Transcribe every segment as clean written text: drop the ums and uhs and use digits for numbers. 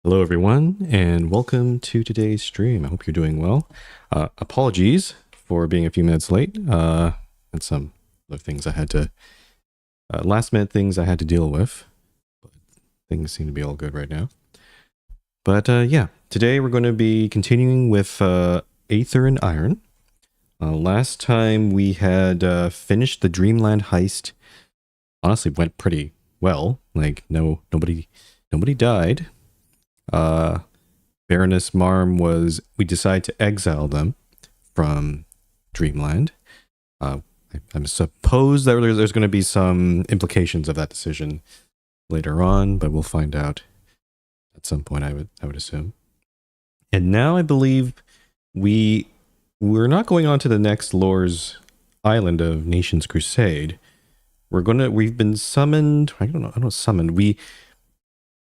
Hello everyone, and welcome to today's stream. I hope you're doing well. Apologies for being a few minutes late. And some other things I had to, last minute things I had to deal with. But things seem to be all good right now. But yeah, today we're going to be continuing with Aether and Iron. Last time we had finished the Dreamland heist. Honestly, went pretty well. Like, nobody died. Baroness Marm we decided to exile them from Dreamland. I suppose that there's going to be some implications of that decision later on, but we'll find out at some point, I would assume. And now I believe we're not going on to the next Lore's Island of Nations Crusade. We've been summoned. I don't know, summoned.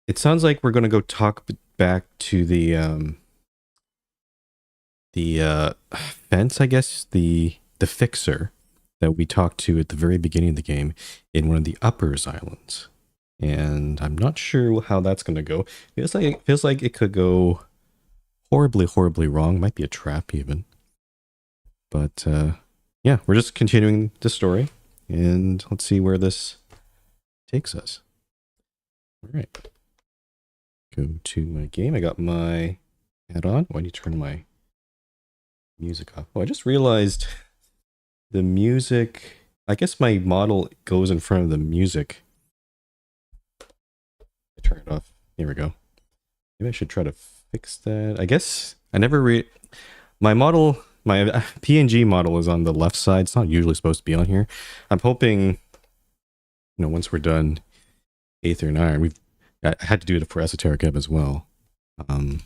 It sounds like we're going to go talk back to the fence, I guess, the fixer that we talked to at the very beginning of the game in one of the Uppers Islands. And I'm not sure how that's going to go. Feels like it could go horribly, horribly wrong. Might be a trap even. But yeah, we're just continuing the story, and let's see where this takes us. All right. Go to my game. I got my hat on. Why do you turn my music off? Oh, I just realized the music. I guess my model goes in front of the music. I turn it off. Here we go. Maybe I should try to fix that. I guess I never my model, my PNG model is on the left side. It's not usually supposed to be on here. I'm hoping, once we're done Aether and Iron, I had to do it for Esoteric Ebb as well. I'm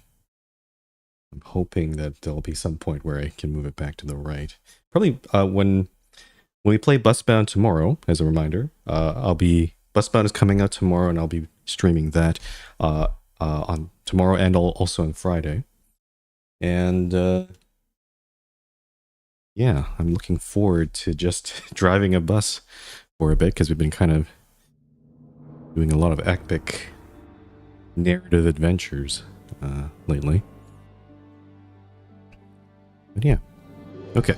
hoping that there'll be some point where I can move it back to the right. Probably when we play Busbound tomorrow, as a reminder, Busbound is coming out tomorrow, and I'll be streaming that on tomorrow and also on Friday. And yeah, I'm looking forward to just driving a bus for a bit, because we've been kind of doing a lot of epic narrative adventures lately. But yeah. Okay.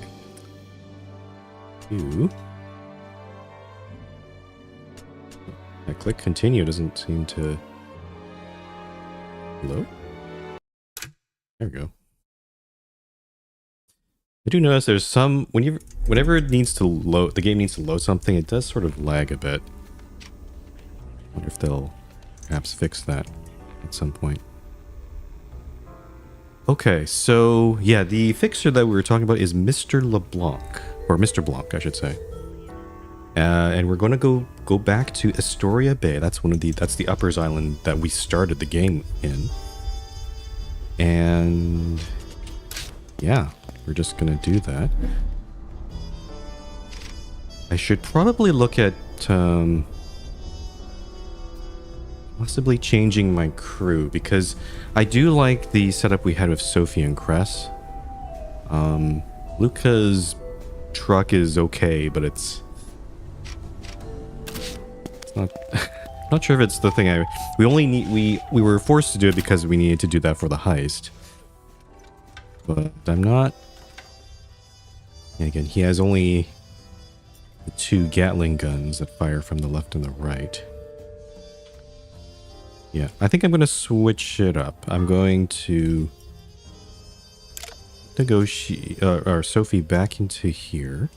I click continue, doesn't seem to load. There we go. I do notice there's some whenever it needs to load, the game needs to load something, it does sort of lag a bit. I wonder if they'll perhaps fix that at some point. Okay, so yeah, the fixer that we were talking about is Mr. LeBlanc, or Mr. Blanc, I should say. And we're going to go back to Astoria Bay. That's the Uppers Island that we started the game in. And yeah, we're just going to do that. I should probably look at possibly changing my crew, because I do like the setup we had with Sophie and Cress. Luca's truck is okay, but it's not not sure if it's the thing we were forced to do it because we needed to do that for the heist. But I'm not. And again, he has only the 2 Gatling guns that fire from the left and the right. Yeah, I think I'm going to switch it up. I'm going to negotiate Sophie back into here.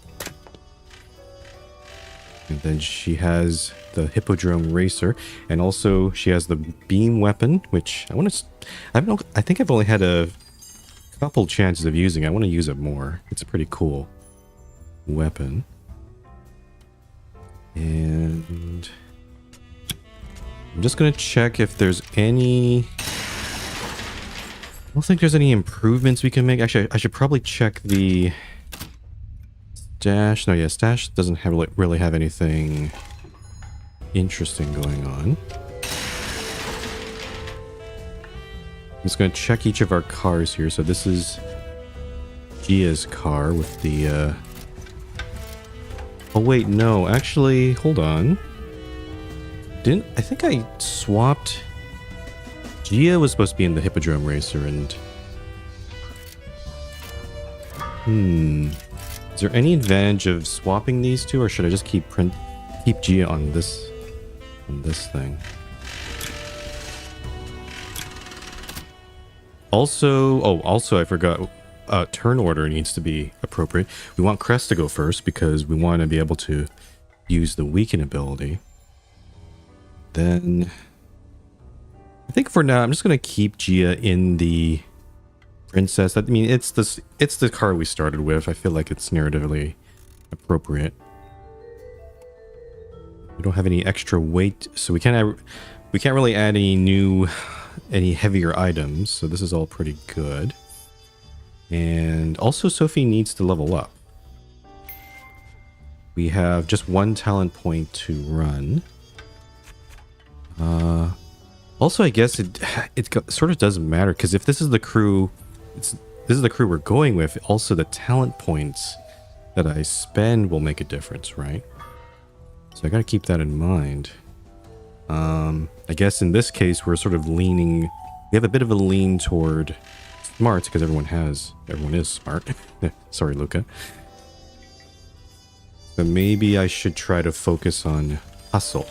And then she has the Hippodrome Racer, and also she has the beam weapon, which I think I've only had a couple chances of using. I want to use it more. It's a pretty cool weapon. And I'm just going to check if there's any. I don't think there's any improvements we can make. Actually, I should probably check the stash. No, yeah, stash doesn't really have anything interesting going on. I'm just going to check each of our cars here. So this is Gia's car with the. Oh wait, no, actually, hold on. I think I swapped Gia was supposed to be in the Hippodrome Racer, and is there any advantage of swapping these two, or should I just keep Gia on this thing? Also I forgot, turn order needs to be appropriate. We want Crest to go first because we want to be able to use the weaken ability. Then I think for now I'm just gonna keep Gia in the princess. I mean, it's the card we started with. I feel like it's narratively appropriate. We don't have any extra weight, so we can't really add any heavier items, so this is all pretty good. And also Sophie needs to level up. We have just one talent point to run. Also, I guess it sort of doesn't matter, because if this is the crew, this is the crew we're going with, also the talent points that I spend will make a difference, right? So I gotta keep that in mind. I guess in this case we're sort of leaning, we have a bit of a lean toward smarts because everyone is smart. Sorry, Luca. So maybe I should try to focus on hustle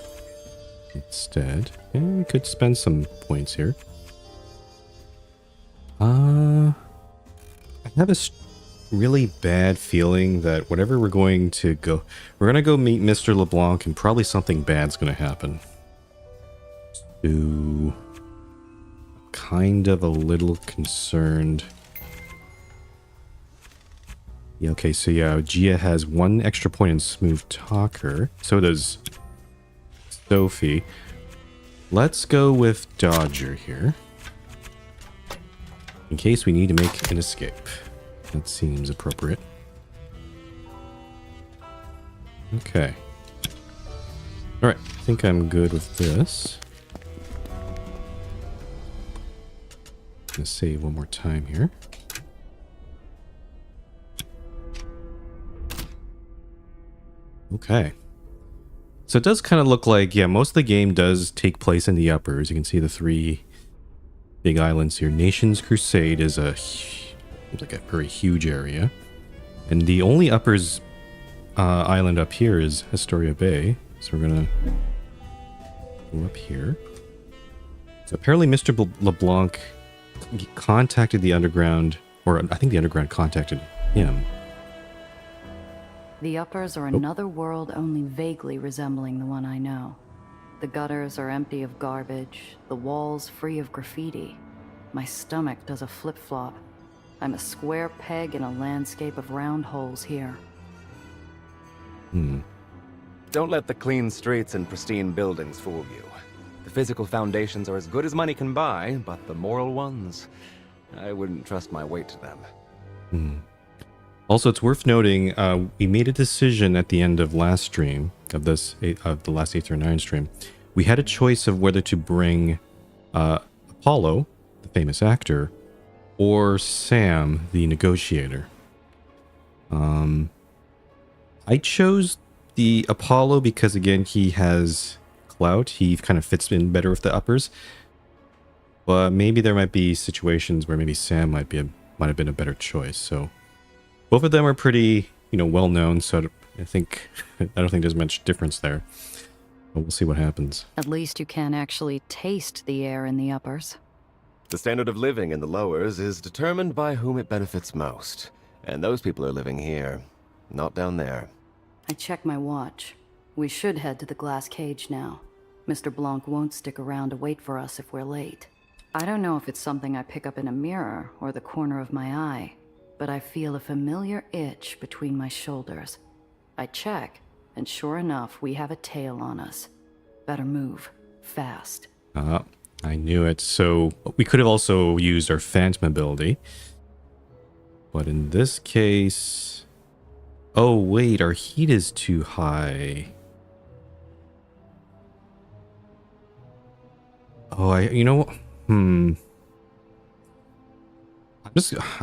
instead. Yeah, we could spend some points here. I have a really bad feeling that whatever we're going to go meet Mr. LeBlanc, and probably something bad's going to happen. So, kind of a little concerned. Yeah, okay, so yeah, Gia has one extra point in Smooth Talker. So does Sophie. Let's go with Dodger here, in case we need to make an escape. That seems appropriate. Okay. Alright, I think I'm good with this. I'm gonna save one more time here. Okay. So it does kind of look like, yeah, most of the game does take place in the uppers. You can see the three big islands here. Nations Crusade is like a very huge area. And the only uppers island up here is Astoria Bay. So we're gonna go up here. So apparently Mr. LeBlanc contacted the underground, or I think the underground contacted him. The uppers are another world only vaguely resembling the one I know. The gutters are empty of garbage, the walls free of graffiti. My stomach does a flip-flop. I'm a square peg in a landscape of round holes here. Don't let the clean streets and pristine buildings fool you. The physical foundations are as good as money can buy, but the moral ones, I wouldn't trust my weight to them. Also, it's worth noting, we made a decision at the end of last stream, of the last Aether 9 stream. We had a choice of whether to bring Apollo, the famous actor, or Sam, the negotiator. I chose the Apollo because, again, he has clout. He kind of fits in better with the uppers. But maybe there might be situations where maybe Sam might have been a better choice. So both of them are pretty, well known. So I don't think there's much difference there. But we'll see what happens. At least you can actually taste the air in the uppers. The standard of living in the lowers is determined by whom it benefits most. And those people are living here, not down there. I check my watch. We should head to the glass cage now. Mr. Blanc won't stick around to wait for us if we're late. I don't know if it's something I pick up in a mirror or the corner of my eye, but I feel a familiar itch between my shoulders. I check, and sure enough, we have a tail on us. Better move. Fast. I knew it. So we could have also used our Phantom ability. But in this case... Oh, wait, our heat is too high. Oh, I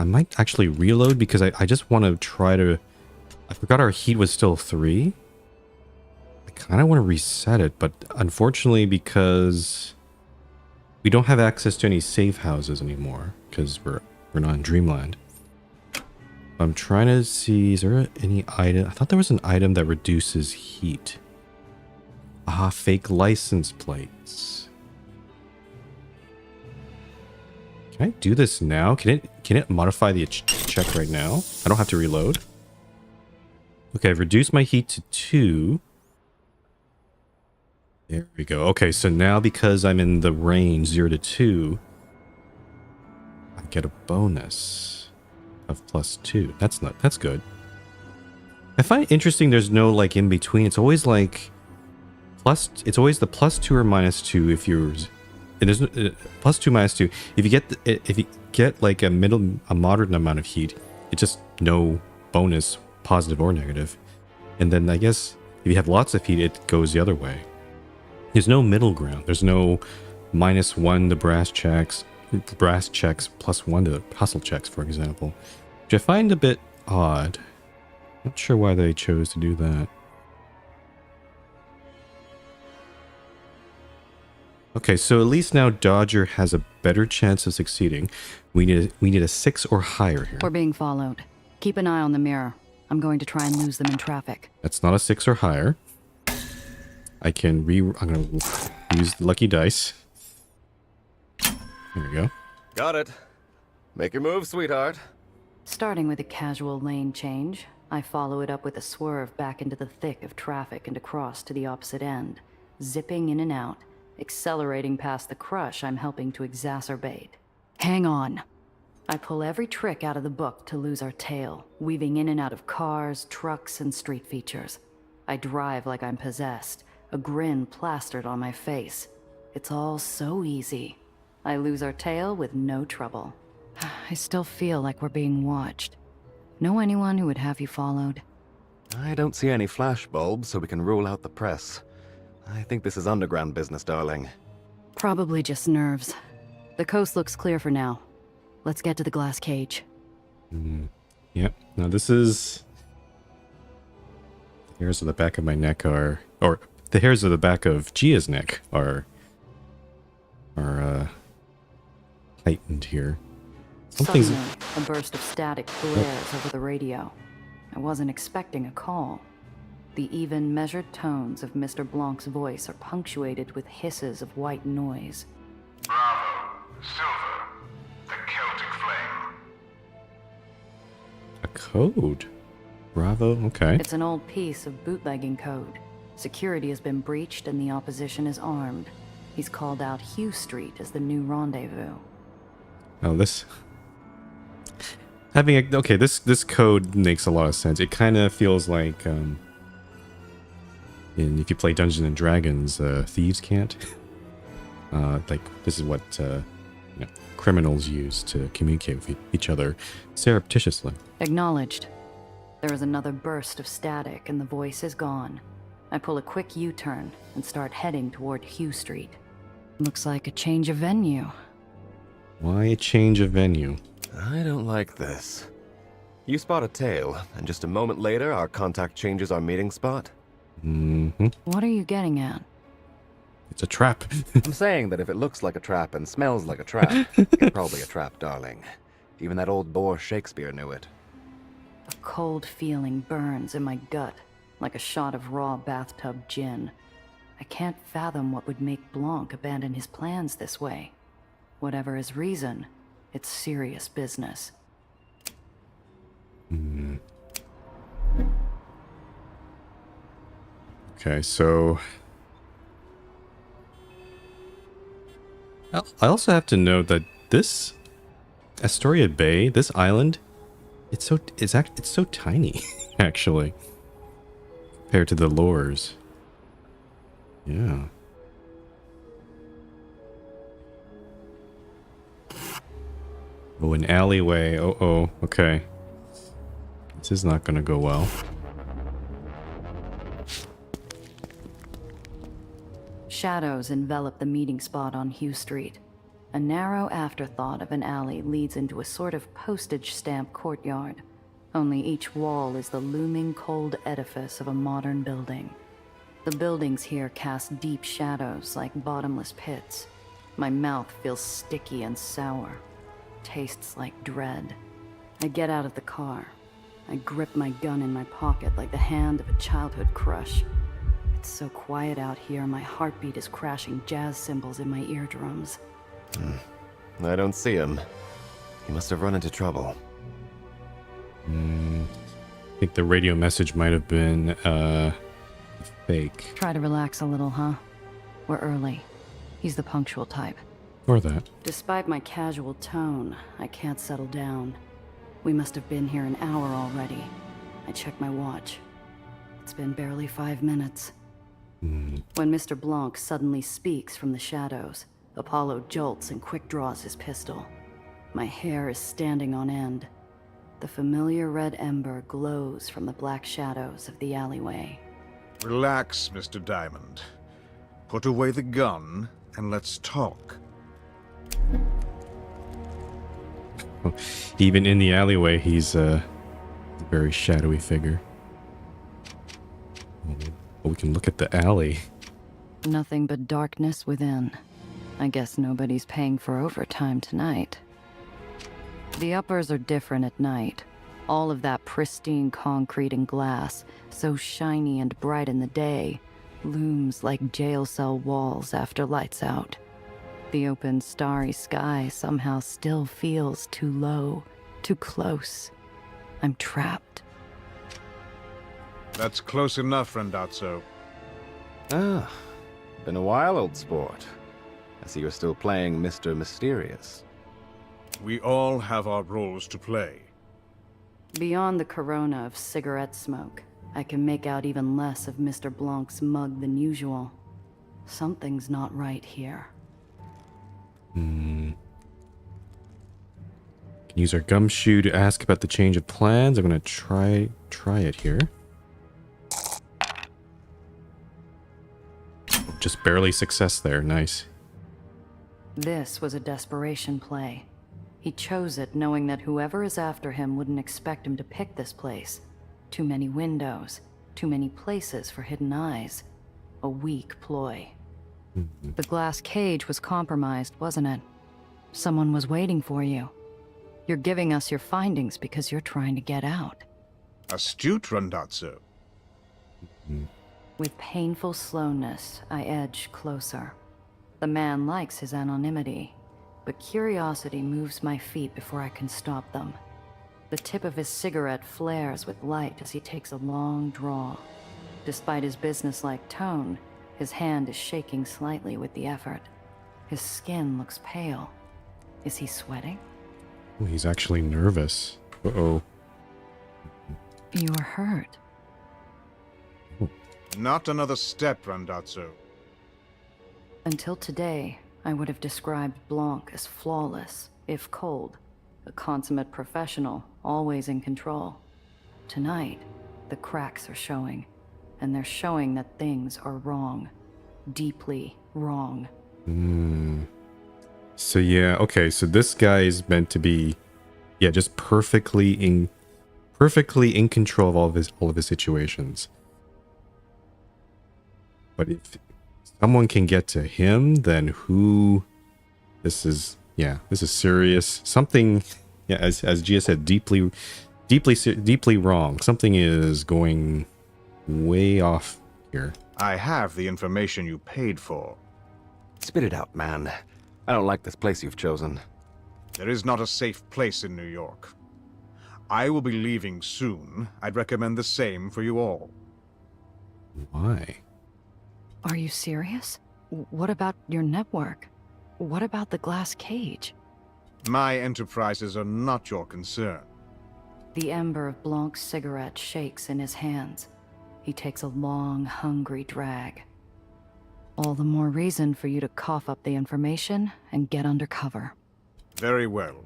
might actually reload because I just want to try to... I forgot our heat was still 3. I kind of want to reset it, but unfortunately because we don't have access to any safe houses anymore because we're not in Dreamland. I'm trying to see, is there any item? I thought there was an item that reduces heat. Ah, fake license plates. Can I do this now? Can it modify the check right now? I don't have to reload. Okay, I've reduced my heat to 2. There we go. Okay, so now because I'm in the range 0 to 2, I get a bonus of +2. That's good. I find it interesting there's no like in between. It's always like it's always the +2 or -2 if you're, and there's no, +2 -2. If you get like a moderate amount of heat, it's just no bonus, positive or negative. And then I guess if you have lots of heat, it goes the other way. There's no middle ground. There's no -1 to brass checks +1 to hustle checks, for example, which I find a bit odd. Not sure why they chose to do that. Okay, so at least now Dodger has a better chance of succeeding. We need a 6 or higher here. We're being followed. Keep an eye on the mirror. I'm going to try and lose them in traffic. That's not a 6 or higher. I'm gonna use the lucky dice. There we go. Got it. Make your move, sweetheart. Starting with a casual lane change, I follow it up with a swerve back into the thick of traffic and across to the opposite end, zipping in and out, accelerating past the crush I'm helping to exacerbate. Hang on. I pull every trick out of the book to lose our tail, weaving in and out of cars, trucks, and street features. I drive like I'm possessed, a grin plastered on my face. It's all so easy. I lose our tail with no trouble. I still feel like we're being watched. Know anyone who would have you followed? I don't see any flash bulbs, so we can rule out the press. I think this is underground business, darling. Probably just nerves. The coast looks clear for now. Let's get to the glass cage. Yep. Now this is... The hairs of the back of my neck are... Or the hairs of the back of Gia's neck are heightened here. Suddenly, a burst of static blares over the radio. I wasn't expecting a call. The even, measured tones of Mr. Blanc's voice are punctuated with hisses of white noise. Bravo, Silver, the Celtic Flame. A code. Bravo, okay. It's an old piece of bootlegging code. Security has been breached and the opposition is armed. He's called out Hugh Street as the new rendezvous. Oh, this... Okay, this code makes a lot of sense. It kind of feels like, if you play Dungeons and Dragons, thieves can't. Like, this is what, criminals use to communicate with each other surreptitiously. Acknowledged. There is another burst of static and the voice is gone. I pull a quick U-turn and start heading toward Hugh Street. Looks like a change of venue. Why a change of venue? I don't like this. You spot a tail, and just a moment later, our contact changes our meeting spot. Mm-hmm. What are you getting at? It's a trap. I'm saying that if it looks like a trap and smells like a trap, it's probably a trap, darling. Even that old bore Shakespeare knew it. A cold feeling burns in my gut, like a shot of raw bathtub gin. I can't fathom what would make Blanc abandon his plans this way. Whatever his reason, it's serious business. Okay, so... I also have to note that this Astoria Bay, this island, it's so tiny, actually, compared to the lures. Yeah. Oh, an alleyway. Oh, okay. This is not gonna go well. Shadows envelop the meeting spot on Hugh Street. A narrow afterthought of an alley leads into a sort of postage stamp courtyard. Only each wall is the looming cold edifice of a modern building. The buildings here cast deep shadows like bottomless pits. My mouth feels sticky and sour. Tastes like dread. I get out of the car. I grip my gun in my pocket like the hand of a childhood crush. It's so quiet out here, my heartbeat is crashing jazz cymbals in my eardrums. I don't see him. He must have run into trouble. I think the radio message might have been fake. Try to relax a little, huh? We're early. He's the punctual type. Or that. Despite my casual tone, I can't settle down. We must have been here an hour already. I check my watch. It's been barely 5 minutes. When Mr. Blanc suddenly speaks from the shadows, Apollo jolts and quick draws his pistol. My hair is standing on end. The familiar red ember glows from the black shadows of the alleyway. Relax, Mr. Diamond. Put away the gun and let's talk. Even in the alleyway, he's a very shadowy figure. We can look at the alley. Nothing but darkness within. I guess nobody's paying for overtime tonight. The uppers are different at night. All of that pristine concrete and glass, so shiny and bright in the day, looms like jail cell walls after lights out. The open, starry sky somehow still feels too low, too close. I'm trapped. That's close enough, Randazzo. Ah, been a while, old sport. I see you're still playing Mr. Mysterious. We all have our roles to play. Beyond the corona of cigarette smoke, I can make out even less of Mr. Blanc's mug than usual. Something's not right here. Can use our gumshoe to ask about the change of plans. I'm gonna try it here. Just barely success there. Nice. This was a desperation play. He chose it knowing that whoever is after him wouldn't expect him to pick this place. Too many windows, too many places for hidden eyes. A weak ploy. The glass cage was compromised, wasn't it? Someone was waiting for you. You're giving us your findings because you're trying to get out. Astute, Randazzo. With painful slowness, I edge closer. The man likes his anonymity, but curiosity moves my feet before I can stop them. The tip of his cigarette flares with light as he takes a long draw. Despite his businesslike tone, his hand is shaking slightly with the effort. His skin looks pale. Is he sweating? Oh, he's actually nervous. Uh-oh. You're hurt. Not another step, Randazzo. Until today, I would have described Blanc as flawless, if cold. A consummate professional, always in control. Tonight, the cracks are showing. And they're showing that things are wrong. Deeply wrong. So yeah, okay, so this guy is meant to be, yeah, just perfectly in control of all of his situations. But if someone can get to him, then who? This is serious. Something, yeah, as Gia said, deeply wrong. Something is going way off here. I have the information you paid for. Spit it out, man. I don't like this place you've chosen. There is not a safe place in New York. I will be leaving soon. I'd recommend the same for you all. Why? Are you serious? What about your network? What about the glass cage? My enterprises are not your concern. The ember of Blanc's cigarette shakes in his hands. He takes a long, hungry drag. All the more reason for you to cough up the information and get under cover. Very well.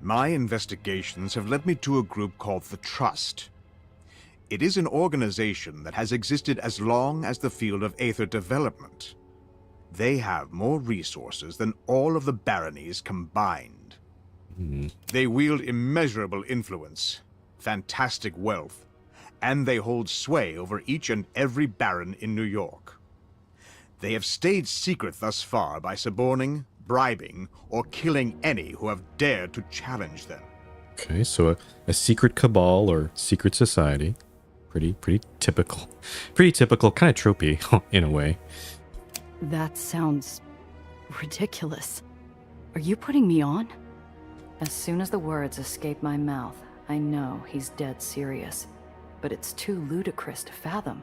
My investigations have led me to a group called the Trust. It is an organization that has existed as long as the field of Aether development. They have more resources than all of the baronies combined. They wield immeasurable influence, fantastic wealth, and they hold sway over each and every baron in New York. They have stayed secret thus far by suborning, bribing, or killing any who have dared to challenge them. Okay, so a secret cabal or secret society. Pretty typical. Pretty typical, kind of tropey in a way. That sounds ridiculous. Are you putting me on? As soon as the words escape my mouth, I know he's dead serious. But it's too ludicrous to fathom.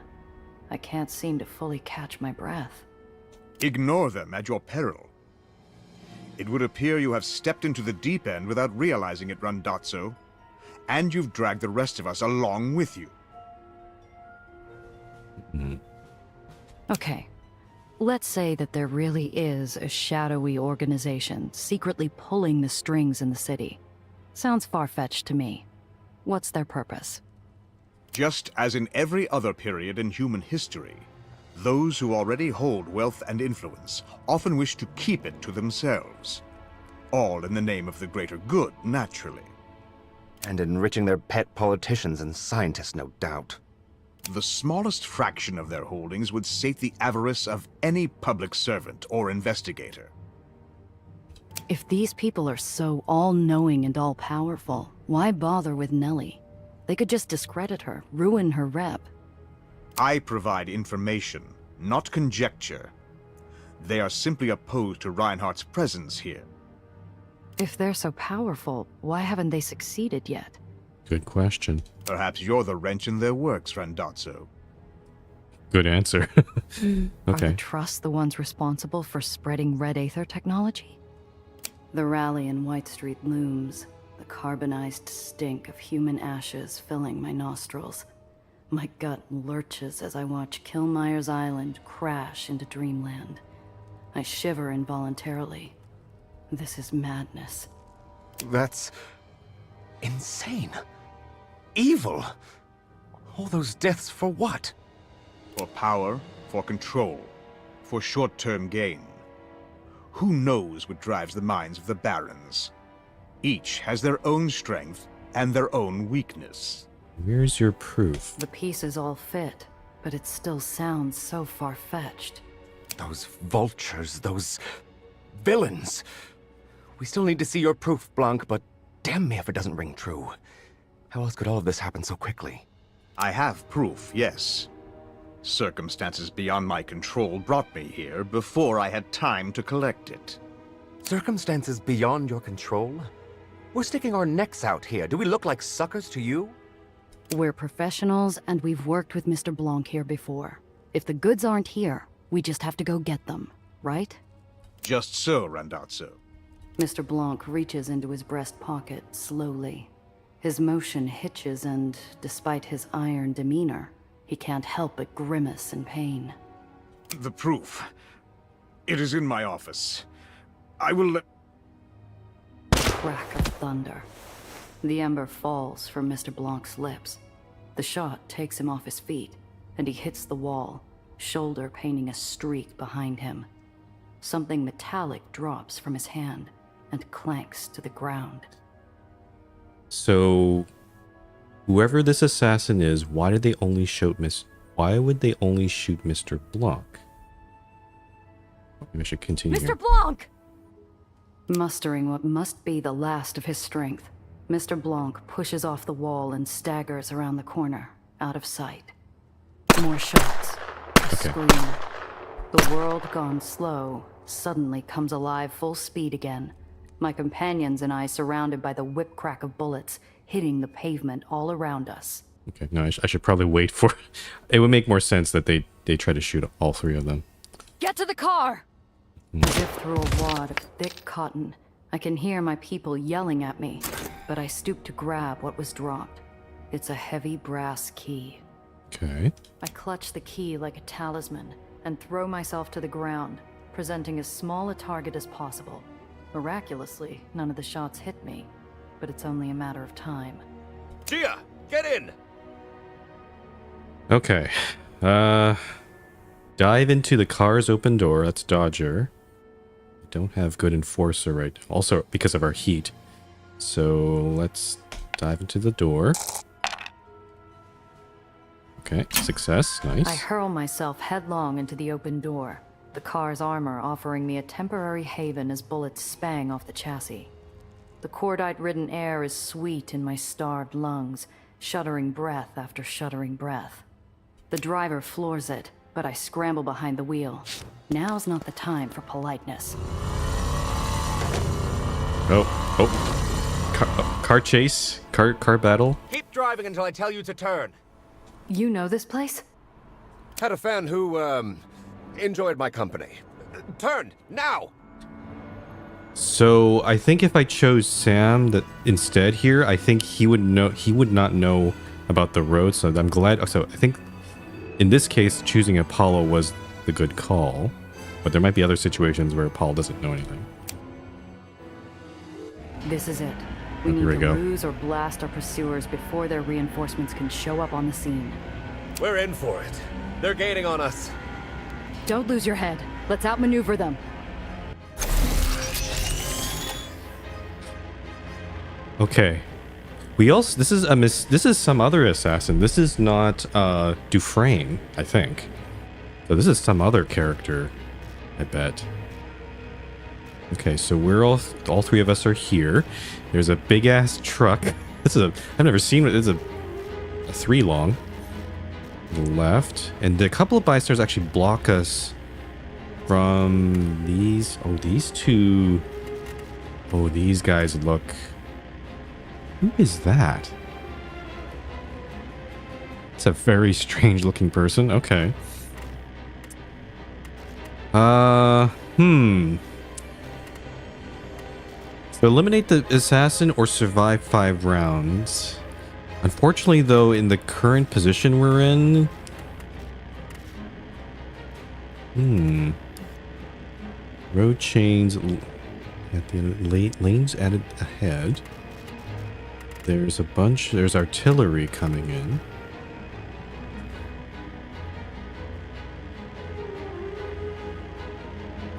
I can't seem to fully catch my breath. Ignore them at your peril. It would appear you have stepped into the deep end without realizing it, Randazzo. And you've dragged the rest of us along with you. Okay. Let's say that there really is a shadowy organization secretly pulling the strings in the city. Sounds far-fetched to me. What's their purpose? Just as in every other period in human history, those who already hold wealth and influence often wish to keep it to themselves. All in the name of the greater good, naturally. And enriching their pet politicians and scientists, no doubt. The smallest fraction of their holdings would sate the avarice of any public servant or investigator. If these people are so all-knowing and all-powerful, why bother with Nellie? They could just discredit her, ruin her rep. I provide information, not conjecture. They are simply opposed to Reinhardt's presence here. If they're so powerful, why haven't they succeeded yet? Good question. Perhaps you're the wrench in their works, Randazzo. Good answer. Are Okay. the Trust the ones responsible for spreading red Aether technology? The rally in White Street looms, the carbonized stink of human ashes filling my nostrils. My gut lurches as I watch Kilmeyer's Island crash into dreamland. I shiver involuntarily. This is madness. That's insane. Evil. All those deaths for what? For power, for control, for short-term gain. Who knows what drives the minds of the Barons? Each has their own strength and their own weakness. Where's your proof? The pieces all fit, but it still sounds so far-fetched. Those vultures, those villains. We still need to see your proof, Blanc, but damn me if it doesn't ring true. How else could all of this happen so quickly? I have proof, yes. Circumstances beyond my control brought me here before I had time to collect it. Circumstances beyond your control? We're sticking our necks out here. Do we look like suckers to you? We're professionals, and we've worked with Mr. Blanc here before. If the goods aren't here, we just have to go get them, right? Just so, Randazzo. Mr. Blanc reaches into his breast pocket slowly. His motion hitches, and despite his iron demeanor, he can't help but grimace in pain. The proof. It is in my office. I will let... Crack of thunder. The ember falls from Mr. Blanc's lips. The shot takes him off his feet, and he hits the wall, shoulder painting a streak behind him. Something metallic drops from his hand and clanks to the ground. So, whoever this assassin is, why would they only shoot Mr. Blanc? Maybe I should continue here. Mr. Blanc! Mustering what must be the last of his strength, Mr. Blanc pushes off the wall and staggers around the corner, out of sight. More shots. A scream. The world gone slow suddenly comes alive full speed again. My companions and I surrounded by the whip-crack of bullets, hitting the pavement all around us. Okay, no, I should probably wait for... It would make more sense that they try to shoot all three of them. Get to the car! As if through a wad of thick cotton, I can hear my people yelling at me, but I stoop to grab what was dropped. It's a heavy brass key. Okay. I clutch the key like a talisman and throw myself to the ground, presenting as small a target as possible. Miraculously, none of the shots hit me, but it's only a matter of time. Gia, get in! Okay. Dive into the car's open door. That's Dodger. I don't have good enforcer right. Also, because of our heat. So, let's dive into the door. Okay, success. Nice. I hurl myself headlong into the open door. the car's armor, offering me a temporary haven as bullets spang off the chassis. The cordite-ridden air is sweet in my starved lungs, shuddering breath after shuddering breath. The driver floors it, but I scramble behind the wheel. Now's not the time for politeness. Car chase, car battle. Keep driving until I tell you to turn. You know this place? Had a fan who, enjoyed my company. Turn, now! So I think if I chose Sam that instead here, I think he would not know about the road. So I'm glad. So I think in this case, choosing Apollo was the good call. But there might be other situations where Apollo doesn't know anything. This is it. We Here we need go. to lose or blast our pursuers before their reinforcements can show up on the scene. We're in for it. They're gaining on us. Don't lose your head. Let's outmaneuver them. Okay. This is some other assassin. This is not Dufresne, I think. So this is some other character, I bet. Okay, so we're all three of us are here. There's a big ass truck. I've never seen it. It's a 3 long. Left, and a couple of bystanders actually block us from these. Oh, these two. Oh, these guys look. Who is that? It's a very strange looking person. Okay. So eliminate the assassin or survive 5 rounds. Unfortunately, though, in the current position we're in... Road chains at the lanes added ahead. There's artillery coming in.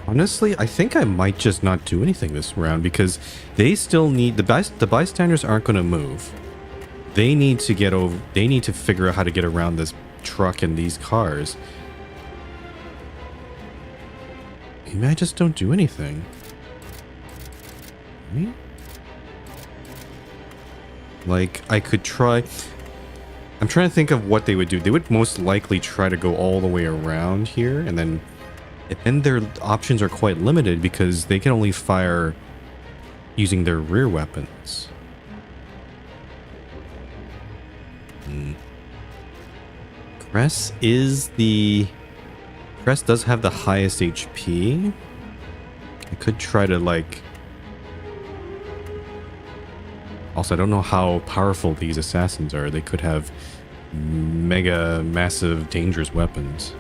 Honestly, I think I might just not do anything this round because they still need... The bystanders aren't going to move. They need to get over. They need to figure out how to get around this truck and these cars. Maybe I just don't do anything. Right? Like, I could try... I'm trying to think of what they would do. They would most likely try to go all the way around here, and then their options are quite limited because they can only fire using their rear weapons. Cress does have the highest HP. I could try to, like... Also, I don't know how powerful these assassins are. They could have mega, massive, dangerous weapons.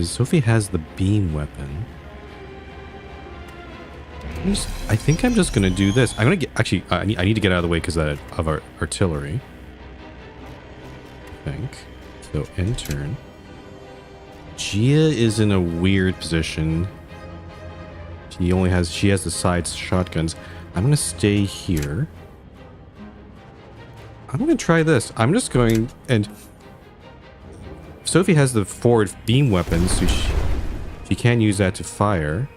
Sophie has the beam weapon. I think I'm just gonna do this. I'm gonna get... Actually, I need to get out of the way because of our artillery. I think. So, end turn. Gia is in a weird position. She has the side shotguns. I'm gonna stay here. I'm gonna try this. I'm just going... And Sophie has the forward beam weapons, so she can use that to fire.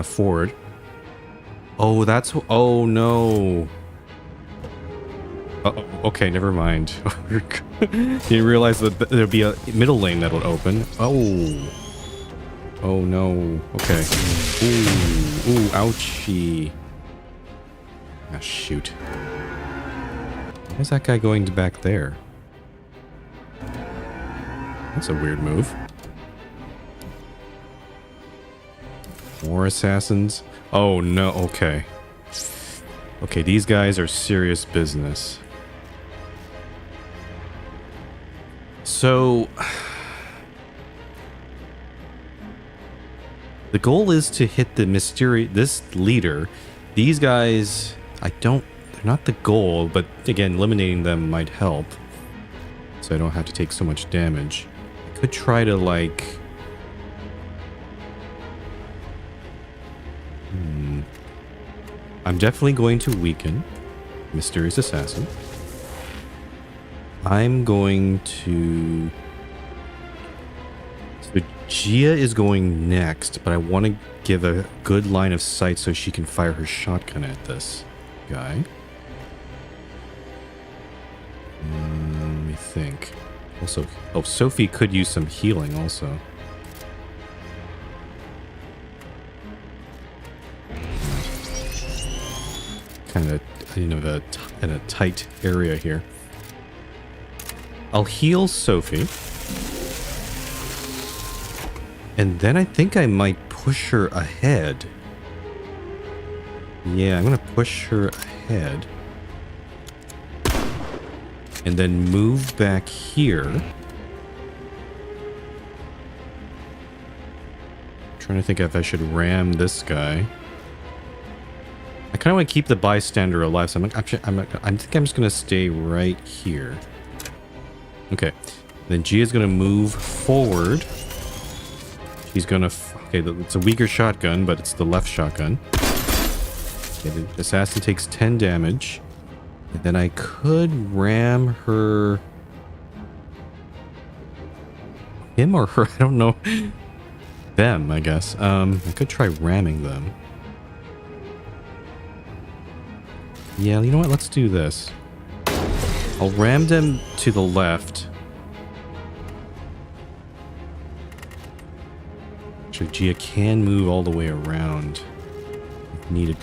Forward. Oh, that's... Oh, no. Okay, never mind. Didn't realize that there'd be a middle lane that would open. Oh. Oh, no. Okay. Ooh, ouchie. Ah, shoot. Why is that guy going back there? That's a weird move. More assassins. Oh, no. Okay. Okay, these guys are serious business. So... The goal is to hit this leader. These guys, they're not the goal, but again, eliminating them might help. So I don't have to take so much damage. I could try to, like... I'm definitely going to weaken Mysterious Assassin. I'm going to... Gia is going next, but I want to give a good line of sight so she can fire her shotgun at this guy. Let me think. Also, oh, Sophie could use some healing also. Kind of in a tight area here. I'll heal Sophie. And then I think I might push her ahead. Yeah, I'm gonna push her ahead. And then move back here. Trying to think if I should ram this guy. I kind of want to keep the bystander alive, so I think I'm just gonna stay right here. Okay, then Gia is gonna move forward. She's gonna. Okay, it's a weaker shotgun, but it's the left shotgun. Okay, the assassin takes 10 damage. And then I could ram her. Him or her? I don't know. Them, I guess. I could try ramming them. Yeah, you know what? Let's do this. I'll ram them to the left. Actually, Gia can move all the way around if needed.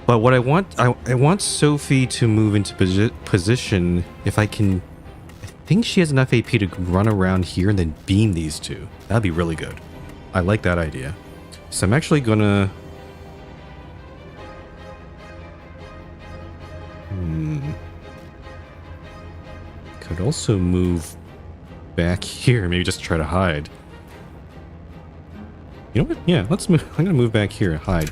But what I want Sophie to move into position if I can. I think she has enough AP to run around here and then beam these two. That'd be really good. I like that idea. So I'm actually gonna. Could also move back here. Maybe just try to hide. You know what? Yeah, let's move. I'm gonna move back here and hide.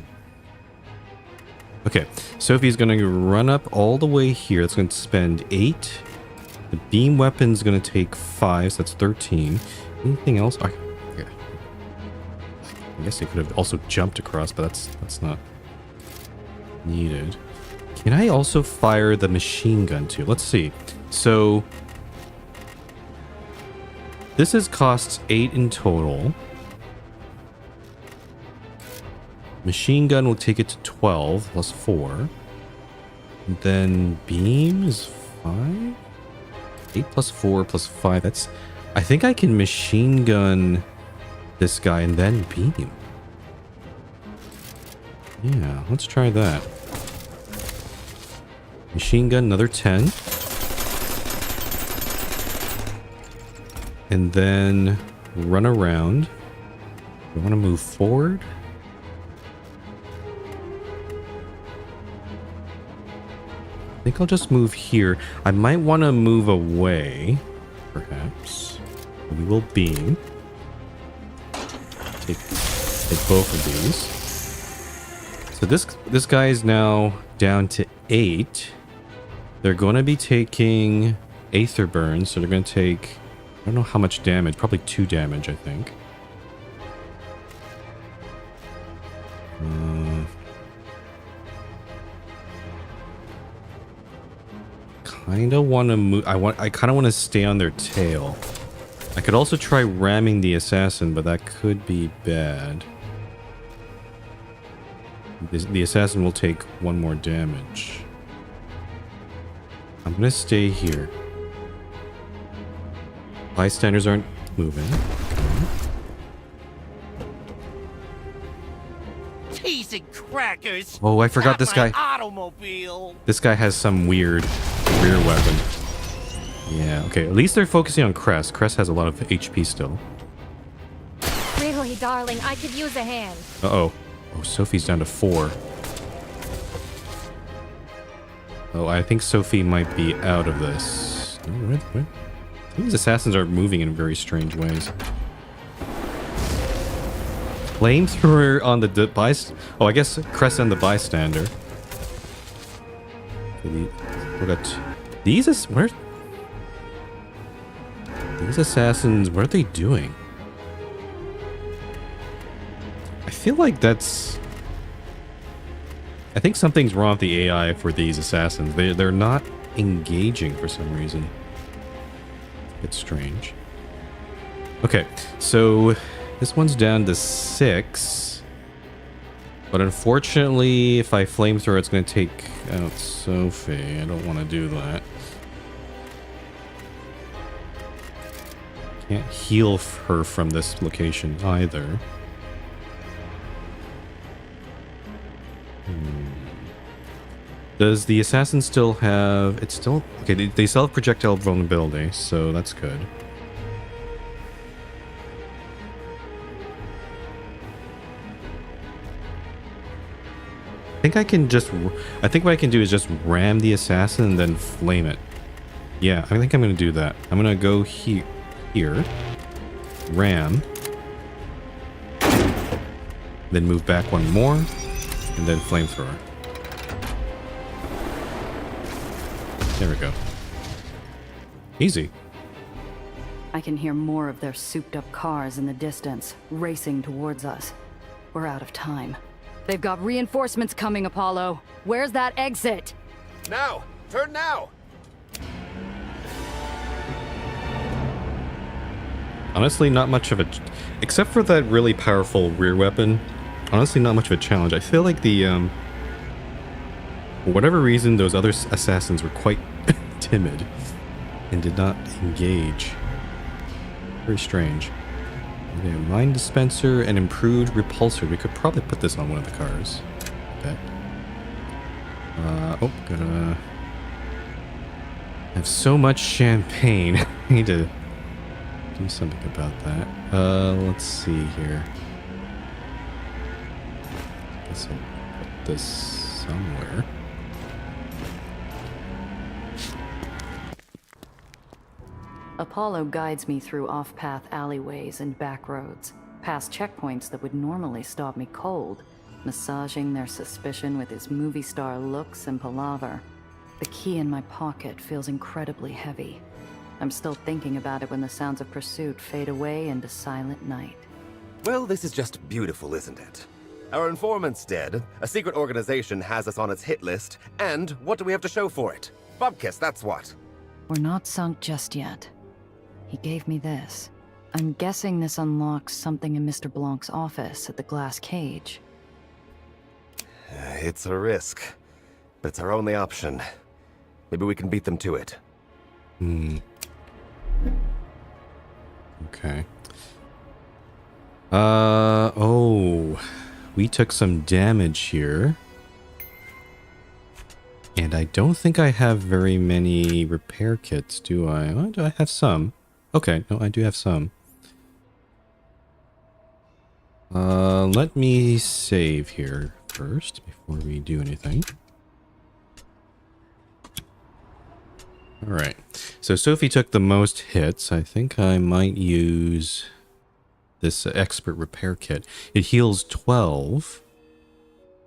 Okay, Sophie's gonna run up all the way here. That's gonna spend 8. The beam weapon's gonna take 5, so that's 13. Anything else? I guess they could have also jumped across, but that's not needed. Can I also fire the machine gun too? Let's see. So this costs 8 in total. Machine gun will take it to 12 plus 4. And then beam is 5. 8 plus 4 plus 5. That's. I think I can machine gun this guy and then beam him. Yeah, let's try that. Machine gun, another 10. And then run around. I want to move forward. I think I'll just move here. I might want to move away, perhaps. We will beam. Take both of these. So this guy is now down to 8. They're going to be taking Aether burns, so they're going to take, I don't know how much damage, probably 2 damage, I think. Kind of want to move. I kind of want to stay on their tail. I could also try ramming the assassin, but that could be bad. The assassin will take 1 more damage. I'm gonna stay here. Bystanders aren't moving. Cheese and crackers. Oh, I forgot Not this my guy. Automobile. This guy has some weird rear weapon. Yeah, okay. At least they're focusing on Cress. Cress has a lot of HP still. Really, darling, I could use a hand. Uh-oh. Oh, Sophie's down to 4. Oh, I think Sophie might be out of this. What? These assassins are moving in very strange ways. Flamethrower on the bystander. Oh, I guess Cress and the bystander. Okay, we got these assassins, what are they doing? I feel like I think something's wrong with the AI for these assassins. They're not engaging for some reason. It's strange. Okay, so this one's down to 6. But unfortunately, if I flamethrower, it's going to take out Sophie. I don't want to do that. Can't heal her from this location either. Does the assassin still have... It's still... Okay, they still have projectile vulnerability, so that's good. I think I can just... I think what I can do is just ram the assassin and then flame it. Yeah, I think I'm going to do that. I'm going to go here. Ram. Then move back one more. And then flamethrower. There we go. Easy. I can hear more of their souped-up cars in the distance, racing towards us. We're out of time. They've got reinforcements coming, Apollo. Where's that exit? Now! Turn now! Honestly, not much of a... Except for that really powerful rear weapon, honestly, not much of a challenge. I feel like the, for whatever reason, those other assassins were quite timid and did not engage. Very strange. Okay, mine dispenser and improved repulsor. We could probably put this on one of the cars. Okay. Oh, gotta... I have so much champagne. I need to do something about that. Let's see here. Guess I'll put this somewhere. Apollo guides me through off-path alleyways and back roads, past checkpoints that would normally stop me cold, massaging their suspicion with his movie star looks and palaver. The key in my pocket feels incredibly heavy. I'm still thinking about it when the sounds of pursuit fade away into silent night. Well, this is just beautiful, isn't it? Our informant's dead, a secret organization has us on its hit list, and what do we have to show for it? Bubkiss, that's what. We're not sunk just yet. He gave me this. I'm guessing this unlocks something in Mr. Blanc's office at the glass cage. It's a risk, but it's our only option. Maybe we can beat them to it. Okay. Oh. We took some damage here. And I don't think I have very many repair kits, do I? Oh, do I have some? Okay, no, I do have some. Let me save here first before we do anything. Alright, so Sophie took the most hits. I think I might use this expert repair kit. It heals 12.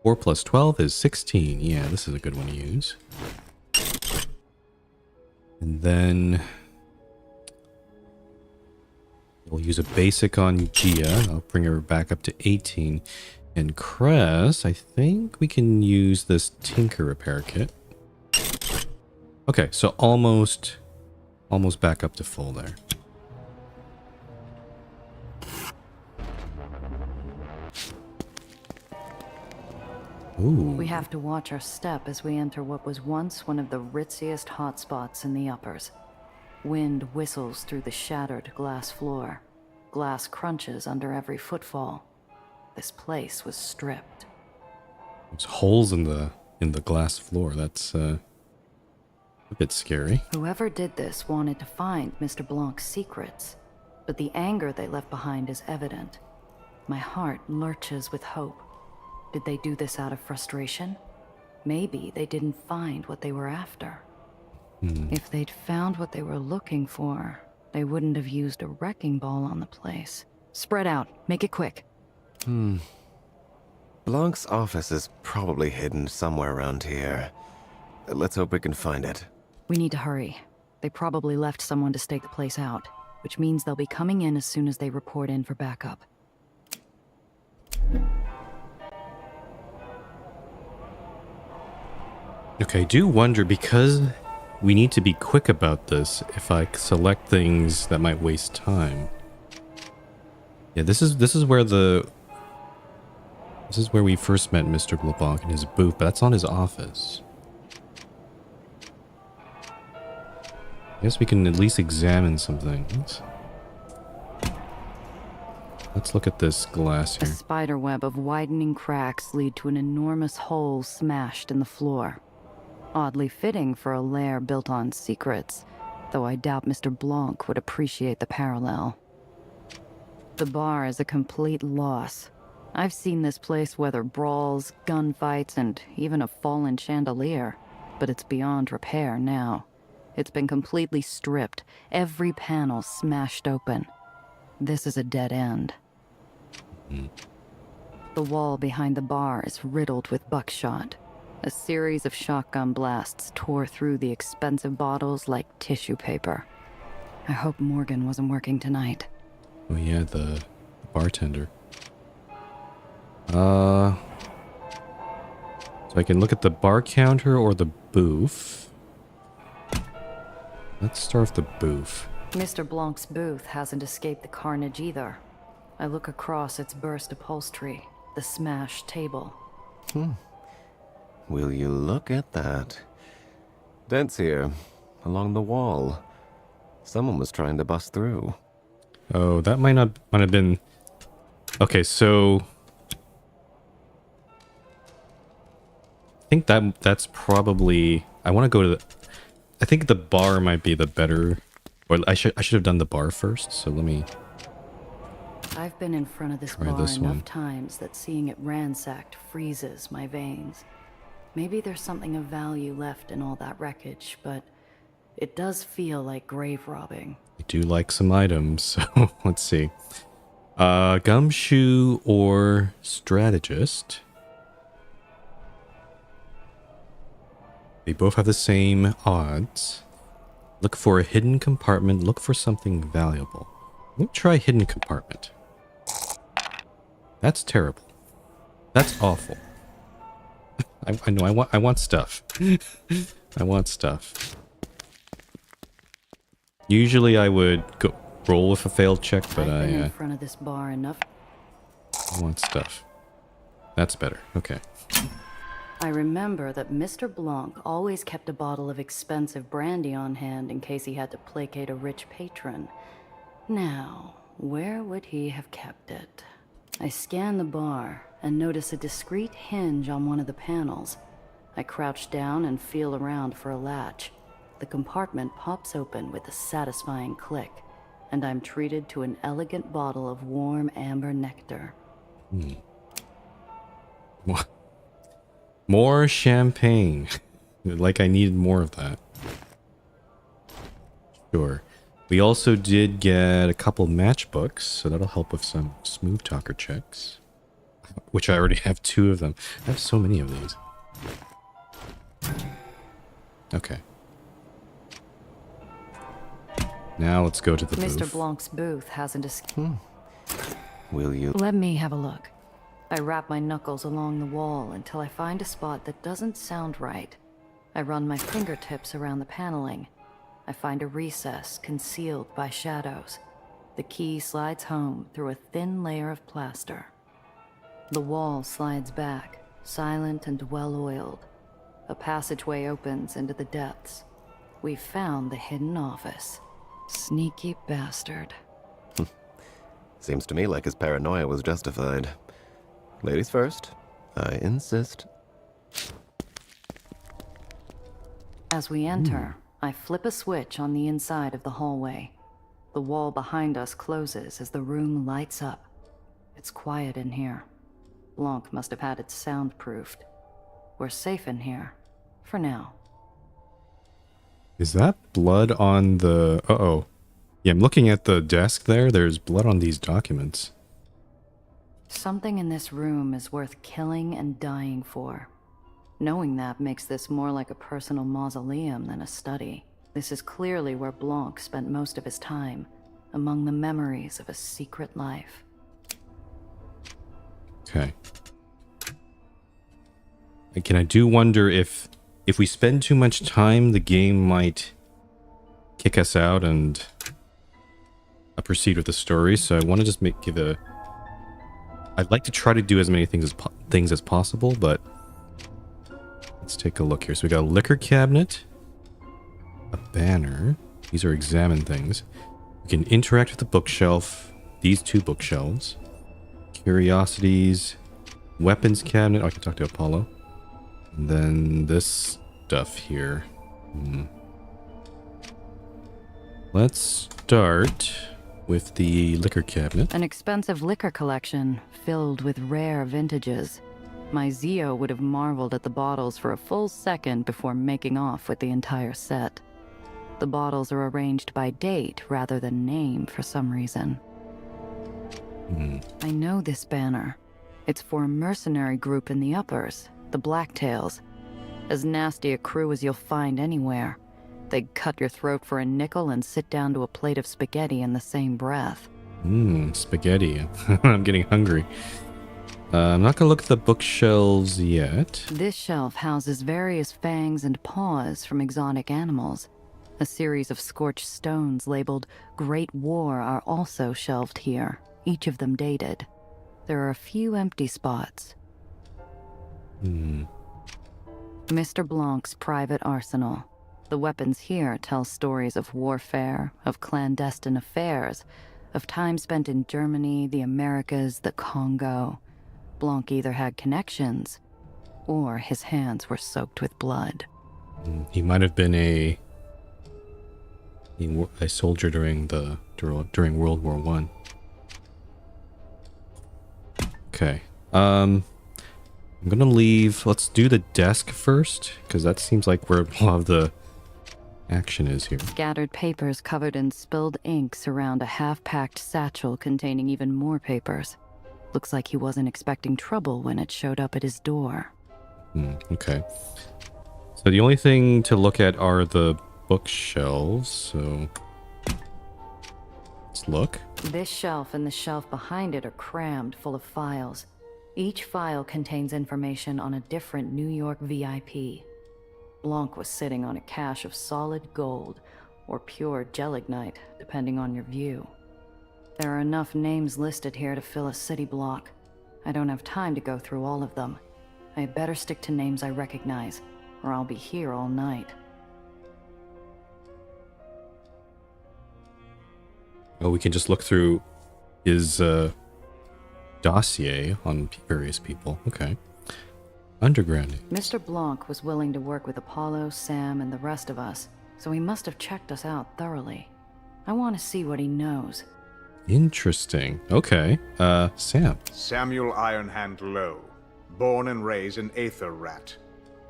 4 plus 12 is 16. Yeah, this is a good one to use. And then we'll use a basic on Gia. I'll bring her back up to 18. And Cress, I think we can use this Tinker repair kit. Okay, so almost back up to full there. Ooh. We have to watch our step as we enter what was once one of the ritziest hotspots in the uppers. Wind whistles through the shattered glass floor. Glass crunches under every footfall. This place was stripped. There's holes in the glass floor. That's a bit scary. Whoever did this wanted to find Mr. Blanc's secrets, but the anger they left behind is evident. My heart lurches with hope. Did they do this out of frustration? Maybe they didn't find what they were after. If they'd found what they were looking for, they wouldn't have used a wrecking ball on the place. Spread out. Make it quick. Blanc's office is probably hidden somewhere around here. Let's hope we can find it. We need to hurry. They probably left someone to stake the place out, which means they'll be coming in as soon as they report in for backup. Okay, I do wonder, because we need to be quick about this, if I select things that might waste time. Yeah, this is where we first met Mr. Blanc in his booth, but that's not his office. I guess we can at least examine some things. Let's look at this glass A here. spider web of widening cracks lead to an enormous hole smashed in the floor. Oddly fitting for a lair built on secrets, though I doubt Mr. Blanc would appreciate the parallel. The bar is a complete loss. I've seen this place weather brawls, gunfights, and even a fallen chandelier, but it's beyond repair now. It's been completely stripped, every panel smashed open. This is a dead end. The wall behind the bar is riddled with buckshot. A series of shotgun blasts tore through the expensive bottles like tissue paper. I hope Morgan wasn't working tonight. Oh yeah, the bartender. So I can look at the bar counter or the booth. Let's start with the booth. Mr. Blanc's booth hasn't escaped the carnage either. I look across its burst upholstery, the smashed table. Will you look at that? Dents here, along the wall. Someone was trying to bust through. Oh, that might have been. Okay, so I think that's probably. I want to go to the. I think the bar might be the better. Or I should have done the bar first. So let me. I've been in front of this Try bar this enough one. times that seeing it ransacked freezes my veins. Maybe there's something of value left in all that wreckage, but it does feel like grave robbing. I do like some items, so let's see. Gumshoe or strategist. They both have the same odds. Look for a hidden compartment. Look for something valuable. Let me try hidden compartment. That's terrible. That's awful. I know. I want stuff. I want stuff. Usually I would go roll with a failed check, but I've been in front of this bar enough. I want stuff. That's better. Okay. I remember that Mr. Blanc always kept a bottle of expensive brandy on hand in case he had to placate a rich patron. Now, where would he have kept it? I scan the bar and notice a discreet hinge on one of the panels. I crouch down and feel around for a latch. The compartment pops open with a satisfying click, and I'm treated to an elegant bottle of warm amber nectar. More champagne. Like I needed more of that. Sure. We also did get a couple matchbooks, so that'll help with some smooth talker checks. Which I already have 2 of them. I have so many of these. Okay. Now let's go to the booth. Mr. Blanc's booth hasn't escaped. Will you? Let me have a look. I wrap my knuckles along the wall until I find a spot that doesn't sound right. I run my fingertips around the paneling. I find a recess concealed by shadows. The key slides home through a thin layer of plaster. The wall slides back, silent and well-oiled. A passageway opens into the depths. We've found the hidden office. Sneaky bastard. Seems to me like his paranoia was justified. Ladies first, I insist. As we enter, I flip a switch on the inside of the hallway. The wall behind us closes as the room lights up. It's quiet in here. Blanc must have had it soundproofed. We're safe in here. For now. Is that blood on the... Uh-oh. Yeah, I'm looking at the desk there. There's blood on these documents. Something in this room is worth killing and dying for. Knowing that makes this more like a personal mausoleum than a study. This is clearly where Blanc spent most of his time, among the memories of a secret life. Okay. Again, I do wonder if we spend too much time, the game might kick us out and proceed with the story. So I want to just give a. I'd like to try to do as many things as possible, but let's take a look here. So we got a liquor cabinet, a banner. These are examine things. We can interact with the bookshelf. These 2 bookshelves, curiosities, weapons cabinet. Oh, I can talk to Apollo. And then this stuff here. Let's start with the liquor cabinet. An expensive liquor collection filled with rare vintages. My Zio would have marveled at the bottles for a full second before making off with the entire set. The bottles are arranged by date rather than name for some reason. I know this banner. It's for a mercenary group in the uppers, the Blacktails. As nasty a crew as you'll find anywhere. They'd cut your throat for a nickel and sit down to a plate of spaghetti in the same breath. Spaghetti. I'm getting hungry. I'm not gonna look at the bookshelves yet. This shelf houses various fangs and paws from exotic animals. A series of scorched stones labeled Great War are also shelved here, each of them dated. There are a few empty spots. Mr. Blanc's private arsenal. The weapons here tell stories of warfare, of clandestine affairs, of time spent in Germany, the Americas, the Congo. Blanc either had connections, or his hands were soaked with blood. He might have been a soldier during World War One. Okay. I'm gonna leave. Let's do the desk first, because that seems like where a lot of the action is here. Scattered papers covered in spilled ink surround a half-packed satchel containing even more papers. Looks like he wasn't expecting trouble when it showed up at his door. Okay. So the only thing to look at are the bookshelves, so let's look. This shelf and the shelf behind it are crammed full of files. Each file contains information on a different New York VIP. Blanc was sitting on a cache of solid gold, or pure gelignite, depending on your view. There are enough names listed here to fill a city block. I don't have time to go through all of them. I had better stick to names I recognize, or I'll be here all night. Oh, we can just look through his dossier on various people. Okay. Underground. Mr. Blanc was willing to work with Apollo, Sam, and the rest of us, so he must have checked us out thoroughly. I want to see what he knows. Interesting. Okay. Sam. Samuel Ironhand Lowe, born and raised an Aether rat.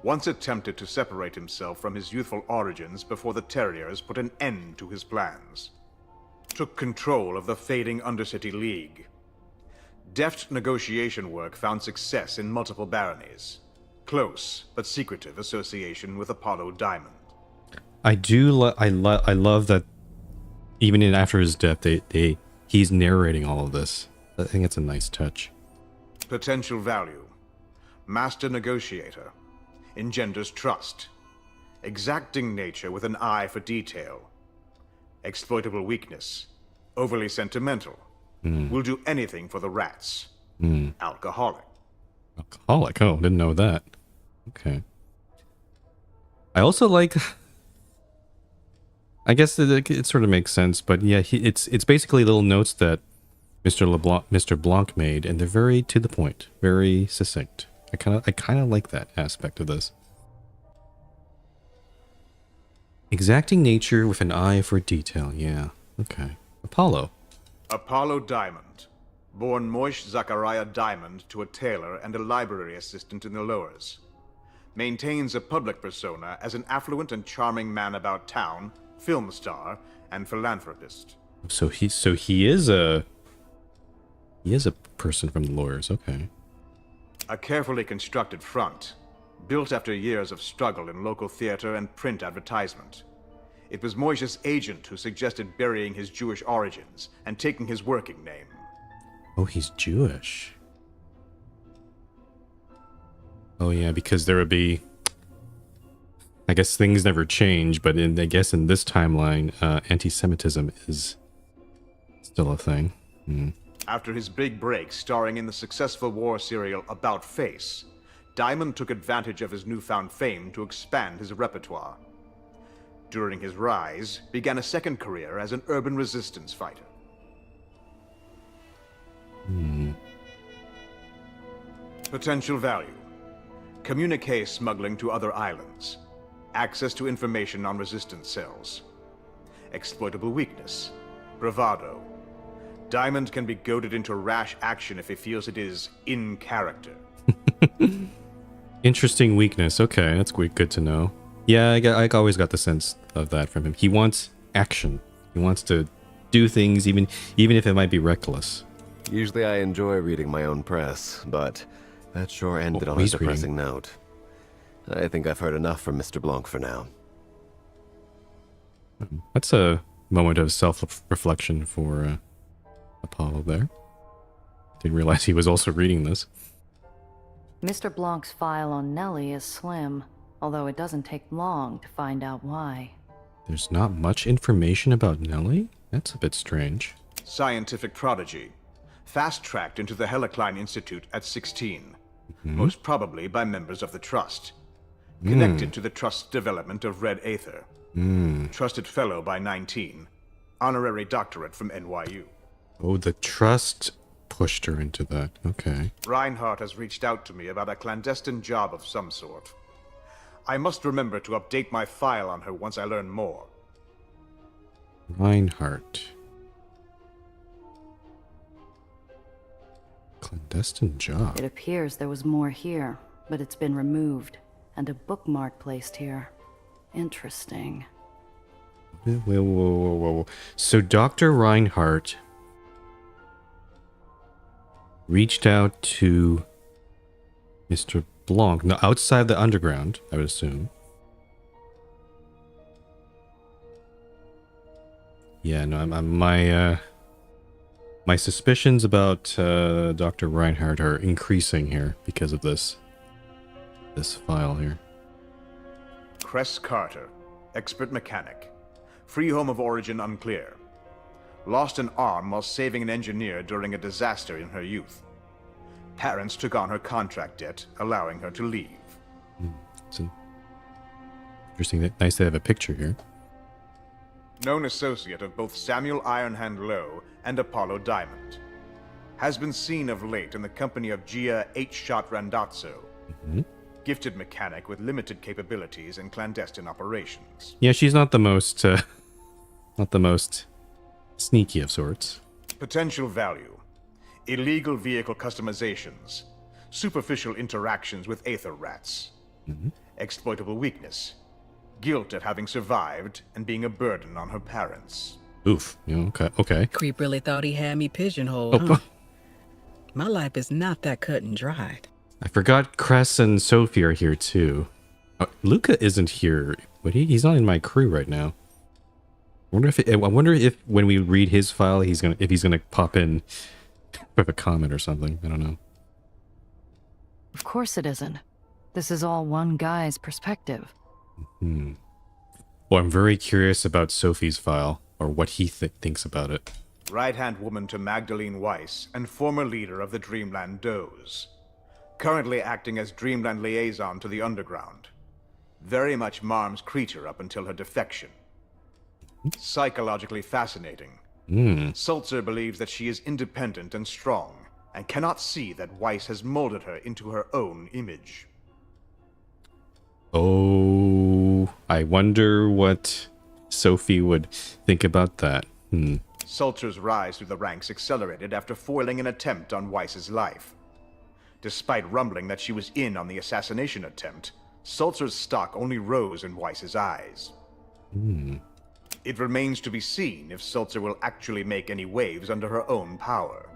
Once attempted to separate himself from his youthful origins before the Terriers put an end to his plans. Took control of the fading Undercity League. Deft negotiation work found success in multiple baronies. Close but secretive association with Apollo Diamond. I love that even after his death, he's narrating all of this. I think it's a nice touch. Potential value. Master negotiator. Engenders trust. Exacting nature with an eye for detail. Exploitable weakness. Overly sentimental. Will do anything for the rats. Alcoholic. Alcoholic? Oh, didn't know that. Okay. I also like... I guess it sort of makes sense, but yeah, it's basically little notes that Mr. Blanc made, and they're very to the point, very succinct. I kind of like that aspect of this. Exacting nature with an eye for detail. Yeah. Okay. Apollo. Apollo Diamond. Born Moish Zachariah Diamond to a tailor and a library assistant in the Lowers. Maintains a public persona as an affluent and charming man about town, film star, and philanthropist. So he is a person from the Lawyers. Okay. A carefully constructed front, built after years of struggle in local theater and print advertisement. It was Moish's agent who suggested burying his Jewish origins and taking his working name. Oh, he's Jewish. Oh yeah, because there would be... I guess things never change, but I guess in this timeline, anti-Semitism is Still a thing. Hmm. After his big break starring in the successful war serial About Face, Diamond took advantage of his newfound fame to expand his repertoire. During his rise, began a second career as an urban resistance fighter. Potential value. Communique smuggling to other islands. Access to information on resistance cells. Exploitable weakness. Bravado. Diamond can be goaded into rash action if he feels it is in character. Interesting weakness. Okay, that's good to know. Yeah, I always got the sense of that from him. He wants action. He wants to do things even if it might be reckless. Usually I enjoy reading my own press, but that sure ended on a he's depressing note. I think I've heard enough from Mr. Blanc for now. That's a moment of self-reflection for Apollo there. Didn't realize he was also reading this. Mr. Blanc's file on Nellie is slim, although it doesn't take long to find out why. There's not much information about Nellie? That's a bit strange. Scientific prodigy. Fast-tracked into the Helicline Institute at 16. Most probably by members of the Trust. Connected to the Trust's development of red Aether. Trusted fellow by 19. Honorary doctorate from NYU. Oh, the Trust pushed her into that. Okay. Reinhardt has reached out to me about a clandestine job of some sort. I must remember to update my file on her once I learn more. Reinhardt. Clandestine job. It appears there was more here, but it's been removed, and a bookmark placed here. Interesting. Whoa. So Dr. Reinhardt reached out to Mr. Blanc, no, outside the underground, I would assume. Yeah, no, my suspicions about Dr. Reinhardt are increasing here because of this file here. Cress Carter, expert mechanic. Free home of origin unclear. Lost an arm while saving an engineer during a disaster in her youth. Parents took on her contract debt, allowing her to leave. It's interesting. Nice to have a picture here. Known associate of both Samuel Ironhand Lowe and Apollo Diamond. Has been seen of late in the company of Gia H-Shot Randazzo. Gifted mechanic with limited capabilities in clandestine operations. Yeah, she's not the most sneaky of sorts. Potential value. Illegal vehicle customizations. Superficial interactions with Aether rats. Exploitable weakness. Guilt at having survived and being a burden on her parents. Oof. Yeah, okay. Creep really thought he had me pigeonholed, huh? My life is not that cut and dried. I forgot Cress and Sophie are here too. Luca isn't here, but he's not in my crew right now. I wonder if when we read his file, he's gonna pop in with a comment or something. I don't know. Of course it isn't. This is all one guy's perspective. Well, I'm very curious about Sophie's file, or what he thinks about it. Right-hand woman to Magdalene Weiss and former leader of the Dreamland Does. Currently acting as Dreamland liaison to the Underground. Very much Marm's creature up until her defection. Psychologically fascinating. Sulzer believes that she is independent and strong, and cannot see that Weiss has molded her into her own image. Oh, I wonder what Sophie would think about that. Sulzer's rise through the ranks accelerated after foiling an attempt on Weiss's life. Despite rumbling that she was in on the assassination attempt, Sulzer's stock only rose in Weiss's eyes. It remains to be seen if Sulzer will actually make any waves under her own power.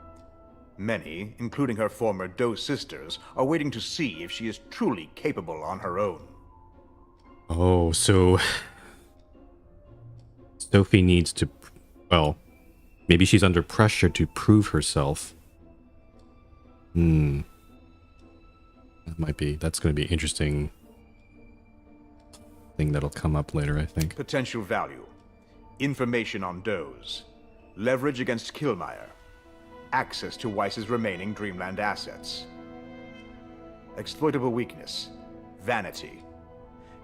Many, including her former Doe sisters, are waiting to see if she is truly capable on her own. Oh, so Sophie needs to, well, maybe she's under pressure to prove herself. That's going to be an interesting thing that'll come up later, I think. Potential value. Information on Does. leverage against Killmeyer, access to Weiss's remaining Dreamland assets. Exploitable weakness, vanity,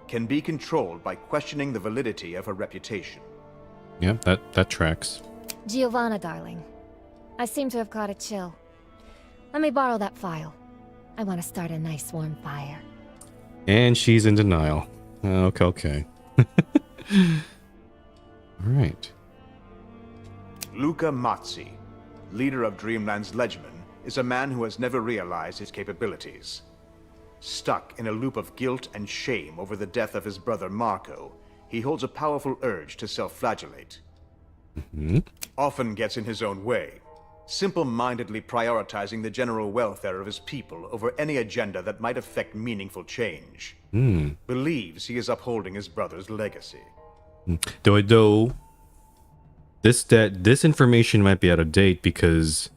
can be controlled by questioning the validity of her reputation. Yeah, that tracks. Giovanna, darling. I seem to have caught a chill. Let me borrow that file. I want to start a nice warm fire. And she's in denial. Okay. Alright. Luca Mazzi, leader of Dreamland's Legion, is a man who has never realized his capabilities. Stuck in a loop of guilt and shame over the death of his brother Marco, he holds a powerful urge to self-flagellate. Often gets in his own way, simple-mindedly prioritizing the general welfare of his people over any agenda that might affect meaningful change. Believes he is upholding his brother's legacy. Though this information might be out of date, because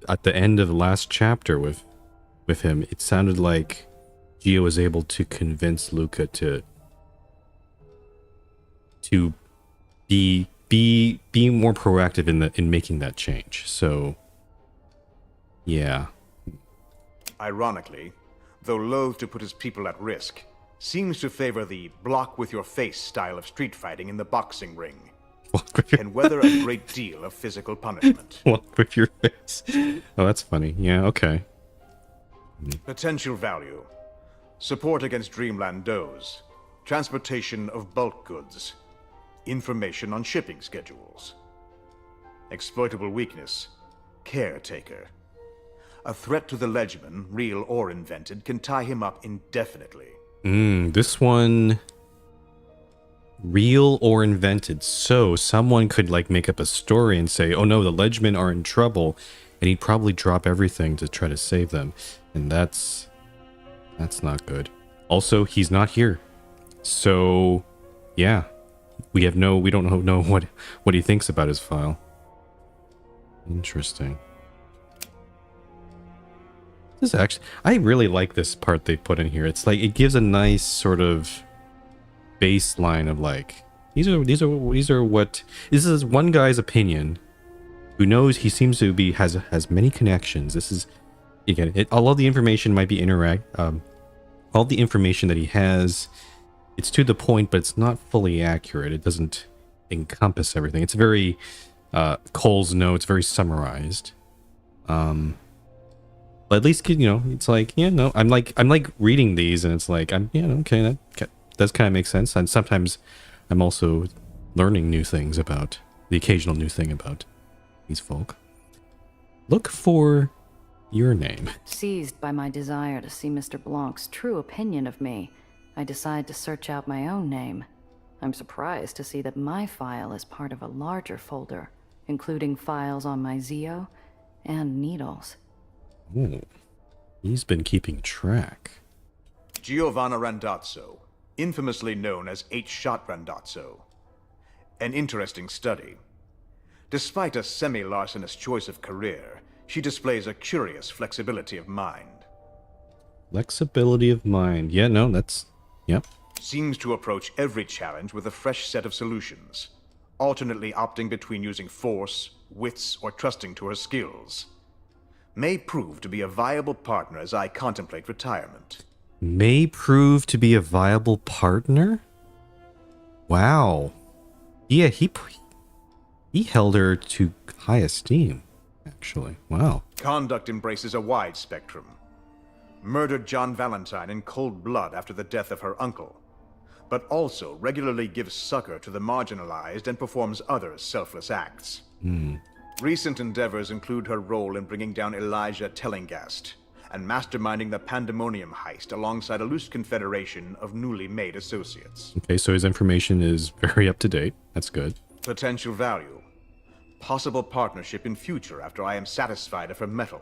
at the end of the last chapter with him, it sounded like Gio was able to convince Luca to be more proactive in making that change. So yeah. Ironically, though loath to put his people at risk, seems to favor the block with your face style of street fighting in the boxing ring, and weather a great deal of physical punishment. Walk with your face. Oh, that's funny. Yeah, okay. Potential value: support against Dreamland does, transportation of bulk goods, information on shipping schedules. Exploitable weakness: caretaker. A threat to the Legion, real or invented, can tie him up indefinitely. This one, real or invented. So someone could like make up a story and say, oh no, the Legion are in trouble, and he'd probably drop everything to try to save them. And that's not good. Also, he's not here. So yeah, we don't know what he thinks about his file. Interesting. This is actually, I really like this part they put in here. It's like it gives a nice sort of baseline of like these are what this is one guy's opinion, who knows he seems to be has many connections. This is again, all of the information might be all the information that he has, it's to the point, but it's not fully accurate. It doesn't encompass everything. It's very Cole's notes, very summarized. But at least, you know, it's like, yeah, no, I'm like reading these and it's like, okay, that does kind of make sense. And sometimes I'm also learning new things about the occasional new thing about these folk. Look for your name. Seized by my desire to see Mr. Blanc's true opinion of me, I decide to search out my own name. I'm surprised to see that my file is part of a larger folder, including files on my Zio and needles. Ooh, he's been keeping track. Giovanna Randazzo, infamously known as H-Shot Randazzo. An interesting study. Despite a semi-larcenous choice of career, she displays a curious flexibility of mind. Flexibility of mind. Yeah, no, that's... Yep. Seems to approach every challenge with a fresh set of solutions, alternately opting between using force, wits, or trusting to her skills. May prove to be a viable partner as I contemplate retirement. May prove to be a viable partner? Wow. Yeah, he held her to high esteem, actually. Wow. Conduct embraces a wide spectrum. Murdered John Valentine in cold blood after the death of her uncle, but also regularly gives succor to the marginalized and performs other selfless acts. Recent endeavors include her role in bringing down Elijah Tellingast and masterminding the Pandemonium heist alongside a loose confederation of newly made associates. Okay, so his information is very up to date. That's good. Potential value. Possible partnership in future after I am satisfied of her mettle.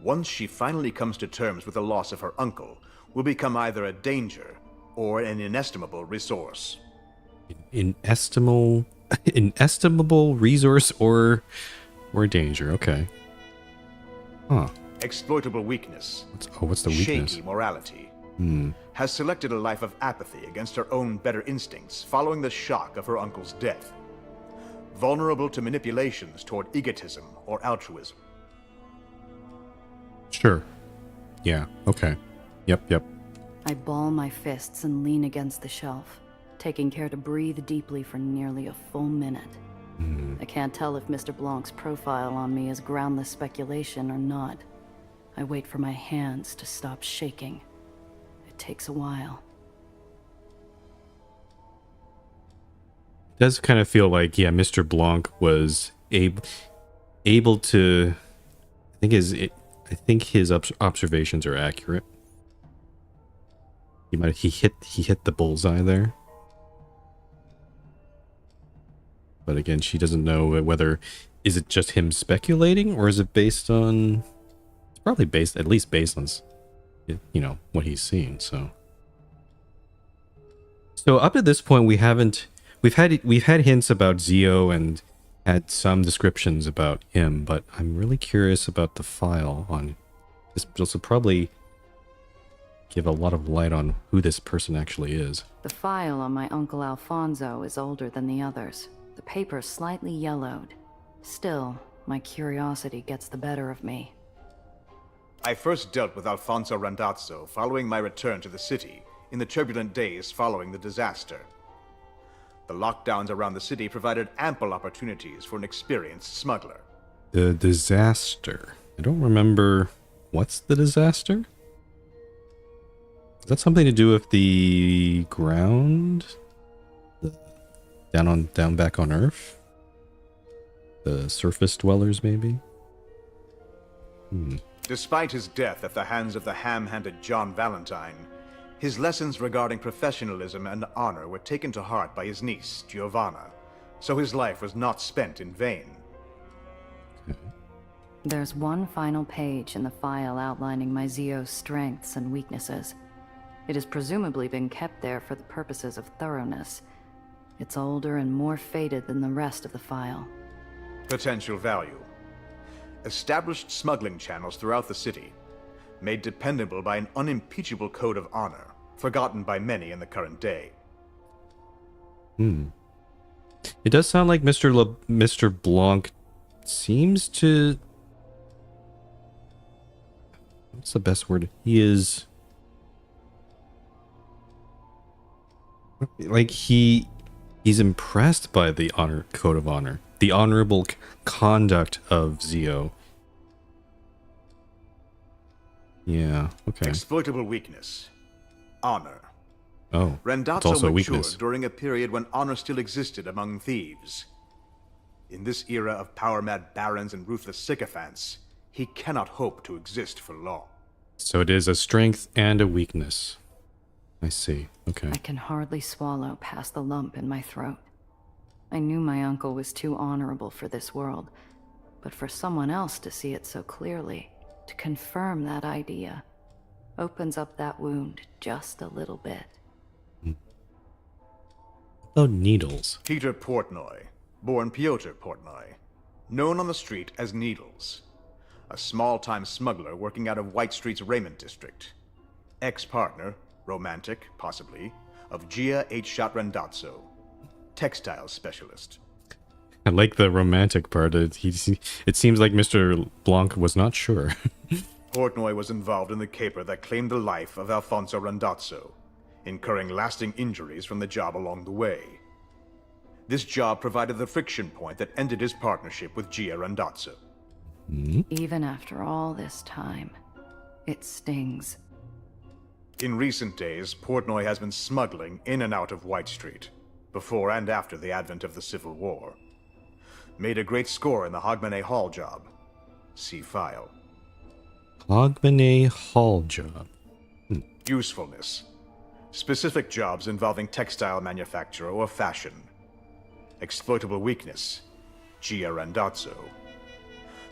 Once she finally comes to terms with the loss of her uncle, will become either a danger or an inestimable resource. Inestimable resource or danger. Okay. Huh. Exploitable weakness. What's the weakness? Shaky morality. Has selected a life of apathy against her own better instincts following the shock of her uncle's death. vulnerable to manipulations toward egotism or altruism. Sure. Yeah, okay. Yep. I ball my fists and lean against the shelf, taking care to breathe deeply for nearly a full minute. I can't tell if Mr. Blanc's profile on me is groundless speculation or not. I wait for my hands to stop shaking. It takes a while. Does kind of feel like, yeah, Mr. Blanc was able to. I think his observations are accurate. He hit the bullseye there. But again, she doesn't know whether is it just him speculating or is it based on. It's probably at least based on, what he's seen. So up to this point, we've had hints about Zio and had some descriptions about him, but I'm really curious about the file on this. This will probably give a lot of light on who this person actually is. The file on my Uncle Alfonso is older than the others. The paper's slightly yellowed. Still, my curiosity gets the better of me. I first dealt with Alfonso Randazzo following my return to the city in the turbulent days following the disaster. The lockdowns around the city provided ample opportunities for an experienced smuggler. The disaster. I don't remember. What's the disaster? Is that something to do with the ground? Down back on Earth? The surface dwellers, maybe? Despite his death at the hands of the ham-handed John Valentine, his lessons regarding professionalism and honor were taken to heart by his niece, Giovanna, so his life was not spent in vain. There's one final page in the file outlining my Zio's strengths and weaknesses. It has presumably been kept there for the purposes of thoroughness. It's older and more faded than the rest of the file. Potential value. Established smuggling channels throughout the city, made dependable by an unimpeachable code of honor, forgotten by many in the current day. It does sound like Mr. Blanc seems to... What's the best word? He is... Like, he's impressed by the code of honor. The honorable conduct of Zio. Yeah, okay. Exploitable weakness. Honor. Oh, it's Randazzo also a matured weakness. during a period when honor still existed among thieves. In this era of power-mad barons and ruthless sycophants, he cannot hope to exist for long. So it is a strength and a weakness. I see. Okay. I can hardly swallow past the lump in my throat. I knew my uncle was too honorable for this world, but for someone else to see it so clearly, to confirm that idea, opens up that wound just a little bit. Oh, needles. Peter Portnoy, born Piotr Portnoy, known on the street as Needles, a small-time smuggler working out of White Street's Raymond district. Ex-partner, romantic, possibly, of Gia H. Randazzo, textile specialist. I like the romantic part. It seems like Mr. Blanc was not sure. Portnoy was involved in the caper that claimed the life of Alfonso Randazzo, incurring lasting injuries from the job along the way. This job provided the friction point that ended his partnership with Gia Randazzo. Even after all this time, it stings. In recent days, Portnoy has been smuggling in and out of White Street, before and after the advent of the Civil War. Made a great score in the Hogmanay Hall job. See file. Hogmanay Hall job. Usefulness. Specific jobs involving textile manufacture or fashion. Exploitable weakness. Gia Randazzo.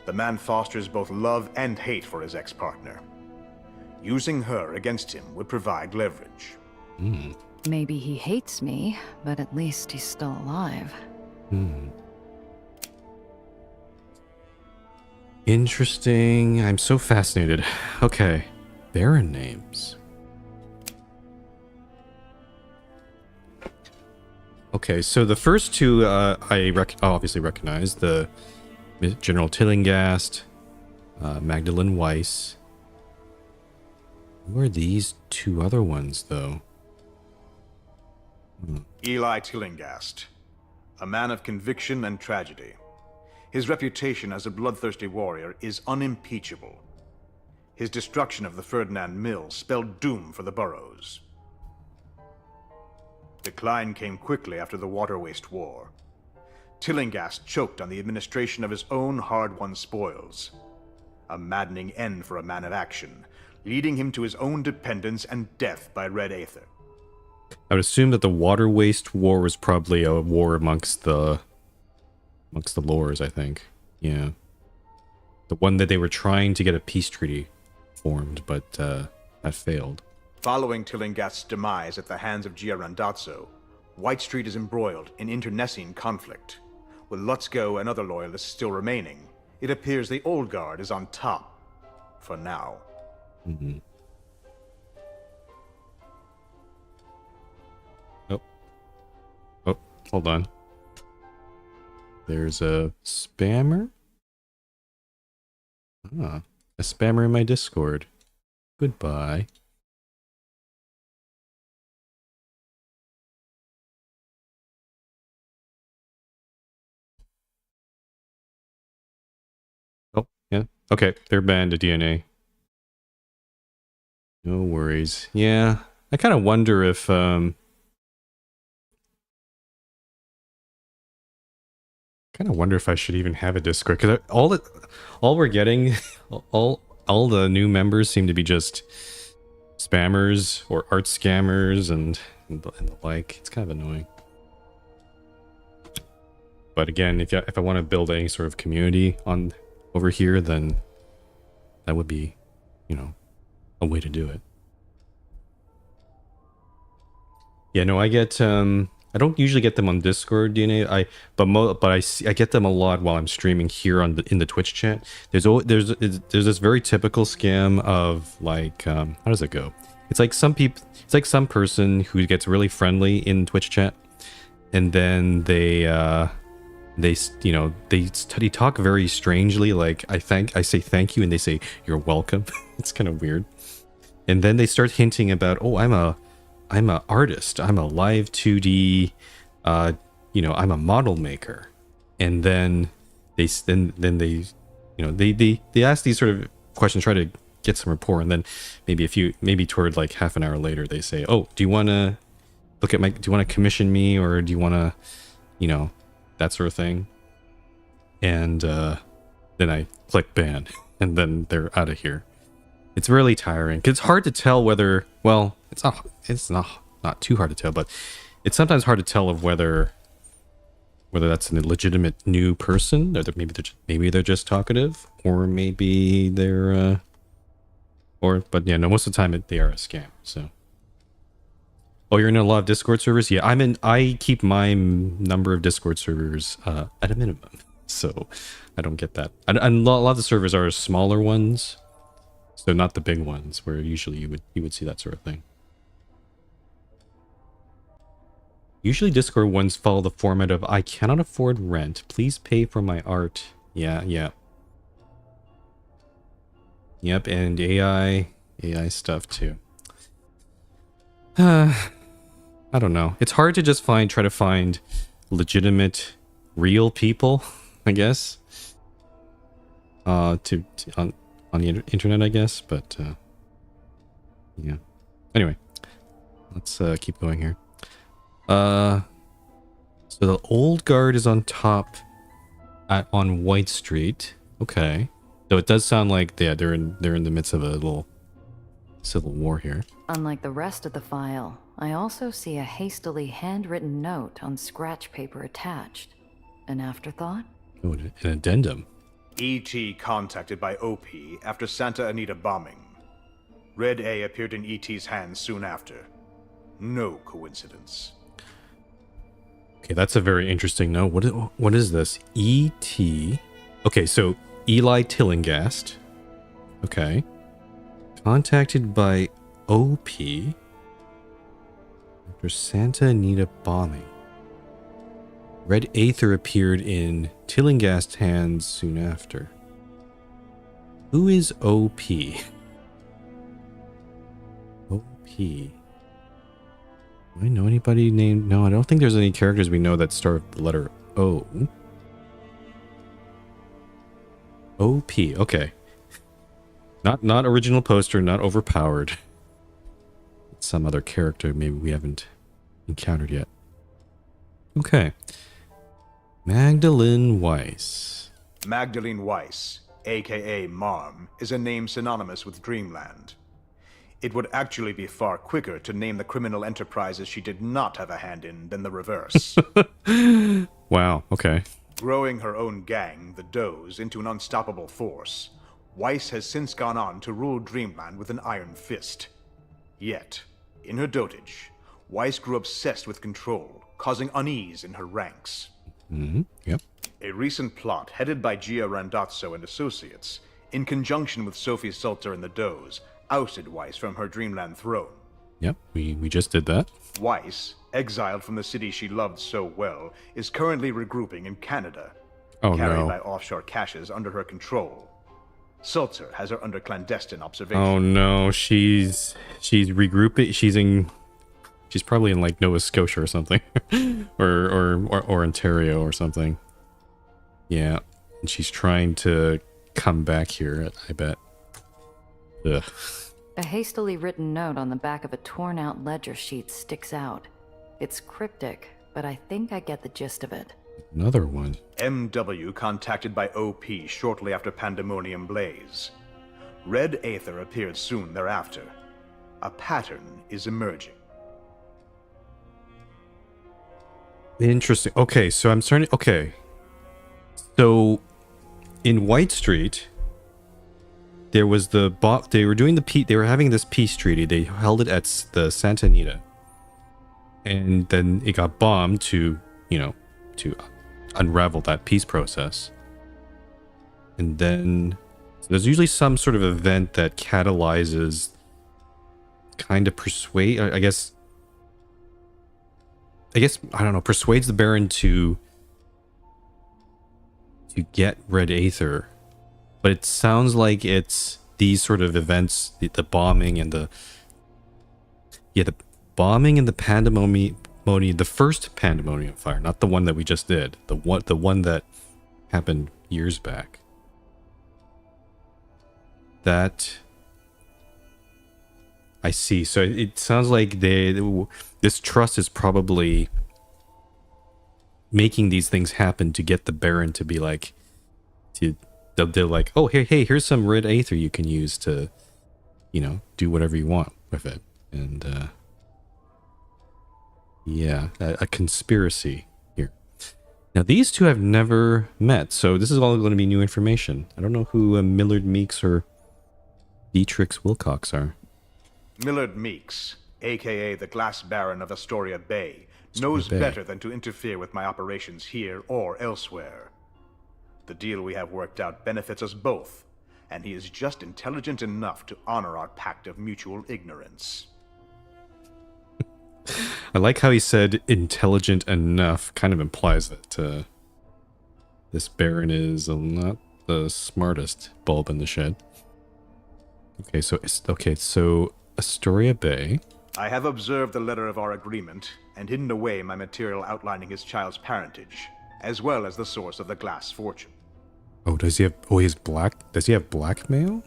The man fosters both love and hate for his ex-partner. Using her against him would provide leverage. Maybe he hates me, but at least he's still alive. Interesting. I'm so fascinated. Okay. Baron names. Okay, so the first two obviously recognize the General Tillinghast, Magdalene Weiss. Who are these two other ones, though? Eli Tillinghast, a man of conviction and tragedy. His reputation as a bloodthirsty warrior is unimpeachable. His destruction of the Ferdinand Mill spelled doom for the boroughs. Decline came quickly after the Water Waste War. Tillinghast choked on the administration of his own hard-won spoils. A maddening end for a man of action, leading him to his own dependence and death by Red Aether. I would assume that the Water Waste War was probably a war amongst the lores, I think. Yeah. The one that they were trying to get a peace treaty formed, but that failed. Following Tillinghast's demise at the hands of Giarandazzo, White Street is embroiled in internecine conflict. With Lutzko and other loyalists still remaining, it appears the Old Guard is on top. For now. Mm-hmm. Oh, hold on. There's a spammer? Ah, a spammer in my Discord. Goodbye. Oh, yeah. Okay, they're banned to DNA. No worries. Yeah, I kind of wonder if kind of wonder if I should even have a Discord, because all we're getting, all the new members seem to be just spammers or art scammers and the like. It's kind of annoying. But again, if I want to build any sort of community on over here, then that would be, you know, a way to do it. Yeah, no, I get I don't usually get them on Discord, DNA. I get them a lot while I'm streaming here in the Twitch chat. There's this very typical scam of like how does it go? It's like some person who gets really friendly in Twitch chat, and then they talk very strangely. Like I say thank you, and they say you're welcome. It's kind of weird. And then they start hinting about, oh, I'm a artist. I'm a live 2D, I'm a model maker. And then they ask these sort of questions, try to get some rapport, and then maybe toward like half an hour later they say, oh, do you want to commission me, or do you want to, that sort of thing. And then I click ban, and then they're out of here. It's really tiring, 'cause it's hard to tell whether, well, it's not too hard to tell, but it's sometimes hard to tell of whether that's a legitimate new person, or maybe they're just talkative, or maybe they're but yeah, no, most of the time they are a scam. So, oh, you're in a lot of Discord servers? Yeah, I keep my number of Discord servers at a minimum, so I don't get that. And a lot of the servers are smaller ones. So not the big ones where usually you would see that sort of thing. Usually Discord ones follow the format of I cannot afford rent. Please pay for my art. Yeah. Yep, and AI stuff too. I don't know. It's hard to just try to find legitimate, real people, I guess. On the internet, I guess, but yeah. Anyway, let's keep going here. So the Old Guard is on top on White Street. Okay, though it does sound like they're in the midst of a little civil war here. Unlike the rest of the file, I also see a hastily handwritten note on scratch paper attached. An afterthought? Oh, an addendum. E.T. contacted by OP after Santa Anita bombing. Red A appeared in E.T.'s hands soon after. No coincidence. Okay, that's a very interesting note. What is this? E.T. Okay, so Eli Tillinghast. Okay. Contacted by OP after Santa Anita bombing. Red Aether appeared in Tillingast's hands soon after. Who is OP? OP. Do I know anybody named... No, I don't think there's any characters we know that start with the letter O. OP, okay. Not original poster, not overpowered. It's some other character maybe we haven't encountered yet. Okay. Magdalene Weiss. Magdalene Weiss, aka Marm, is a name synonymous with Dreamland. It would actually be far quicker to name the criminal enterprises she did not have a hand in than the reverse. Wow, okay. Growing her own gang, the Does, into an unstoppable force, Weiss has since gone on to rule Dreamland with an iron fist. Yet, in her dotage, Weiss grew obsessed with control, causing unease in her ranks. Yep. A recent plot headed by Gia Randazzo and associates, in conjunction with Sophie Sulzer and the Does, ousted Weiss from her Dreamland throne. Yep, we just did that. Weiss, exiled from the city she loved so well, is currently regrouping in Canada, Oh carried no. by offshore caches under her control. Sulzer has her under clandestine observation. Oh no, she's regrouping. She's probably in like Nova Scotia or something, or Ontario or something. Yeah, and she's trying to come back here. I bet. Ugh. A hastily written note on the back of a torn-out ledger sheet sticks out. It's cryptic, but I think I get the gist of it. Another one. MW contacted by OP shortly after Pandemonium Blaze. Red Aether appeared soon thereafter. A pattern is emerging. Interesting. Okay, so I'm starting. Okay, so in White Street, there was they were doing they were having this peace treaty. They held it at the Santa Anita, and then it got bombed to unravel that peace process. And then there's usually some sort of event that catalyzes, kind of persuade. I guess I don't know. Persuades the Baron to get Red Aether. But it sounds like it's these sort of events, the bombing and the pandemonium, the first pandemonium fire, not the one that we just did, the one that happened years back. That I see. So it sounds like this trust is probably making these things happen to get the Baron to be like They're like, oh, hey, here's some Red Aether you can use to, do whatever you want with it. And, yeah, a conspiracy here. Now, these two have never met, so this is all going to be new information. I don't know who Millard Meeks or Beatrix Wilcox are. Millard Meeks, aka the Glass Baron of Astoria Bay, knows better than to interfere with my operations here or elsewhere. The deal we have worked out benefits us both, and he is just intelligent enough to honor our pact of mutual ignorance. I like how he said intelligent enough, kind of implies that this Baron is not the smartest bulb in the shed. Okay, so Astoria Bay. I have observed the letter of our agreement and hidden away my material outlining his child's parentage, as well as the source of the glass fortune. Oh, does he have blackmail?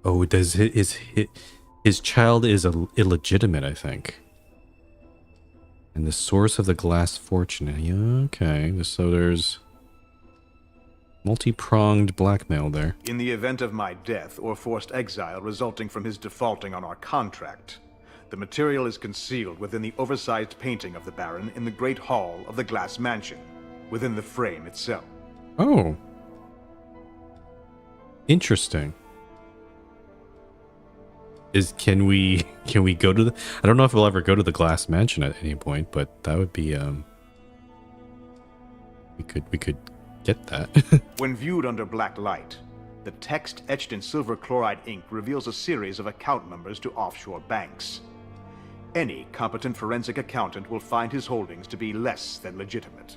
Oh, does his child is illegitimate, I think. And the source of the glass fortune. Yeah, okay, so there's multi-pronged blackmail there. In the event of my death or forced exile resulting from his defaulting on our contract, the material is concealed within the oversized painting of the Baron in the Great Hall of the Glass Mansion, within the frame itself. Oh. Interesting. Can we go to the... I don't know if we'll ever go to the Glass Mansion at any point, but that would be we could get that. When viewed under black light, the text etched in silver chloride ink reveals a series of account numbers to offshore banks. Any competent forensic accountant will find his holdings to be less than legitimate.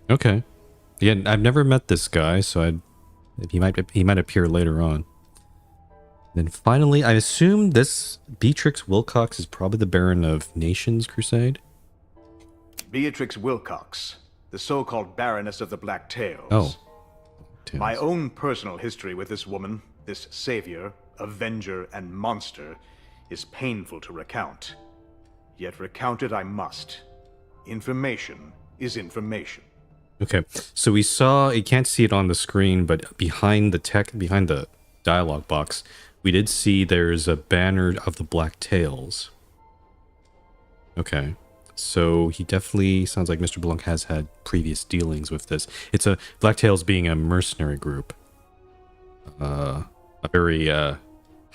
Okay. Yeah, I've never met this guy, so he might appear later on. Then finally, I assume this Beatrix Wilcox is probably the Baron of Nations Crusade. Beatrix Wilcox, the so-called Baroness of the Black Tails. Oh. My own personal history with this woman, this savior, avenger, and monster, is painful to recount. Yet recount it I must. Information is information. Okay, so we saw, you can't see it on the screen, but behind the dialogue box, we did see there's a banner of the Black Tails. Okay, so he definitely sounds like Mr. Blanc has had previous dealings with this. It's a Black Tails being a mercenary group. A very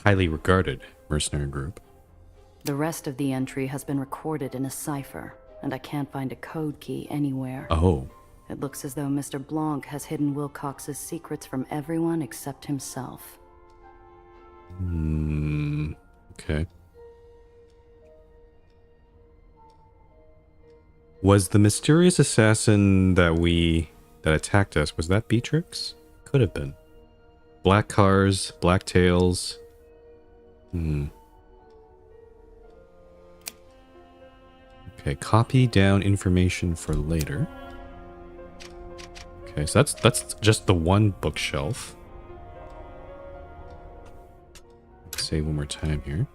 highly regarded mercenary group. The rest of the entry has been recorded in a cipher, and I can't find a code key anywhere. Oh. It looks as though Mr. Blanc has hidden Wilcox's secrets from everyone except himself. Okay. Was the mysterious assassin that attacked us, was that Beatrix? Could have been. Black cars, black tails. Okay, copy down information for later. Okay, so that's just the one bookshelf. Let's say one more time here.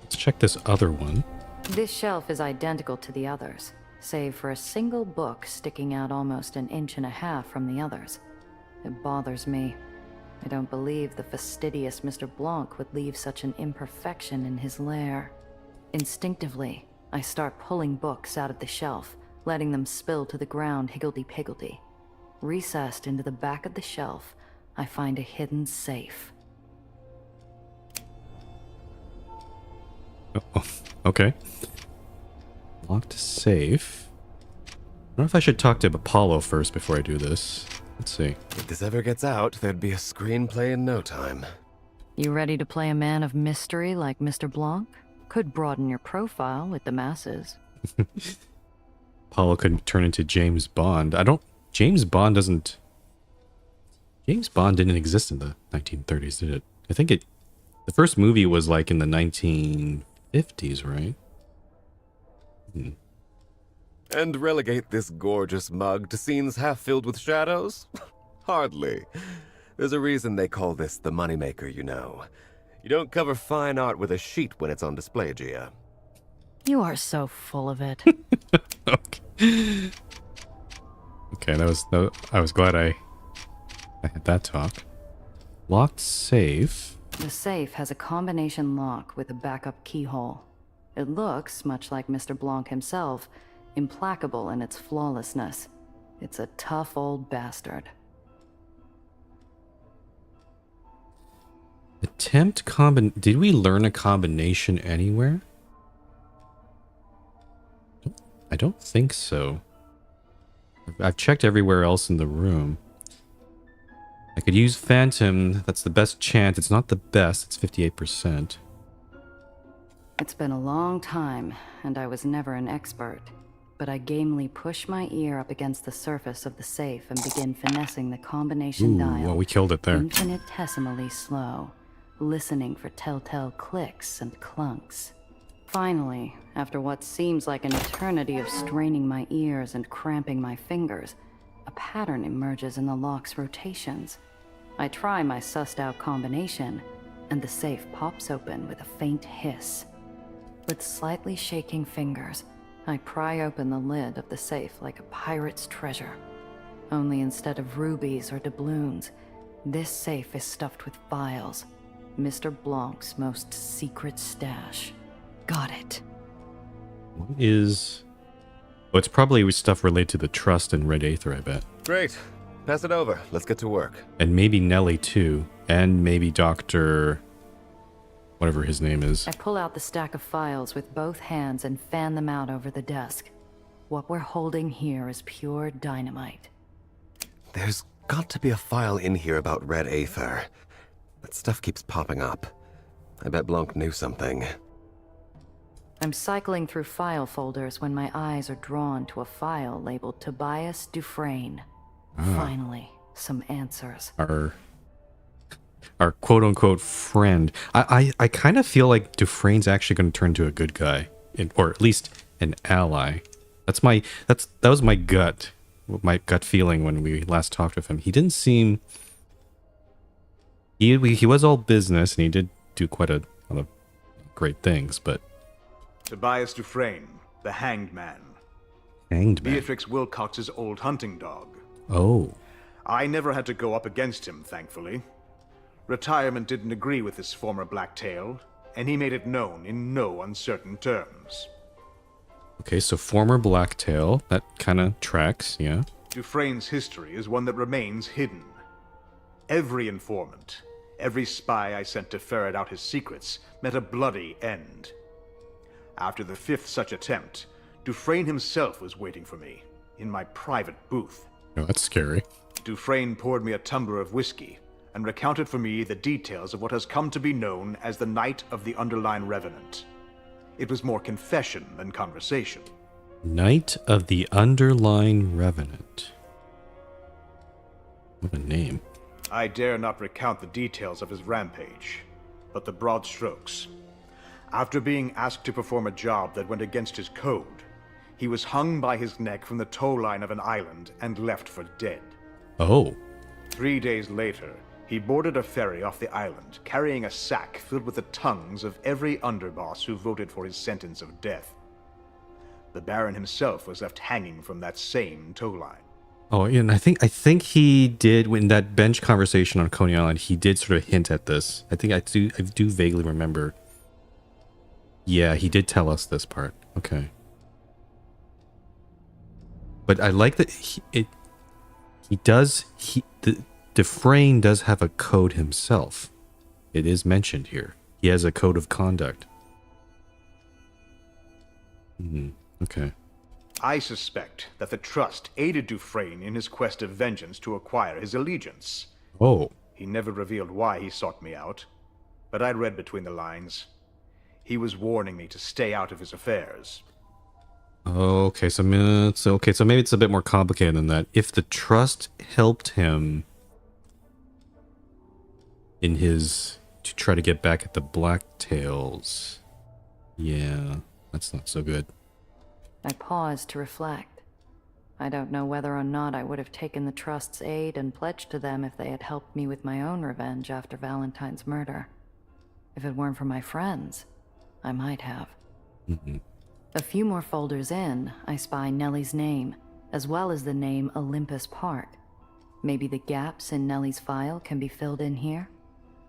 Let's check this other one. This shelf is identical to the others, save for a single book sticking out almost 1.5 inches from the others. It bothers me. I don't believe the fastidious Mr. Blanc would leave such an imperfection in his lair. Instinctively, I start pulling books out of the shelf, letting them spill to the ground higgledy-piggledy. Recessed into the back of the shelf, I find a hidden safe. Oh, okay. Locked safe. I don't know if I should talk to Apollo first before I do this. Let's see. If this ever gets out, there'd be a screenplay in no time. You ready to play a man of mystery like Mr. Blanc? Could broaden your profile with the masses. Apollo could turn into James Bond. James Bond didn't exist in the 1930s, did it? I think the first movie was like in the 1950s, right? And relegate this gorgeous mug to scenes half filled with shadows? Hardly. There's a reason they call this the moneymaker, you know. You don't cover fine art with a sheet when it's on display, Gia. You are so full of it. Okay, I was glad I had that talk. Locked safe. The safe has a combination lock with a backup keyhole. It looks much like Mr. Blanc himself, implacable in its flawlessness. It's a tough old bastard. Did we learn a combination anywhere? I don't think so. I've checked everywhere else in the room. I could use Phantom. That's the best chance. It's not the best. It's 58%. It's been a long time, and I was never an expert. But I gamely push my ear up against the surface of the safe and begin finessing the combination dial. Well, we killed it there. Infinitesimally slow, listening for telltale clicks and clunks. Finally, after what seems like an eternity of straining my ears and cramping my fingers, a pattern emerges in the lock's rotations. I try my sussed-out combination, and the safe pops open with a faint hiss. With slightly shaking fingers, I pry open the lid of the safe like a pirate's treasure. Only instead of rubies or doubloons, this safe is stuffed with files. Mr. Blanc's most secret stash. Got it. What is... Well, it's probably stuff related to the Trust and Red Aether, I bet. Great. Pass it over. Let's get to work. And maybe Nelly, too. And maybe Dr... whatever his name is. I pull out the stack of files with both hands and fan them out over the desk. What we're holding here is pure dynamite. There's Got to be a file in here about Red Aether. That stuff keeps popping up. I bet Blanc knew something. I'm cycling through file folders when my eyes are drawn to a file labeled Tobias Dufresne. Finally, some answers. Our quote-unquote friend. I kind of feel like Dufresne's actually going to turn to a good guy, or at least an ally. That was my gut feeling when we last talked with him. He didn't seem. He was all business, and he did do quite a lot of great things, but Tobias Dufresne, the Hanged Man. Hanged Man. Beatrix Wilcox's old hunting dog. Oh. I never had to go up against him, thankfully. Retirement didn't agree with his former blacktail, and he made it known in no uncertain terms. Okay, so former blacktail. That kind of tracks, yeah. Dufresne's history is one that remains hidden. Every informant, every spy I sent to ferret out his secrets, met a bloody end. After the 5th such attempt, Dufresne himself was waiting for me, in my private booth. Oh, that's scary. Dufresne poured me a tumbler of whiskey, and recounted for me the details of what has come to be known as the Night of the Underline Revenant. It was more confession than conversation. Night of the Underline Revenant. What a name. I dare not recount the details of his rampage, but the broad strokes. After being asked to perform a job that went against his code, he was hung by his neck from the tow line of an island and left for dead. Oh. 3 days later, he boarded a ferry off the island, carrying a sack filled with the tongues of every underboss who voted for his sentence of death. The Baron himself was left hanging from that same tow line. Oh, and I think he did, in that bench conversation on Coney Island, he did sort of hint at this. I do vaguely remember. Yeah, he did tell us this part. Okay. But I like that Dufresne does have a code himself. It is mentioned here. He has a code of conduct. Okay. I suspect that the Trust aided Dufresne in his quest of vengeance to acquire his allegiance. Oh. He never revealed why he sought me out, but I read between the lines. He was warning me to stay out of his affairs. Okay, so maybe it's a bit more complicated than that. If the Trust helped him in his to try to get back at the Blacktails, yeah, that's not so good. I paused to reflect. I don't know whether or not I would have taken the Trust's aid and pledged to them if they had helped me with my own revenge after Valentine's murder. If it weren't for my friends, I might have. A few more folders in, I spy Nellie's name, as well as the name Olympus Park. Maybe the gaps in Nellie's file can be filled in here?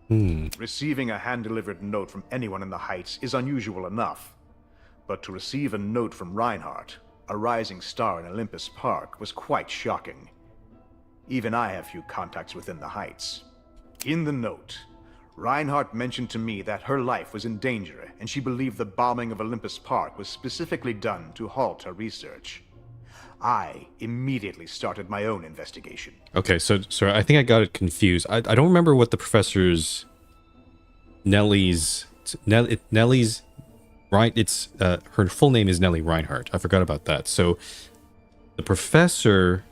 Receiving a hand-delivered note from anyone in the Heights is unusual enough. But to receive a note from Reinhardt, a rising star in Olympus Park, was quite shocking. Even I have few contacts within the Heights. In the note, Reinhardt mentioned to me that her life was in danger, and she believed the bombing of Olympus Park was specifically done to halt her research. I immediately started my own investigation. Okay, so I think I got it confused. I don't remember what the professor's Nellie's right. It's her full name is Nellie Reinhardt. I forgot about that. So the professor.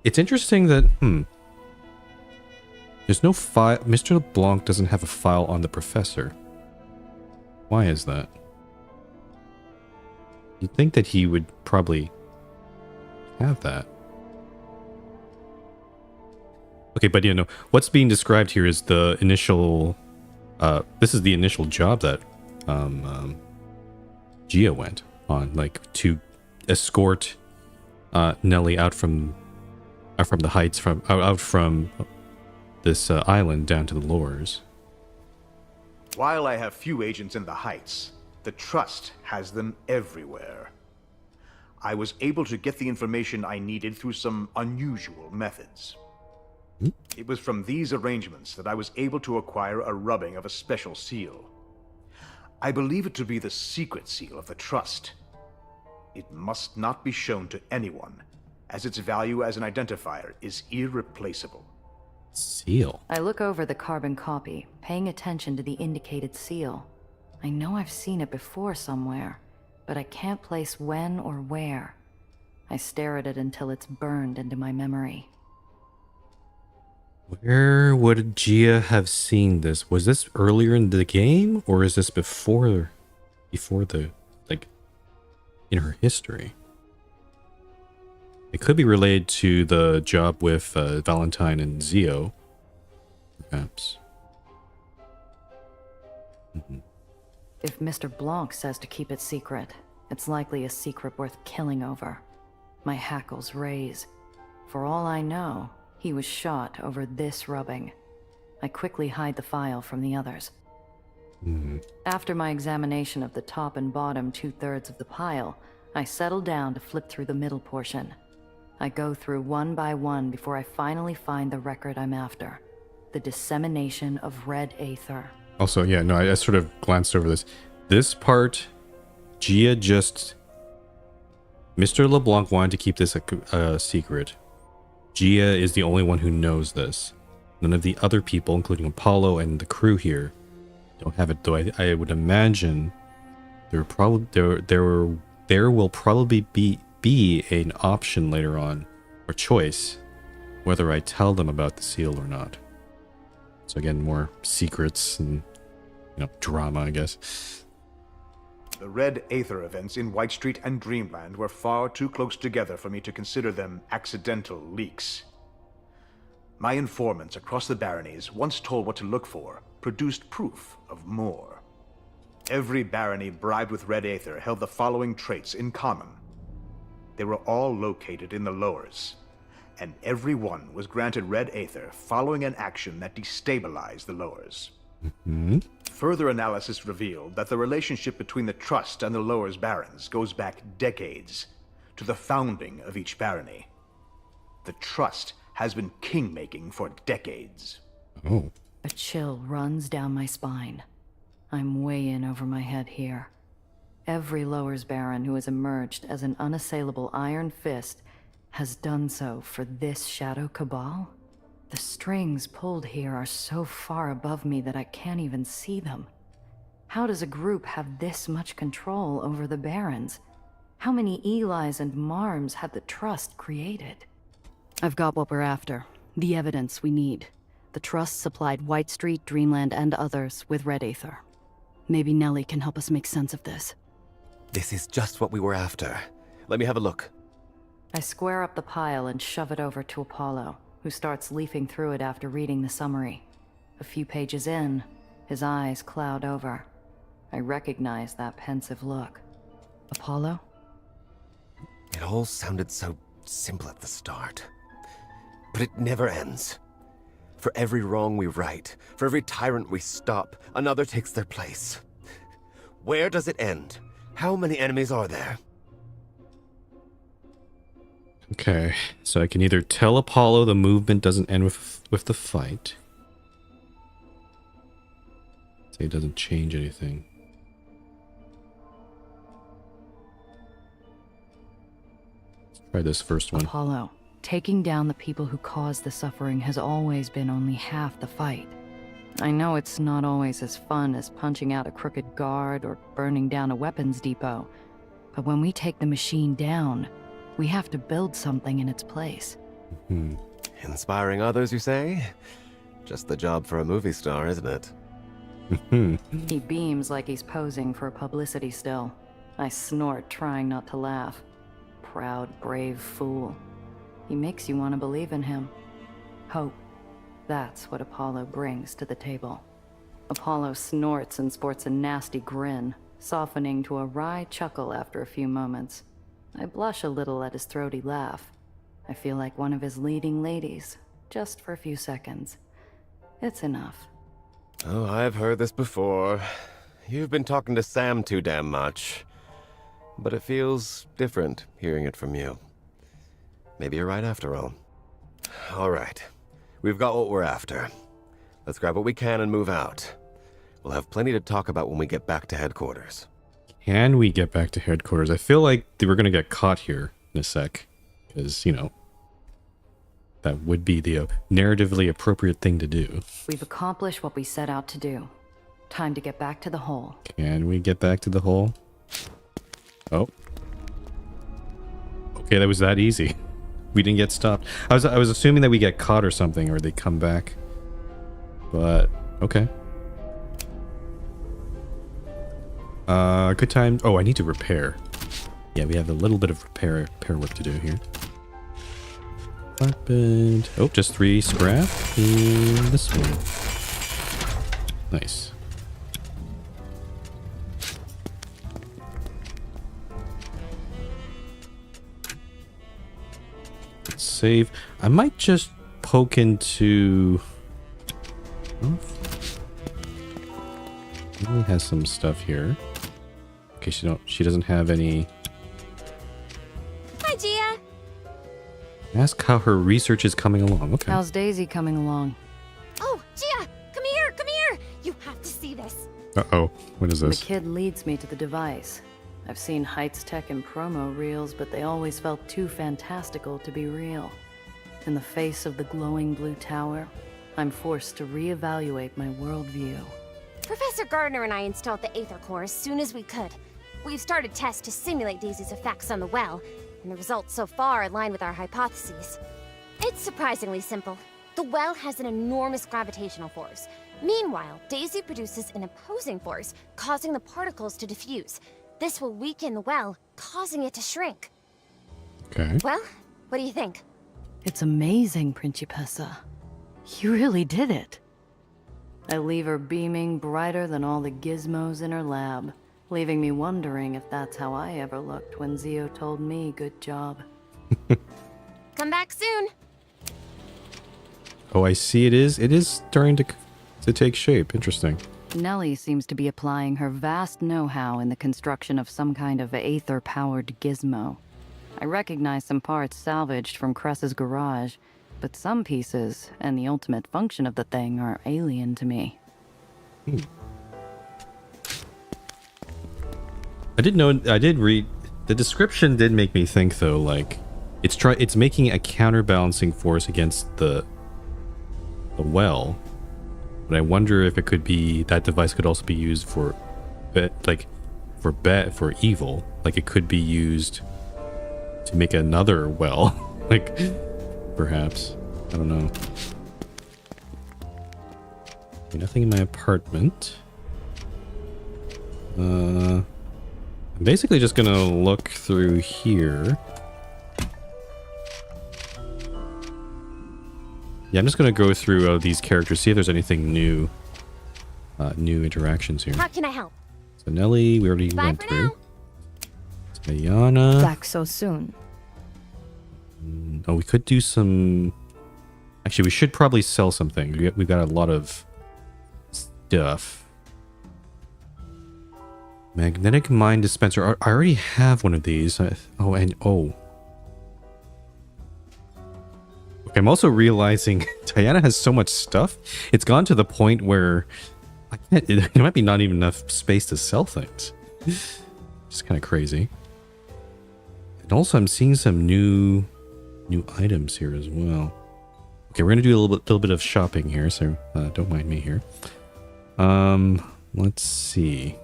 It's interesting that there's no file. Mr. Blanc doesn't have a file on the professor. Why is that? You'd think that he would probably have that. Okay, but what's being described here is the initial. This is the initial job that Gia went on, like to escort Nellie out from the Heights, out from this island down to the Lores. While I have few agents in the Heights, the Trust has them everywhere. I was able to get the information I needed through some unusual methods. It was from these arrangements that I was able to acquire a rubbing of a special seal. I believe it to be the secret seal of the Trust. It must not be shown to anyone, as its value as an identifier is irreplaceable. Seal. I look over the carbon copy, paying attention to the indicated seal. I know I've seen it before somewhere, but I can't place when or where. I stare at it until it's burned into my memory. Where would Gia have seen this? Was this earlier in the game, or is this before the, like, in her history? It could be related to the job with Valentine and Zio, perhaps. If Mr. Blanc says to keep it secret, it's likely a secret worth killing over. My hackles raise. For all I know, he was shot over this rubbing. I quickly hide the file from the others. After my examination of the top and bottom 2/3 of the pile, I settle down to flip through the middle portion. I go through one by one before I finally find the record I'm after. The dissemination of red aether. Also, yeah, no, I sort of glanced over this. This part, Gia just... Mr. LeBlanc wanted to keep this a secret. Gia is the only one who knows this. None of the other people, including Apollo and the crew here, don't have it. Though I would imagine there will probably be an option later on, or choice, whether I tell them about the seal or not. So again, more secrets and, you know, drama, I guess. The Red Aether events in White Street and Dreamland were far too close together for me to consider them accidental leaks. My informants across the baronies, once told what to look for, produced proof of more. Every barony bribed with Red Aether held the following traits in common. They were all located in the lowers, and every one was granted Red Aether following an action that destabilized the lowers. Further analysis revealed that the relationship between the Trust and the Lowers Barons goes back decades, to the founding of each barony. The Trust has been king-making for decades. Oh. A chill runs down my spine. I'm way in over my head here. Every Lowers Baron who has emerged as an unassailable iron fist has done so for this Shadow Cabal? The strings pulled here are so far above me that I can't even see them. How does a group have this much control over the Barons? How many Elis and Marms have the Trust created? I've got what we're after. The evidence we need. The Trust supplied White Street, Dreamland, and others with Red Aether. Maybe Nellie can help us make sense of this. This is just what we were after. Let me have a look. I square up the pile and shove it over to Apollo, who starts leafing through it after reading the summary. A few pages in, his eyes cloud over. I recognize that pensive look. Apollo? It all sounded so simple at the start. But it never ends. For every wrong we right, for every tyrant we stop, another takes their place. Where does it end? How many enemies are there? Okay, so I can either tell Apollo the movement doesn't end with the fight. Say it doesn't change anything. Let's try this first one. Apollo, taking down the people who caused the suffering has always been only half the fight. I know it's not always as fun as punching out a crooked guard or burning down a weapons depot, but when we take the machine down, we have to build something in its place. Inspiring others, you say? Just the job for a movie star, isn't it? He beams like he's posing for a publicity still. I snort, trying not to laugh. Proud, brave fool. He makes you want to believe in him. Hope. That's what Apollo brings to the table. Apollo snorts and sports a nasty grin, softening to a wry chuckle after a few moments. I blush a little at his throaty laugh. I feel like one of his leading ladies, just for a few seconds. It's enough. Oh, I've heard this before. You've been talking to Sam too damn much. But it feels different hearing it from you. Maybe you're right after all. All right. We've got what we're after. Let's grab what we can and move out. We'll have plenty to talk about when we get back to headquarters. Can we get back to headquarters? I feel like we're going to get caught here in a sec. because, you know, that would be the narratively appropriate thing to do. We've accomplished what we set out to do. Time to get back to the hole. Can we get back to the hole? Oh. Okay, that was that easy. We didn't get stopped. I was assuming that we get caught or something, or they come back. But, okay. Good time. Oh, I need to repair. Yeah, we have a little bit of repair work to do here. Carpet. Oh, just 3 scrap. And this one. Nice. Let's save. I might just poke into... Oh. Emily has some stuff here. Okay, she doesn't have any... Hi, Gia. Ask how her research is coming along. Okay. How's Daisy coming along? Oh, Gia, come here, come here. You have to see this. Uh-oh. What is The this? kid leads me to the device. I've seen Heights Tech and promo reels, but they always felt too fantastical to be real. In the face of the glowing blue tower, I'm forced to reevaluate my worldview. Professor Gardner and I installed the Aether core as soon as we could. We've started tests to simulate Daisy's effects on the well, and the results so far align with our hypotheses. It's surprisingly simple. The well has an enormous gravitational force. Meanwhile, Daisy produces an opposing force, causing the particles to diffuse. This will weaken the well, causing it to shrink. Okay. Well, what do you think? It's amazing, Principessa. You really did it. I leave her beaming brighter than all the gizmos in her lab, leaving me wondering if that's how I ever looked when Zio told me good job. Come back soon. Oh, I see it is. It is starting to take shape. Interesting. Nellie seems to be applying her vast know-how in the construction of some kind of Aether-powered gizmo. I recognize some parts salvaged from Cress's garage, but some pieces and the ultimate function of the thing are alien to me. I did read the description. Did make me think though, like it's making a counterbalancing force against the well, but I wonder if it could be that device could also be used for evil. Like it could be used to make another well, like perhaps. I don't know. Okay, nothing in my apartment. I'm basically just gonna look through here. Yeah, I'm just gonna go through these characters, see if there's anything new. New interactions here. How can I help? So Nelly, we already Bye went for through. now. Tayana. Back so soon. Oh, we could do some... Actually, we should probably sell something. We've got a lot of stuff. Magnetic mine dispenser. I already have one of these. Okay, I'm also realizing Tayana has so much stuff. It's gone to the point where I can't, there might be not even enough space to sell things. It's kind of crazy. And also, I'm seeing some new items here as well. Okay, we're gonna do a little bit of shopping here, so don't mind me here. Let's see.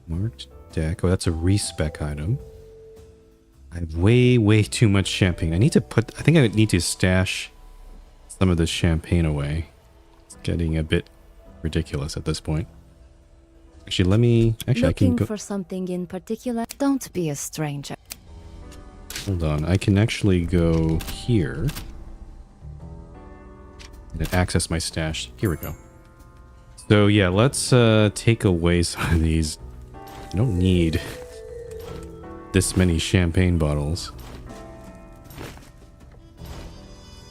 Marked deck. Oh, that's a respec item. I have way too much champagne. I think I need to stash some of this champagne away. It's getting a bit ridiculous at this point. Actually, I can go... for something in particular? Don't be a stranger. Hold on, I can actually go here and access my stash. Here we go. So yeah, let's take away some of these. I don't need this many champagne bottles.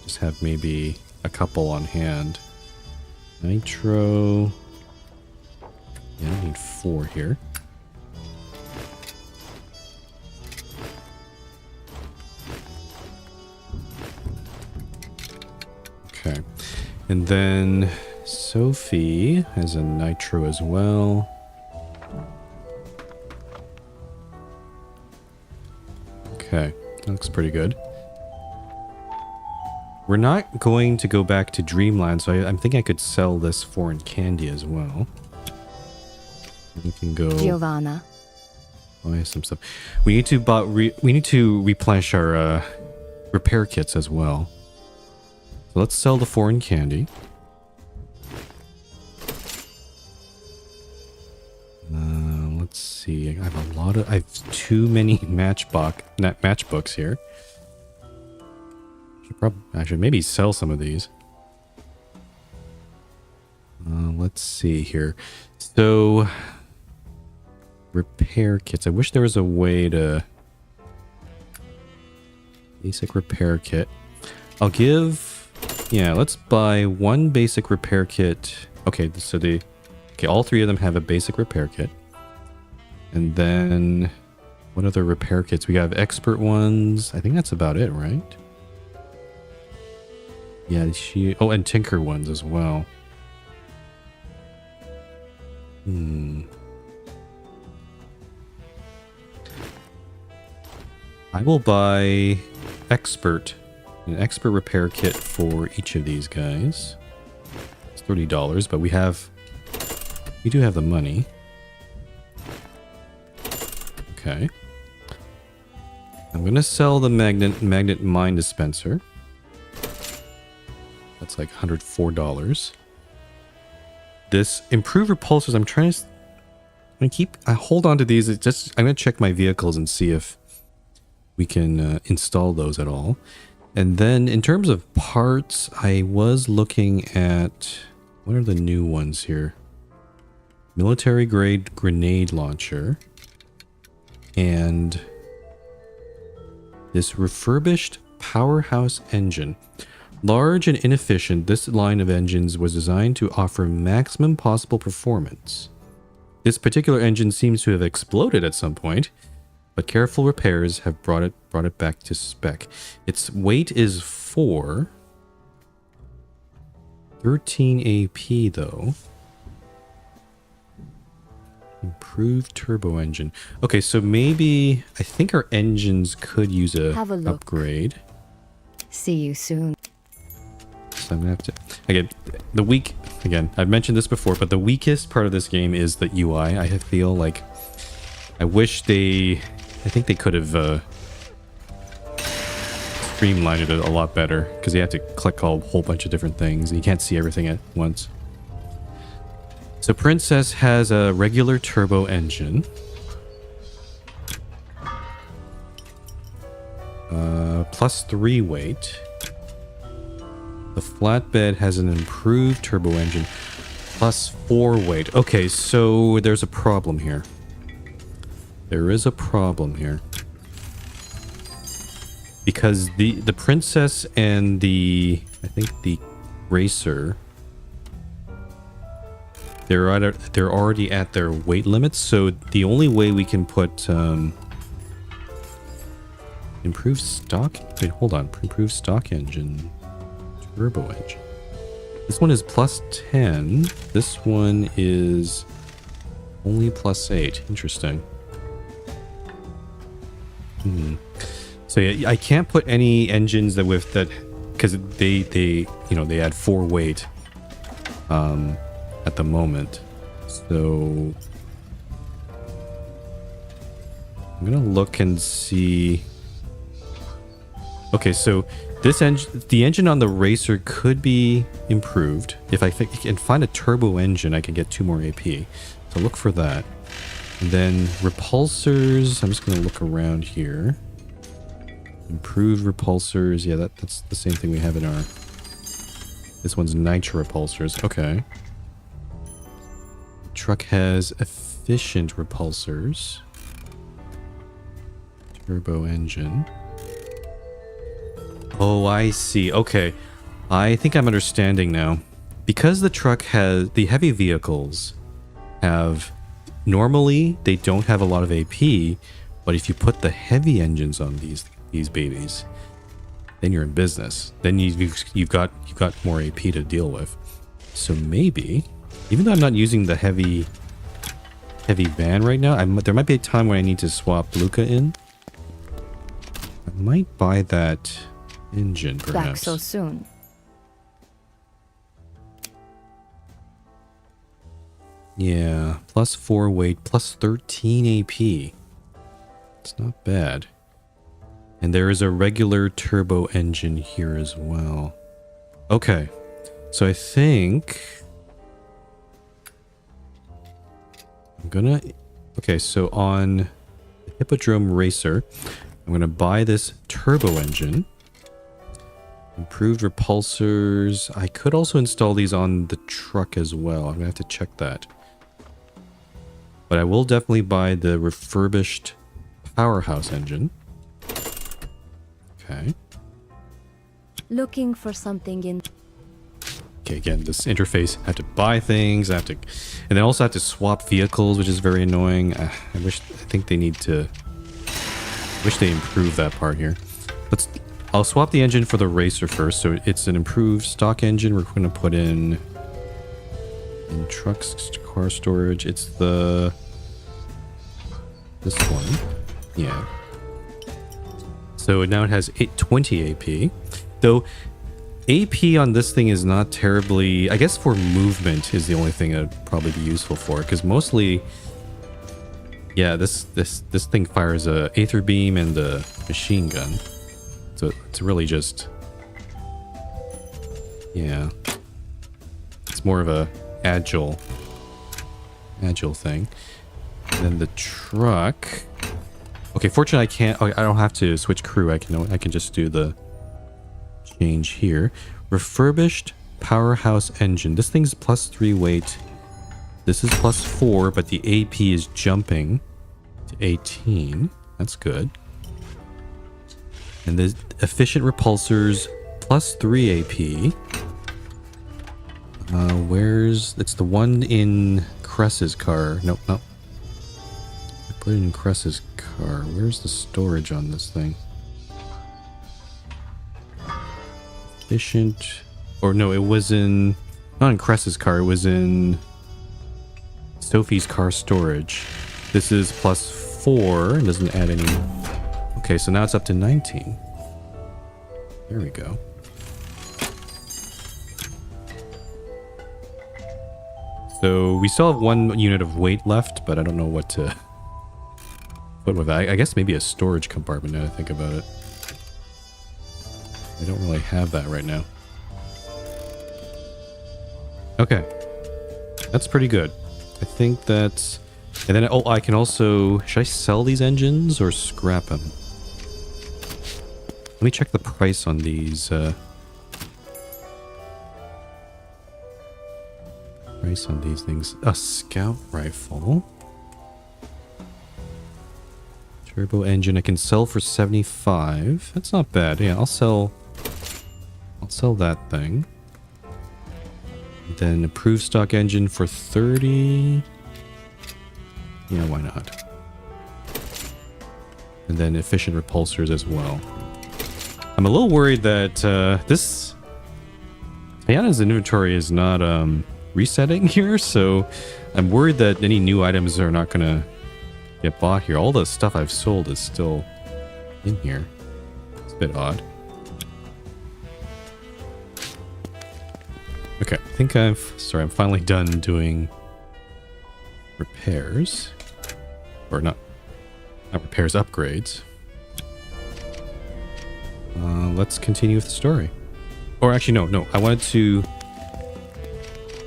Just have maybe a couple on hand. Nitro. Yeah, I need 4 here. Okay. And then Sophie has a nitro as well. Okay, that looks pretty good. We're not going to go back to Dreamland, so I'm thinking I could sell this foreign candy as well. We can go Giovanna. buy some stuff. We need to we need to replenish our repair kits as well. So let's sell the foreign candy. Let's see. I have too many matchbooks here. I should maybe sell some of these. Let's see here. So, repair kits. I wish there was a way to... Basic repair kit. I'll give... Yeah, let's buy one basic repair kit. Okay, so all three of them have a basic repair kit. And then... What other repair kits? We have expert ones. I think that's about it, right? Yeah, oh, and tinker ones as well. I will buy an expert repair kit for each of these guys. It's $30, but we do have the money. Okay. I'm gonna sell the magnet mine dispenser. That's like $104. This improved repulsors, I hold on to these. I'm gonna check my vehicles and see if we can install those at all. And then in terms of parts, I was looking at, what are the new ones here? Military grade grenade launcher. And this refurbished powerhouse engine. Large and inefficient, this line of engines was designed to offer maximum possible performance. This particular engine seems to have exploded at some point, but careful repairs have brought it back to spec. Its weight is 13 AP though. Improved turbo engine. Okay, so maybe I think our engines could use a upgrade. See you soon. So I'm gonna have to again, I've mentioned this before, but the weakest part of this game is the UI. I feel like I think they could have streamlined it a lot better, because you have to click a whole bunch of different things and you can't see everything at once. So Princess has a regular turbo engine. +3 weight. The flatbed has an improved turbo engine. +4 weight. Okay, so there's a problem here. There is a problem here. Because the Princess and I think the Racer, they're already at their weight limits, so the only way we can put improved stock. Wait, hold on. Improved stock engine, turbo engine. This one is +10. This one is only +8. Interesting. So yeah, I can't put any engines because they add 4 weight at the moment. So I'm gonna look and see. Okay, so the engine on the Racer could be improved. If I can find a turbo engine, I can get 2 more AP. So look for that. And then repulsors, I'm just gonna look around here. Improved repulsors, yeah, that's the same thing we have in our... This one's nitro repulsors, okay. The truck has efficient repulsors. Turbo engine. Oh, I see, okay. I think I'm understanding now. Because the truck has... The heavy vehicles have... Normally, they don't have a lot of AP, but if you put the heavy engines on these babies, then you're in business. Then you've got more AP to deal with. So maybe, even though I'm not using the heavy van right now, there might be a time when I need to swap Luca in. I might buy that engine, perhaps. Back so soon. Yeah, plus 4 weight, plus 13 AP. It's not bad. And there is a regular turbo engine here as well. Okay, so I think I'm gonna... Okay, so on the Hippodrome Racer, I'm gonna buy this turbo engine. Improved repulsors. I could also install these on the truck as well. I'm gonna have to check that. But I will definitely buy the refurbished powerhouse engine. Okay. Looking for something in... Okay, again, this interface, I have to buy things, I have to... And then also have to swap vehicles, which is very annoying. I think they need to... I wish they improved that part here. I'll swap the engine for the racer first. So it's an improved stock engine. We're going to put in trucks, car storage. It's this one. Yeah. So now it has 20 AP. Though AP on this thing is not terribly... I guess for movement is the only thing that would probably be useful for. Because mostly... Yeah, this thing fires a Aether beam and a machine gun. So it's really just... Yeah. It's more of a agile thing. And then the truck... Okay, fortunately I can't... I don't have to switch crew. I can just do the change here. Refurbished powerhouse engine. This thing's plus 3 weight. This is plus 4, but the AP is jumping to 18. That's good. And the efficient repulsors plus 3 AP. It's the one in Cress's car. Nope. I put it in Cress's car. Where's the storage on this thing? Efficient. Or no, it was in... Not in Cress's car. It was in Sophie's car storage. This is plus 4. It doesn't add any... Okay, so now it's up to 19. There we go. So we still have 1 unit of weight left, but I don't know what to put with that. I guess maybe a storage compartment now that I think about it. I don't really have that right now. Okay. That's pretty good. I think that's... And then, oh, I can also... Should I sell these engines or scrap them? Let me check the price on these. Price on these things. A scout rifle. Turbo engine. I can sell for 75. That's not bad. Yeah, I'll sell that thing. Then approved stock engine for 30. Yeah, why not? And then efficient repulsors as well. I'm a little worried that this Ayana's inventory is not resetting here, so I'm worried that any new items are not gonna get bought here. All the stuff I've sold is still in here. It's a bit odd. Okay, I think I'm finally done doing repairs. Or not repairs, upgrades. Let's continue with the story. Or actually, no. I wanted to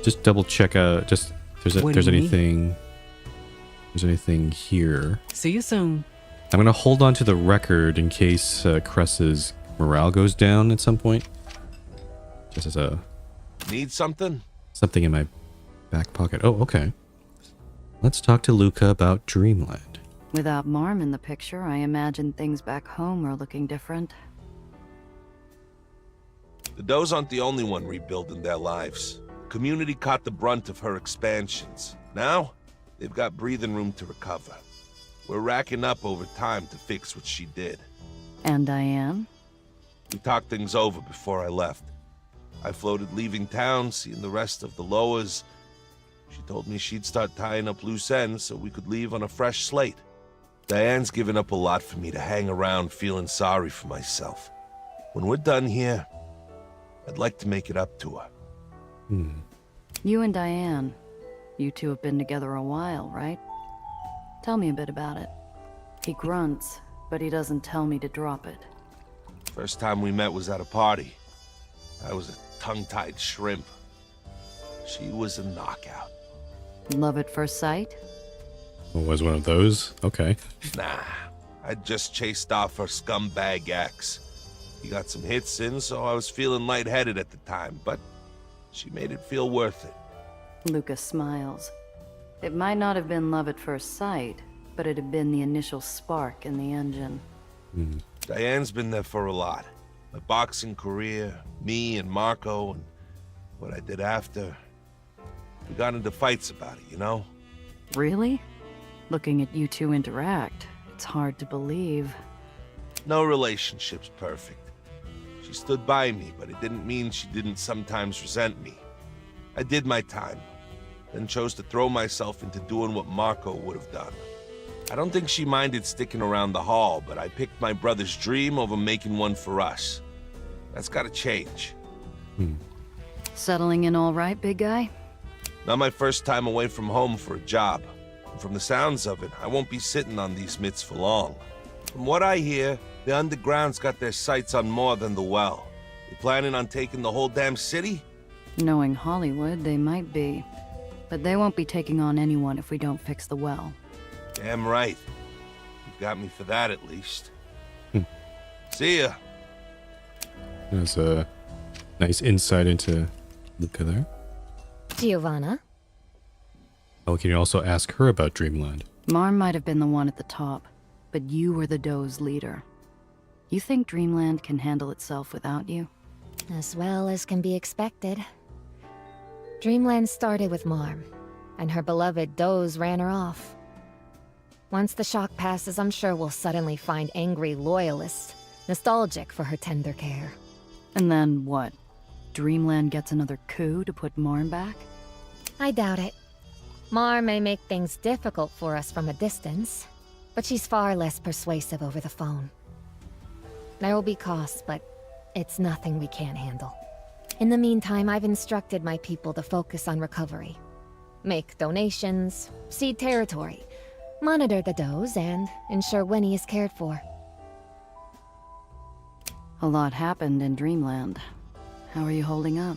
just double check just if there's anything here. See you soon. I'm gonna hold on to the record in case Cress's morale goes down at some point. Just as a... Need something? Something in my back pocket. Oh, okay. Let's talk to Luca about Dreamland. Without Marm in the picture, I imagine things back home are looking different. The Does aren't the only one rebuilding their lives. Community caught the brunt of her expansions. Now, they've got breathing room to recover. We're racking up over time to fix what she did. And Diane? We talked things over before I left. I floated leaving town, seeing the rest of the Lowers. She told me she'd start tying up loose ends so we could leave on a fresh slate. Diane's given up a lot for me to hang around feeling sorry for myself. When we're done here, I'd like to make it up to her. You and Diane, you two have been together a while, right? Tell me a bit about it. He grunts, but he doesn't tell me to drop it. First time we met was at a party. I was a tongue-tied shrimp. She was a knockout. Love at first sight? What was one of those? Okay. Nah, I just chased off her scumbag ex. He got some hits in, so I was feeling lightheaded at the time, but she made it feel worth it. Lucas smiles. It might not have been love at first sight, but it had been the initial spark in the engine. Diane's been there for a lot. My boxing career, me and Marco, and what I did after. We got into fights about it, you know? Really? Looking at you two interact, it's hard to believe. No relationship's perfect. She stood by me, but it didn't mean she didn't sometimes resent me. I did my time, then chose to throw myself into doing what Marco would have done. I don't think she minded sticking around the hall, but I picked my brother's dream over making one for us. That's gotta change. Settling in all right, big guy? Not my first time away from home for a job. And from the sounds of it, I won't be sitting on these mitts for long. From what I hear, the underground's got their sights on more than the well. They planning on taking the whole damn city? Knowing Hollywood, they might be. But they won't be taking on anyone if we don't fix the well. Damn right. You've got me for that at least. See ya. There's a nice insight into Luca there. Giovanna? Oh, can you also ask her about Dreamland? Marm might have been the one at the top, but you were the Doe's leader. You think Dreamland can handle itself without you? As well as can be expected. Dreamland started with Marm, and her beloved Doze ran her off. Once the shock passes, I'm sure we'll suddenly find angry loyalists, nostalgic for her tender care. And then what? Dreamland gets another coup to put Marm back? I doubt it. Mar may make things difficult for us from a distance, but she's far less persuasive over the phone. There will be costs, but it's nothing we can't handle. In the meantime, I've instructed my people to focus on recovery. Make donations, cede territory, monitor the Does, and ensure Winnie is cared for. A lot happened in Dreamland. How are you holding up?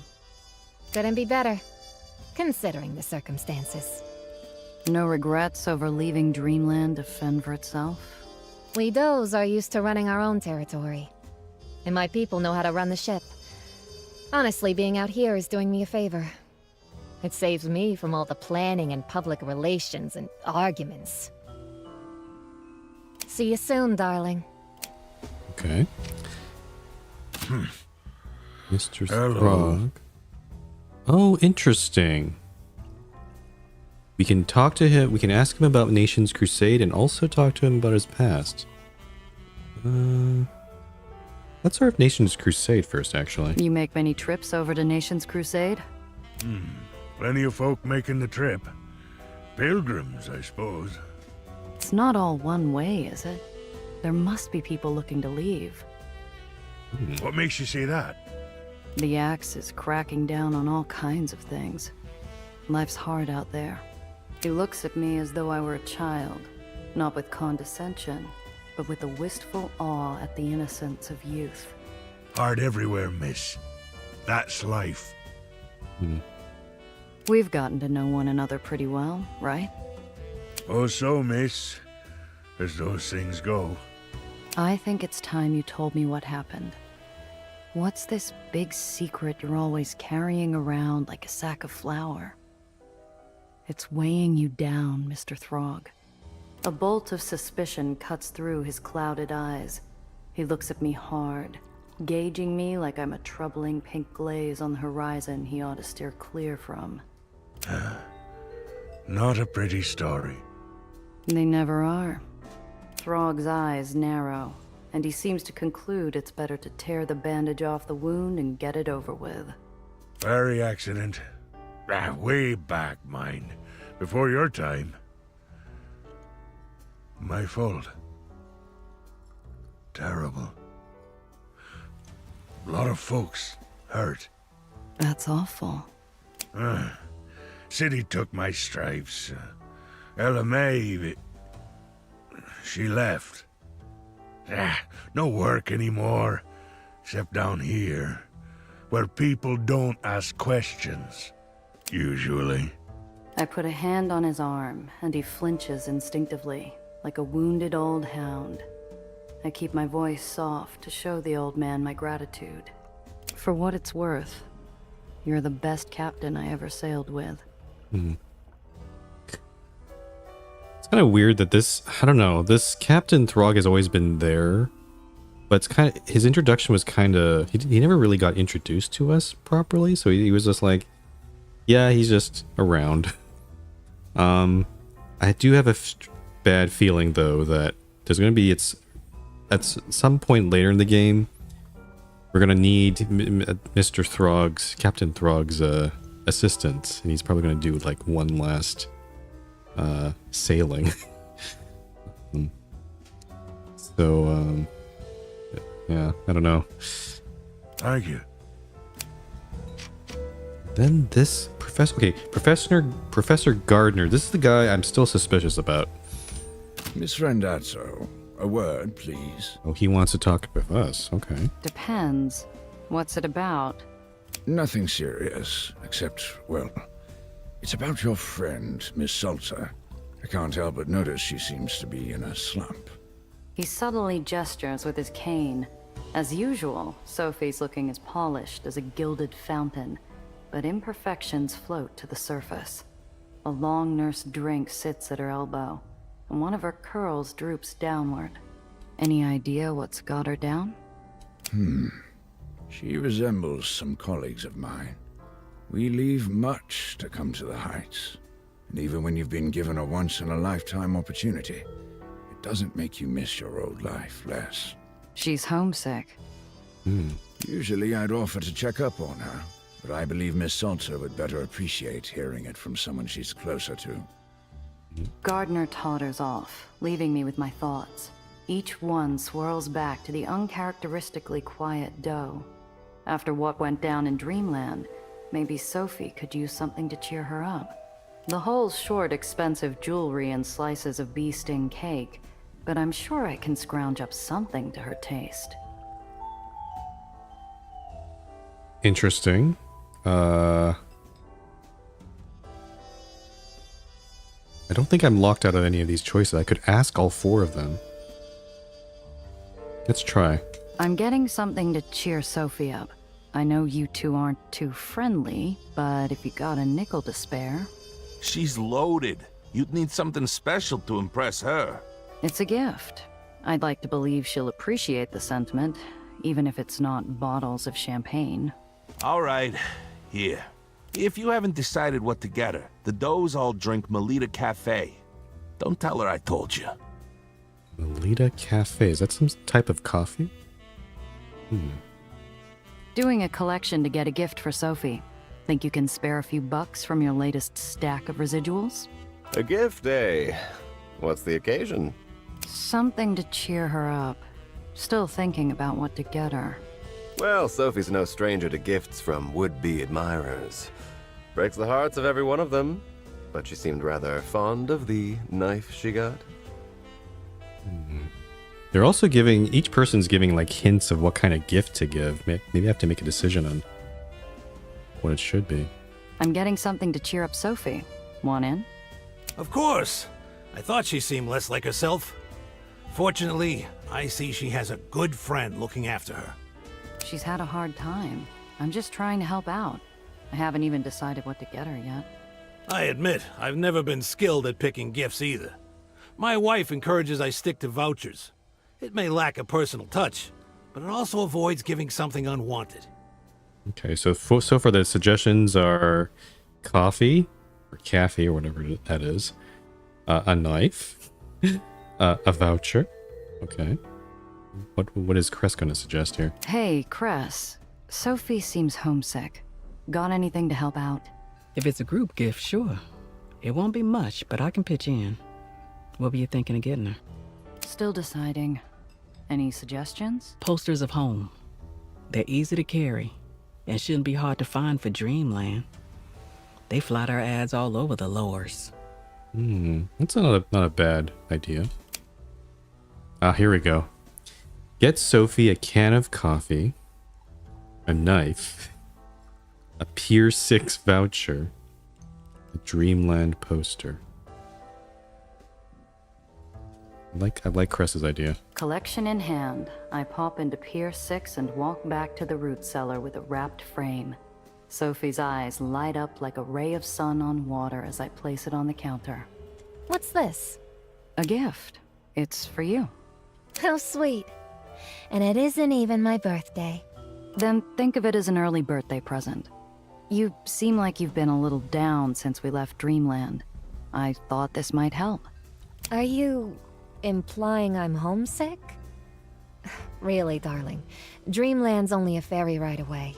Couldn't be better, considering the circumstances. No regrets over leaving Dreamland to fend for itself? We Does are used to running our own territory, and my people know how to run the ship. Honestly, being out here is doing me a favor. It saves me from all the planning and public relations and arguments. See you soon, darling. Okay. Mr. Hello. Throg. Oh, interesting. We can talk to him, we can ask him about Nation's Crusade and also talk to him about his past. Let's start with Nation's Crusade first, actually. You make many trips over to Nation's Crusade? Plenty of folk making the trip. Pilgrims, I suppose. It's not all one way, is it? There must be people looking to leave. What makes you say that? The Axe is cracking down on all kinds of things. Life's hard out there. He looks at me as though I were a child, not with condescension, but with a wistful awe at the innocence of youth. Hard everywhere, miss. That's life. We've gotten to know one another pretty well, right? Oh, so, miss. As those things go. I think it's time you told me what happened. What's this big secret you're always carrying around like a sack of flour? It's weighing you down, Mr. Throg. A bolt of suspicion cuts through his clouded eyes. He looks at me hard, gauging me like I'm a troubling pink glaze on the horizon he ought to steer clear from. Not a pretty story. They never are. Throg's eyes narrow, and he seems to conclude it's better to tear the bandage off the wound and get it over with. Ferry accident. Way back, mind. Before your time. My fault. Terrible. A lot of folks hurt. That's awful. City took my stripes. Ella May, she left. No work anymore, except down here, where people don't ask questions, usually. I put a hand on his arm, and he flinches instinctively, like a wounded old hound. I keep my voice soft to show the old man my gratitude. For what it's worth, you're the best captain I ever sailed with. It's kind of weird that I don't know, this Captain Throg has always been there, but it's kind of, his introduction was kind of, he never really got introduced to us properly, so he was just like, yeah, he's just around. I do have a bad feeling, though, that there's going to be, at some point later in the game, we're going to need Mr. Throg's, Captain Throg's assistance, and he's probably going to do, like, one last sailing. So, yeah, I don't know. Thank you. Then this Professor Gardner. This is the guy I'm still suspicious about. Miss Randazzo, a word, please. Oh, he wants to talk with us. Okay. Depends. What's it about? Nothing serious, except, well, it's about your friend, Miss Salter. I can't help but notice she seems to be in a slump. He subtly gestures with his cane. As usual, Sophie's looking as polished as a gilded fountain, but imperfections float to the surface. A long nursed drink sits at her elbow, and one of her curls droops downward. Any idea what's got her down? She resembles some colleagues of mine. We leave much to come to the heights. And even when you've been given a once-in-a-lifetime opportunity, it doesn't make you miss your old life less. She's homesick. Usually I'd offer to check up on her, but I believe Miss Salter would better appreciate hearing it from someone she's closer to. Gardner totters off, leaving me with my thoughts. Each one swirls back to the uncharacteristically quiet doe. After what went down in Dreamland, maybe Sophie could use something to cheer her up. The hole's short expensive jewelry and slices of bee sting cake, but I'm sure I can scrounge up something to her taste. Interesting. I don't think I'm locked out of any of these choices. I could ask all four of them. Let's try. I'm getting something to cheer Sophie up. I know you two aren't too friendly, but if you got a nickel to spare... She's loaded. You'd need something special to impress her. It's a gift. I'd like to believe she'll appreciate the sentiment, even if it's not bottles of champagne. All right. Here. If you haven't decided what to get her, the does all drink Melita Cafe. Don't tell her I told you. Melita Cafe. Is that some type of coffee? Doing a collection to get a gift for Sophie. Think you can spare a few bucks from your latest stack of residuals? A gift, eh? What's the occasion? Something to cheer her up. Still thinking about what to get her. Well, Sophie's no stranger to gifts from would-be admirers. Breaks the hearts of every one of them, but she seemed rather fond of the knife she got. They're also giving, each person's giving like hints of what kind of gift to give. Maybe I have to make a decision on what it should be. I'm getting something to cheer up Sophie. Want in? Of course. I thought she seemed less like herself. Fortunately, I see she has a good friend looking after her. She's had a hard time. I'm just trying to help out. I haven't even decided what to get her yet. I admit, I've never been skilled at picking gifts either. My wife encourages I stick to vouchers. It may lack a personal touch, but it also avoids giving something unwanted. Okay, so so far the suggestions are coffee, or cafe, or whatever that is, a knife, a voucher. Okay. What is Cress going to suggest here? Hey, Cress. Sophie seems homesick. Got anything to help out? If it's a group gift, sure. It won't be much, but I can pitch in. What were you thinking of getting her? Still deciding. Any suggestions? Posters of home. They're easy to carry and shouldn't be hard to find for Dreamland. They fly their ads all over the lowers. That's not a bad idea. Ah, here we go. Get Sophie a can of coffee, a knife, a Pier 6 voucher, a Dreamland poster. I like Cress's idea. Collection in hand, I pop into Pier 6 and walk back to the root cellar with a wrapped frame. Sophie's eyes light up like a ray of sun on water as I place it on the counter. What's this? A gift. It's for you. How sweet. And it isn't even my birthday. Then think of it as an early birthday present. You seem like you've been a little down since we left Dreamland. I thought this might help. Are you implying I'm homesick? Really, darling. Dreamland's only a ferry ride away.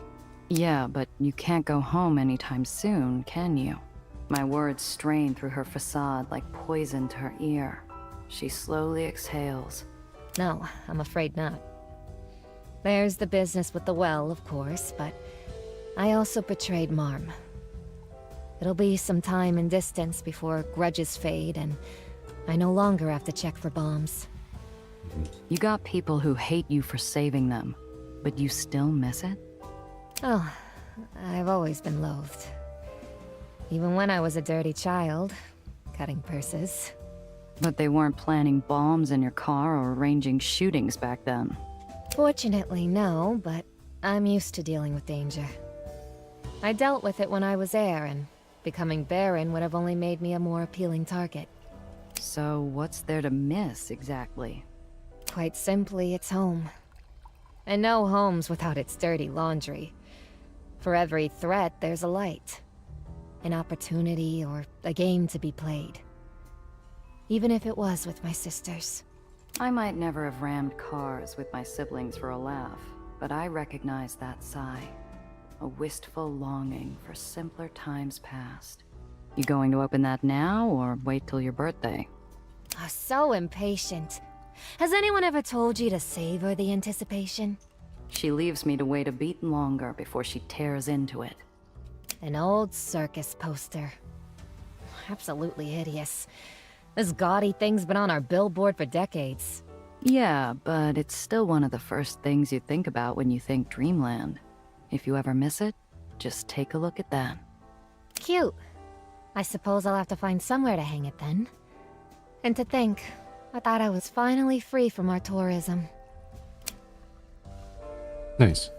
Yeah, but you can't go home anytime soon, can you? My words strain through her facade like poison to her ear. She slowly exhales. No, I'm afraid not. There's the business with the well, of course, but I also betrayed Marm. It'll be some time and distance before grudges fade, and I no longer have to check for bombs. You got people who hate you for saving them, but you still miss it? Oh, I've always been loathed. Even when I was a dirty child, cutting purses. But they weren't planning bombs in your car or arranging shootings back then. Fortunately, no, but I'm used to dealing with danger. I dealt with it when I was heir, and becoming Baron would have only made me a more appealing target. So what's there to miss, exactly? Quite simply, it's home. And no home's without its dirty laundry. For every threat, there's a light. An opportunity or a game to be played. Even if it was with my sisters. I might never have rammed cars with my siblings for a laugh, but I recognize that sigh. A wistful longing for simpler times past. You going to open that now, or wait till your birthday? Oh, so impatient. Has anyone ever told you to savor the anticipation? She leaves me to wait a beat longer before she tears into it. An old circus poster. Absolutely hideous. This gaudy thing's been on our billboard for decades. Yeah, but it's still one of the first things you think about when you think Dreamland. If you ever miss it, just take a look at that. Cute. I suppose I'll have to find somewhere to hang it then. And to think, I thought I was finally free from our tourism. Nice.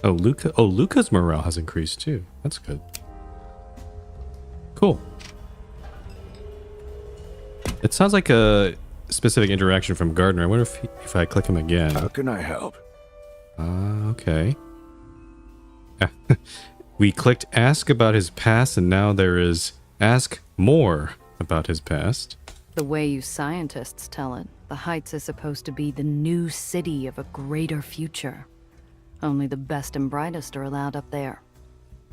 Oh, Luca's morale has increased too. That's good. Cool. It sounds like a specific interaction from Gardner. I wonder if I click him again. How can I help? Okay. We clicked ask about his past, and now there is ask more about his past. The way you scientists tell it, the Heights is supposed to be the new city of a greater future. Only the best and brightest are allowed up there.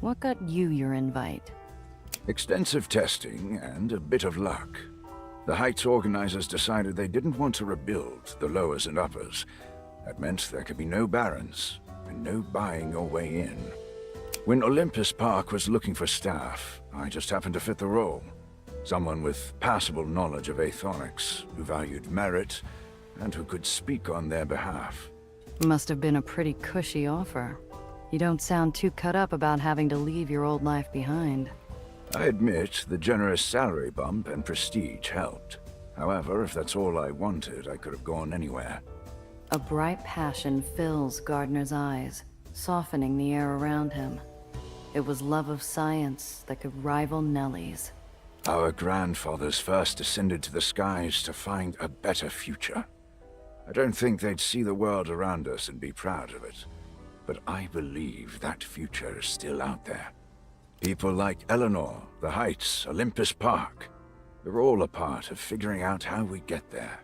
What got you your invite? Extensive testing and a bit of luck. The Heights organizers decided they didn't want to rebuild the lowers and uppers. That meant there could be no barons, and no buying your way in. When Olympus Park was looking for staff, I just happened to fit the role. Someone with passable knowledge of Aethonics, who valued merit, and who could speak on their behalf. Must have been a pretty cushy offer. You don't sound too cut up about having to leave your old life behind. I admit the generous salary bump and prestige helped. However, if that's all I wanted, I could have gone anywhere. A bright passion fills Gardner's eyes, softening the air around him. It was love of science that could rival Nellie's. Our grandfathers first ascended to the skies to find a better future. I don't think they'd see the world around us and be proud of it. But I believe that future is still out there. People like Eleanor, the Heights, Olympus Park. They're all a part of figuring out how we get there.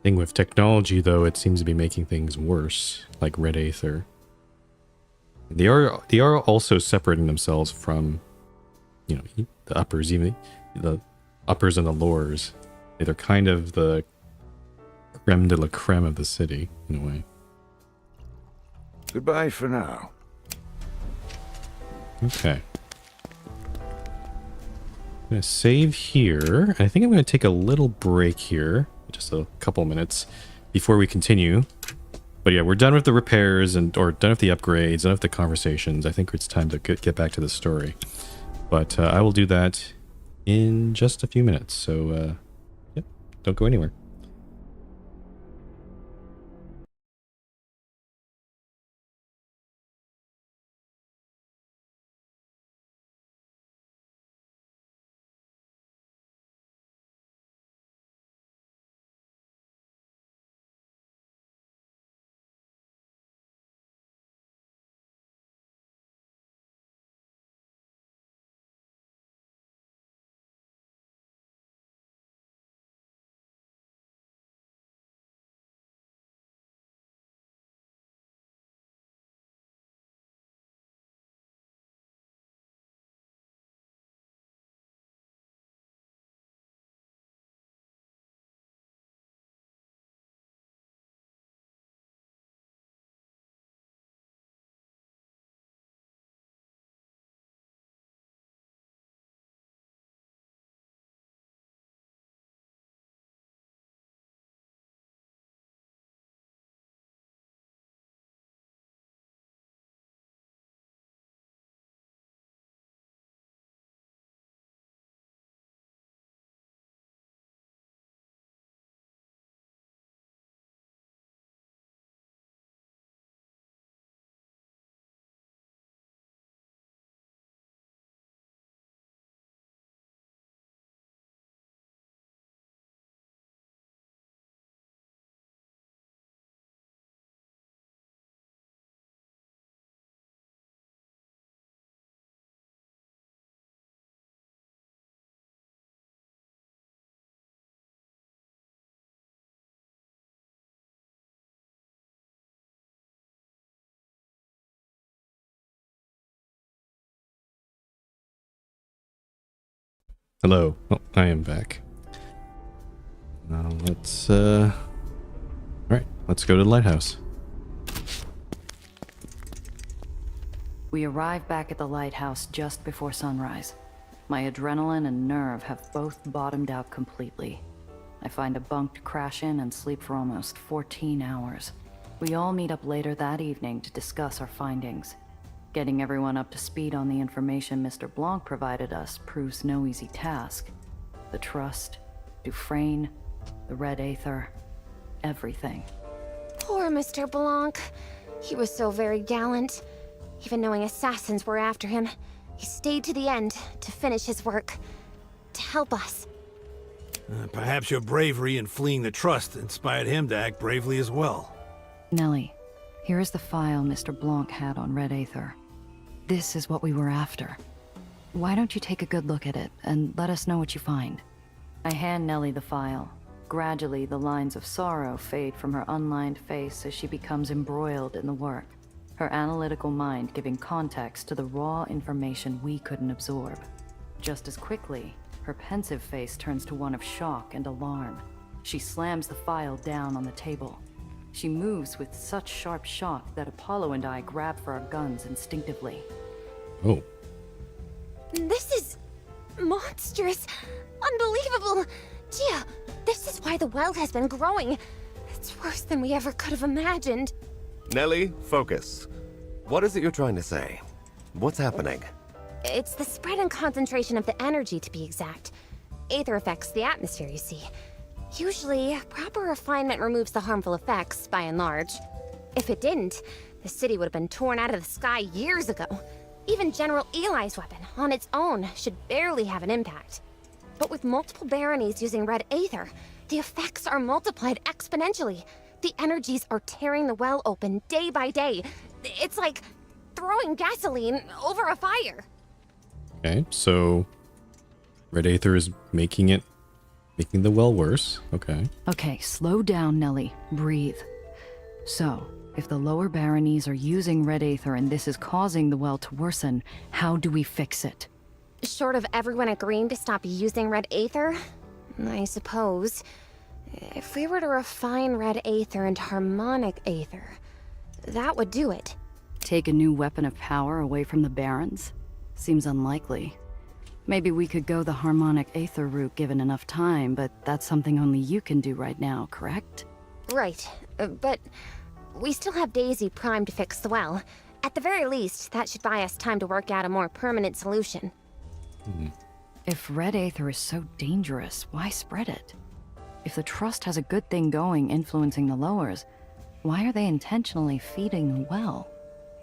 Thing with technology, though, it seems to be making things worse, like Red Aether. They are also separating themselves from, you know, the uppers, even the uppers and the lores. They're kind of the creme de la creme of the city, in a way. Goodbye for now. Okay. I'm going to save here. I think I'm going to take a little break here, just a couple minutes, before we continue. But yeah, we're done with the repairs or done with the upgrades, done with the conversations. I think it's time to get back to the story. But I will do that in just a few minutes. So, yep, don't go anywhere. Hello. Oh, I am back. Now let's, alright, let's go to the lighthouse. We arrive back at the lighthouse just before sunrise. My adrenaline and nerve have both bottomed out completely. I find a bunk to crash in and sleep for almost 14 hours. We all meet up later that evening to discuss our findings. Getting everyone up to speed on the information Mr. Blanc provided us proves no easy task. The Trust, Dufresne, the Red Aether, everything. Poor Mr. Blanc. He was so very gallant. Even knowing assassins were after him, he stayed to the end to finish his work. To help us. Perhaps your bravery in fleeing the Trust inspired him to act bravely as well. Nellie, here is the file Mr. Blanc had on Red Aether. This is what we were after. Why don't you take a good look at it, and let us know what you find? I hand Nellie the file. Gradually, the lines of sorrow fade from her unlined face as she becomes embroiled in the work, her analytical mind giving context to the raw information we couldn't absorb. Just as quickly, her pensive face turns to one of shock and alarm. She slams the file down on the table. She moves with such sharp shock that Apollo and I grab for our guns instinctively. Oh. This is monstrous. Unbelievable. Gia, this is why the well has been growing. It's worse than we ever could have imagined. Nellie, focus. What is it you're trying to say? What's happening? It's the spread and concentration of the energy, to be exact. Aether affects the atmosphere, you see. Usually, proper refinement removes the harmful effects, by and large. If it didn't, the city would have been torn out of the sky years ago. Even General Eli's weapon, on its own, should barely have an impact. But with multiple baronies using Red Aether, the effects are multiplied exponentially. The energies are tearing the well open day by day. It's like throwing gasoline over a fire. Okay, so Red Aether is making the well worse. Okay. Okay, slow down, Nellie. Breathe. So, If the lower baronies are using red aether and this is causing the well to worsen, how do we fix it? Short of everyone agreeing to stop using red aether, I suppose. If we were to refine red aether into harmonic aether, that would do it. Take a new weapon of power away from the barons? Seems unlikely. Maybe we could go the harmonic aether route given enough time, but that's something only you can do right now, correct? Right, but we still have Daisy primed to fix the well. At the very least, that should buy us time to work out a more permanent solution. If red aether is so dangerous, why spread it? If the Trust has a good thing going influencing the lowers, why are they intentionally feeding the well?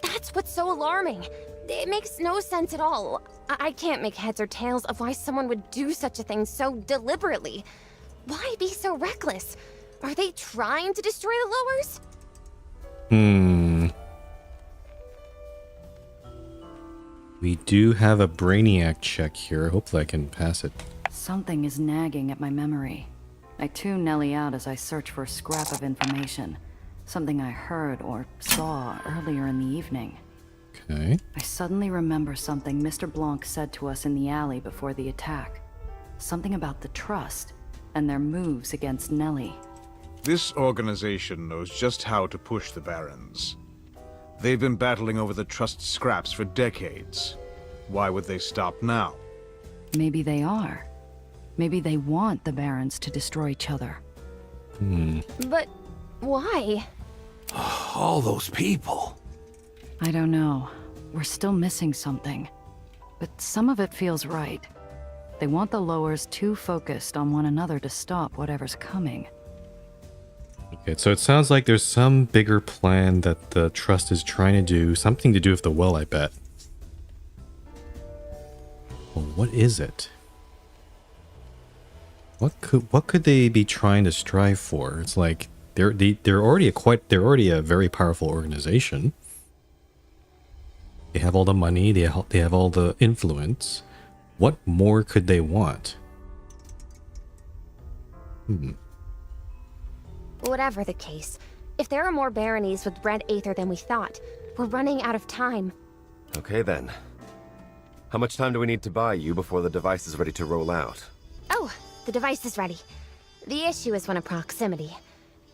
That's what's so alarming. It makes no sense at all. I can't make heads or tails of why someone would do such a thing so deliberately. Why be so reckless? Are they trying to destroy the lowers? We do have a brainiac check here. Hopefully I can pass it. Something is nagging at my memory. I tune Nellie out as I search for a scrap of information. Something I heard or saw earlier in the evening. Okay. I suddenly remember something Mr. Blanc said to us in the alley before the attack. Something about the Trust and their moves against Nellie. This organization knows just how to push the barons. They've been battling over the Trust's scraps for decades. Why would they stop now? Maybe they are. Maybe they want the barons to destroy each other. But why? All those people. I don't know. We're still missing something. But some of it feels right. They want the lowers too focused on one another to stop whatever's coming. Okay, so it sounds like there's some bigger plan that the Trust is trying to do. Something to do with the well, I bet. Well, what is it? What could they be trying to strive for? It's like they're already a very powerful organization. They have all the money, they have all the influence. What more could they want? Whatever the case, if there are more baronies with red aether than we thought, we're running out of time. Okay then. How much time do we need to buy you before the device is ready to roll out? Oh, the device is ready. The issue is one of proximity.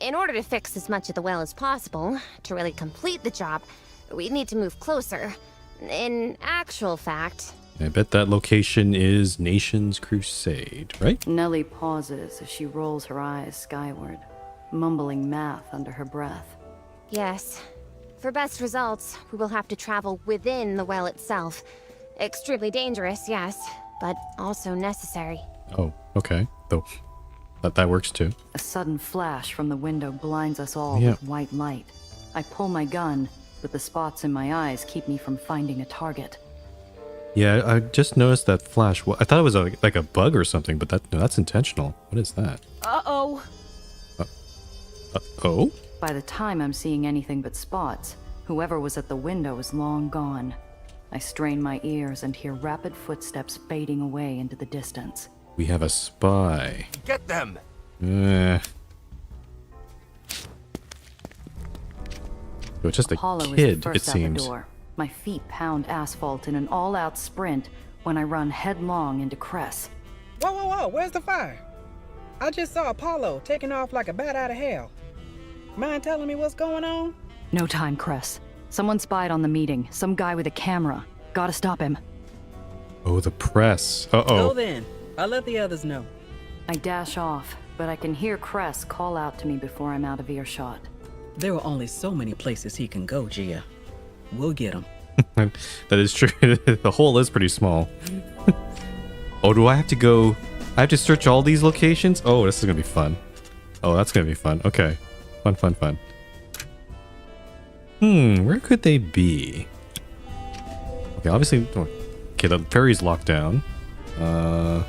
In order to fix as much of the well as possible, to really complete the job, we need to move closer. In actual fact... I bet that location is Nation's Crusade, right? Nellie pauses as she rolls her eyes skyward, mumbling math under her breath. Yes. For best results, we will have to travel within the well itself. Extremely dangerous, yes, but also necessary. Oh, okay. Though that works too. A sudden flash from the window blinds us all Yeah. with white light. I pull my gun, but the spots in my eyes keep me from finding a target. Yeah, I just noticed that flash. I thought it was like a bug or something, but that's intentional. What is that? Uh-oh. Oh? By the time I'm seeing anything but spots, whoever was at the window is long gone. I strain my ears and hear rapid footsteps fading away into the distance. We have a spy. Get them! So it's just a Apollo is the kid, it first out seems. the door. My feet pound asphalt in an all-out sprint when I run headlong into Cress. Whoa, where's the fire? I just saw Apollo taking off like a bat out of hell. Mind telling me what's going on? No time, Cress. Someone spied on the meeting. Some guy with a camera. Gotta stop him. Oh, the press. Uh-oh. Go then. I'll let the others know. I dash off, but I can hear Cress call out to me before I'm out of earshot. There are only so many places he can go, Gia. We'll get him. That is true. The hole is pretty small. Oh, do I have to go? I have to search all these locations? Oh, this is gonna be fun. Oh, that's gonna be fun. Okay. Fun. Where could they be? Okay, obviously... Okay, the ferry's locked down. I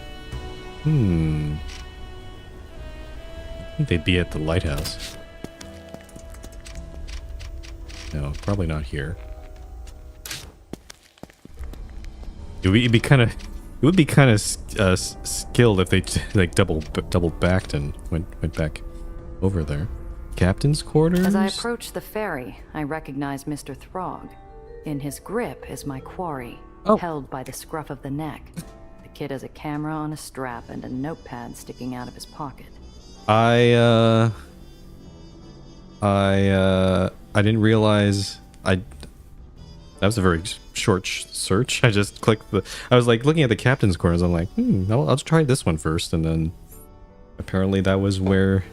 think they'd be at the lighthouse. No, probably not here. It would be kind of skilled if they like double backed and went back over there. Captain's quarters? As I approach the ferry, I recognize Mr. Throg. In his grip is my quarry, held by the scruff of the neck. The kid has a camera on a strap and a notepad sticking out of his pocket. I didn't realize that was a very short search. I just clicked I was like looking at the captain's quarters. I'm like, I'll try this one first, and then apparently that was where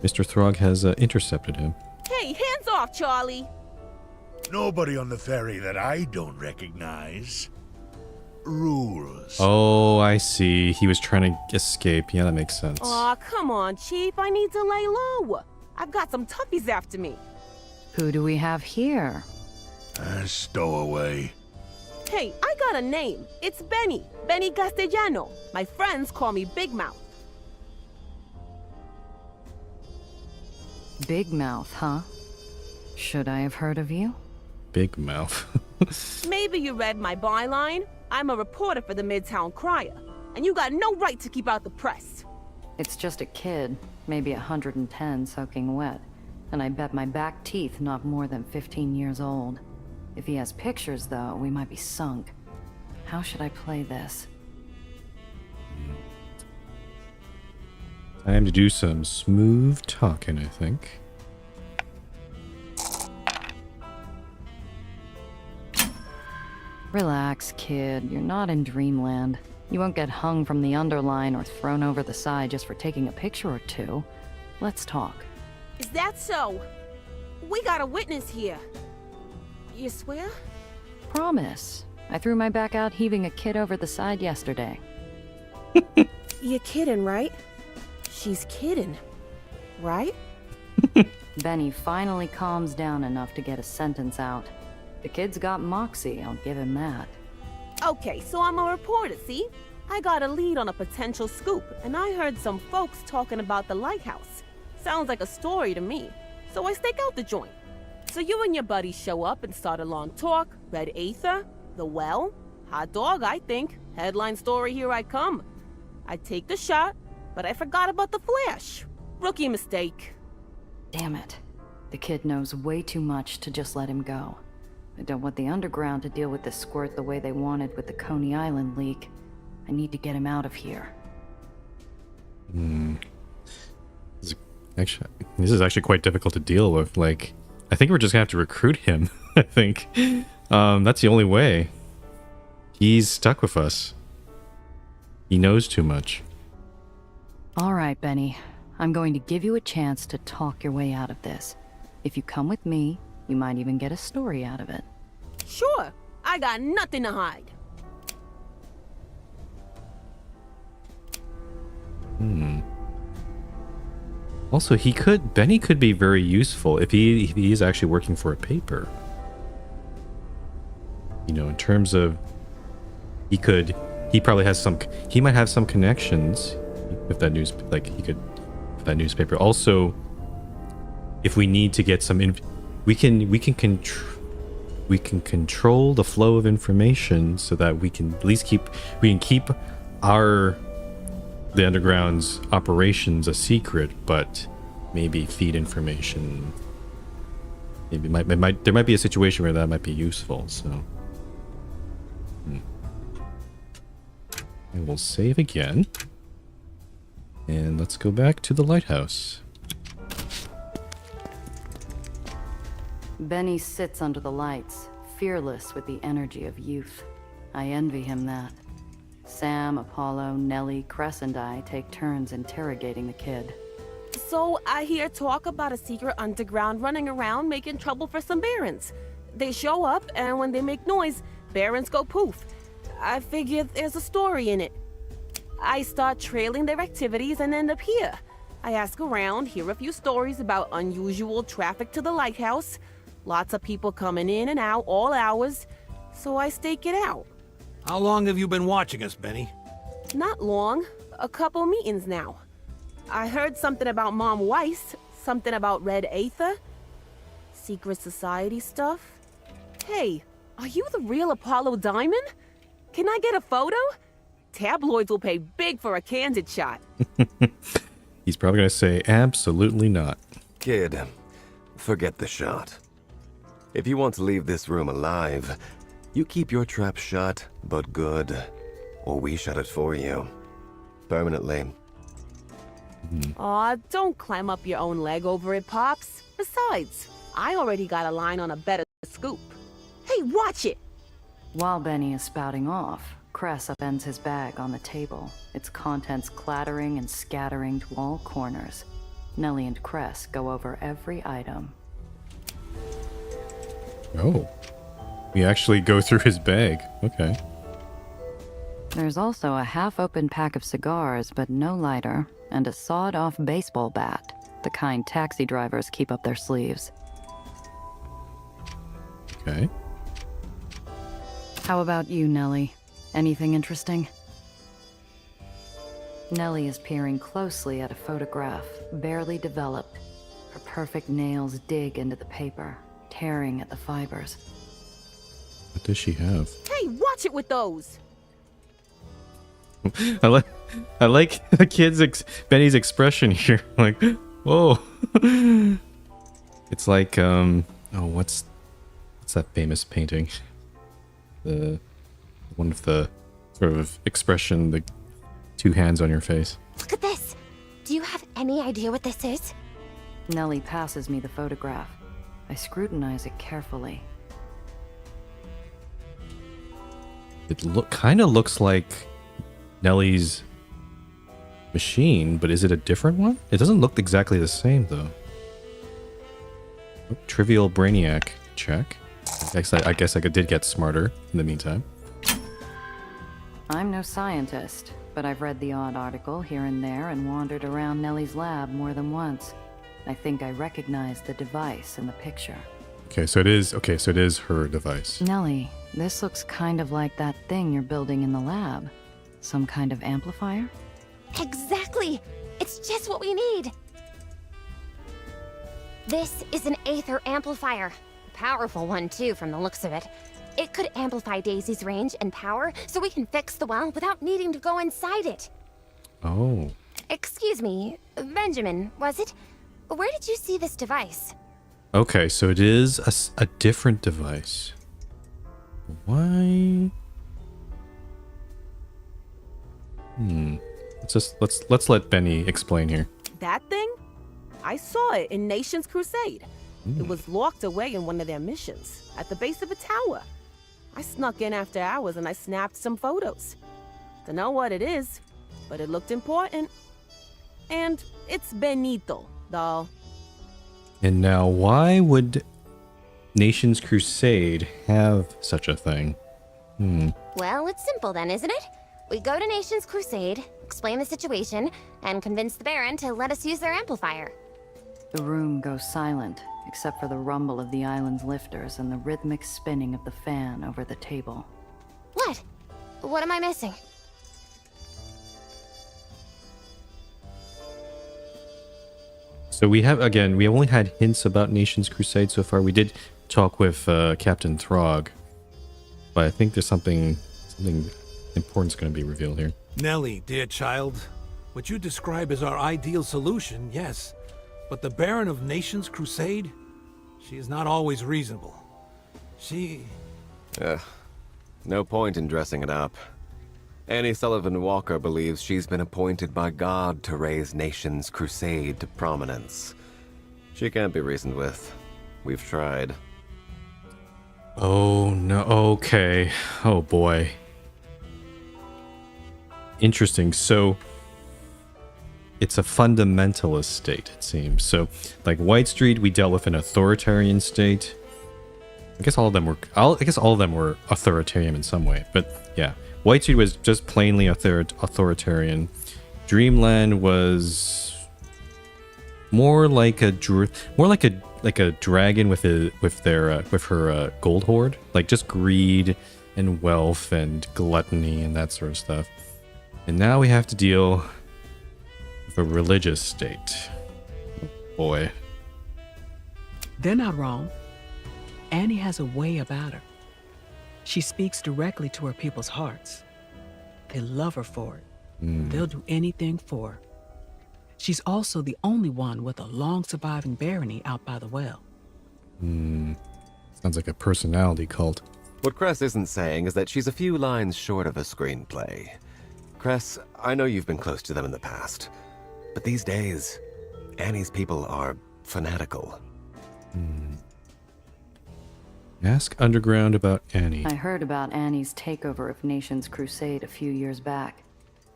Mr. Throg has intercepted him. Hey, hands off, Charlie! Nobody on the ferry that I don't recognize. Rules. Oh, I see. He was trying to escape. Yeah, that makes sense. Aw, come on, Chief. I need to lay low. I've got some toughies after me. Who do we have here? Stowaway. Hey, I got a name. It's Benny. Benny Castellano. My friends call me Big Mouth. Big Mouth, huh? Should I have heard of you? Big Mouth. Maybe you read my byline. I'm a reporter for the Midtown Crier, and you got no right to keep out the press. It's just a kid, maybe 110 soaking wet, and I bet my back teeth not more than 15 years old. If he has pictures, though, we might be sunk. How should I play this? Time to do some smooth talking, I think. Relax, kid. You're not in dreamland. You won't get hung from the underline or thrown over the side just for taking a picture or two. Let's talk. Is that so? We got a witness here. You swear? Promise. I threw my back out heaving a kid over the side yesterday. You're kidding, right? She's kidding, right? Benny finally calms down enough to get a sentence out. The kid's got moxie, I'll give him that. Okay, so I'm a reporter, see? I got a lead on a potential scoop, and I heard some folks talking about the lighthouse. Sounds like a story to me, so I stake out the joint. So you and your buddies show up and start a long talk, red Aether, the well, hot dog, I think. Headline story, here I come. I take the shot, but I forgot about the flash. Rookie mistake. Damn it. The kid knows way too much to just let him go. I don't want the underground to deal with this squirt the way they wanted with the Coney Island leak. I need to get him out of here. This is actually quite difficult to deal with. Like, I think we're just gonna have to recruit him. I think that's the only way. He's stuck with us. He knows too much. All right, Benny. I'm going to give you a chance to talk your way out of this. If you come with me, you might even get a story out of it. Sure, I got nothing to hide. Also, Benny could be very useful if he's actually working for a paper. You know, in terms of, he probably has he might have some connections with that that newspaper. Also, if we need to get some we can control the flow of information so that we can at least keep the underground's operations a secret, but maybe feed information. Maybe there might be a situation where that might be useful. So I will save again, and let's go back to the lighthouse. Benny sits under the lights, fearless with the energy of youth. I envy him that. Sam, Apollo, Nellie, Cress, and I take turns interrogating the kid. So I hear talk about a secret underground running around making trouble for some barons. They show up, and when they make noise, barons go poof. I figure there's a story in it. I start trailing their activities and end up here. I ask around, hear a few stories about unusual traffic to the lighthouse. Lots of people coming in and out all hours, so I stake it out. How long have you been watching us, Benny? Not long. A couple meetings now. I heard something about Mom Weiss, something about Red Aether, secret society stuff. Hey, are you the real Apollo Diamond? Can I get a photo? Tabloids will pay big for a candid shot. He's probably going to say absolutely not. Kid, forget the shot. If you want to leave this room alive, you keep your trap shut, but good. Or we shut it for you. Permanently. Aw, don't climb up your own leg over it, Pops. Besides, I already got a line on a better scoop. Hey, watch it! While Benny is spouting off, Cress upends his bag on the table, its contents clattering and scattering to all corners. Nellie and Cress go over every item. Oh. We actually go through his bag. Okay. There's also a half-open pack of cigars, but no lighter, and a sawed-off baseball bat, the kind taxi drivers keep up their sleeves. Okay. How about you, Nellie? Anything interesting? Nellie is peering closely at a photograph, barely developed. Her perfect nails dig into the paper, tearing at the fibers. What does she have? Hey, watch it with those! I like the kid's Benny's expression here. Like, whoa. It's like oh, what's that famous painting? The one of the sort of expression, the two hands on your face. Look at this! Do you have any idea what this is? Nellie passes me the photograph. I scrutinize it carefully. It kind of looks like Nellie's machine, but is it a different one? It doesn't look exactly the same, though. Oh, Trivial Brainiac, check. I guess I did get smarter in the meantime. I'm no scientist, but I've read the odd article here and there and wandered around Nellie's lab more than once. I think I recognize the device in the picture. Okay, so it is her device. Nellie, this looks kind of like that thing you're building in the lab. Some kind of amplifier? Exactly! It's just what we need! This is an Aether amplifier. A powerful one, too, from the looks of it. It could amplify Daisy's range and power, so we can fix the well without needing to go inside it. Oh. Excuse me, Benjamin, was it? Where did you see this device? Okay, so it is a different device. Why? Let's let Benny explain here. That thing? I saw it in Nation's Crusade. It was locked away in one of their missions, at the base of a tower. I snuck in after hours and I snapped some photos. Dunno what it is, but it looked important. And it's Benito, doll. And now, why would Nation's Crusade have such a thing? Well, it's simple then, isn't it? We go to Nation's Crusade, explain the situation, and convince the Baron to let us use their amplifier. The room goes silent, except for the rumble of the island's lifters and the rhythmic spinning of the fan over the table. What? What am I missing? So we only had hints about Nation's Crusade so far. We did talk with Captain Throg, but I think there's something important's going to be revealed here. Nellie, dear child, what you describe as our ideal solution, yes. But the Baron of Nation's Crusade? She is not always reasonable. She... No point in dressing it up. Annie Sullivan Walker believes she's been appointed by God to raise Nation's Crusade to prominence. She can't be reasoned with. We've tried. Oh, no. Okay. Oh, boy. Interesting. So, it's a fundamentalist state, it seems. So, like White Street, we dealt with an authoritarian state. I guess all of them were authoritarian in some way, but yeah. White Street was just plainly authoritarian. Dreamland was more like a dragon with her gold hoard, like just greed and wealth and gluttony and that sort of stuff. And now we have to deal with a religious state. Oh, boy. They're not wrong. Annie has a way about her. She speaks directly to her people's hearts. They love her for it. They'll do anything for her. She's also the only one with a long-surviving barony out by the well. Sounds like a personality cult. What Cress isn't saying is that she's a few lines short of a screenplay. Cress, I know you've been close to them in the past, but these days, Annie's people are fanatical. Ask Underground about Annie. I heard about Annie's takeover of Nation's Crusade a few years back.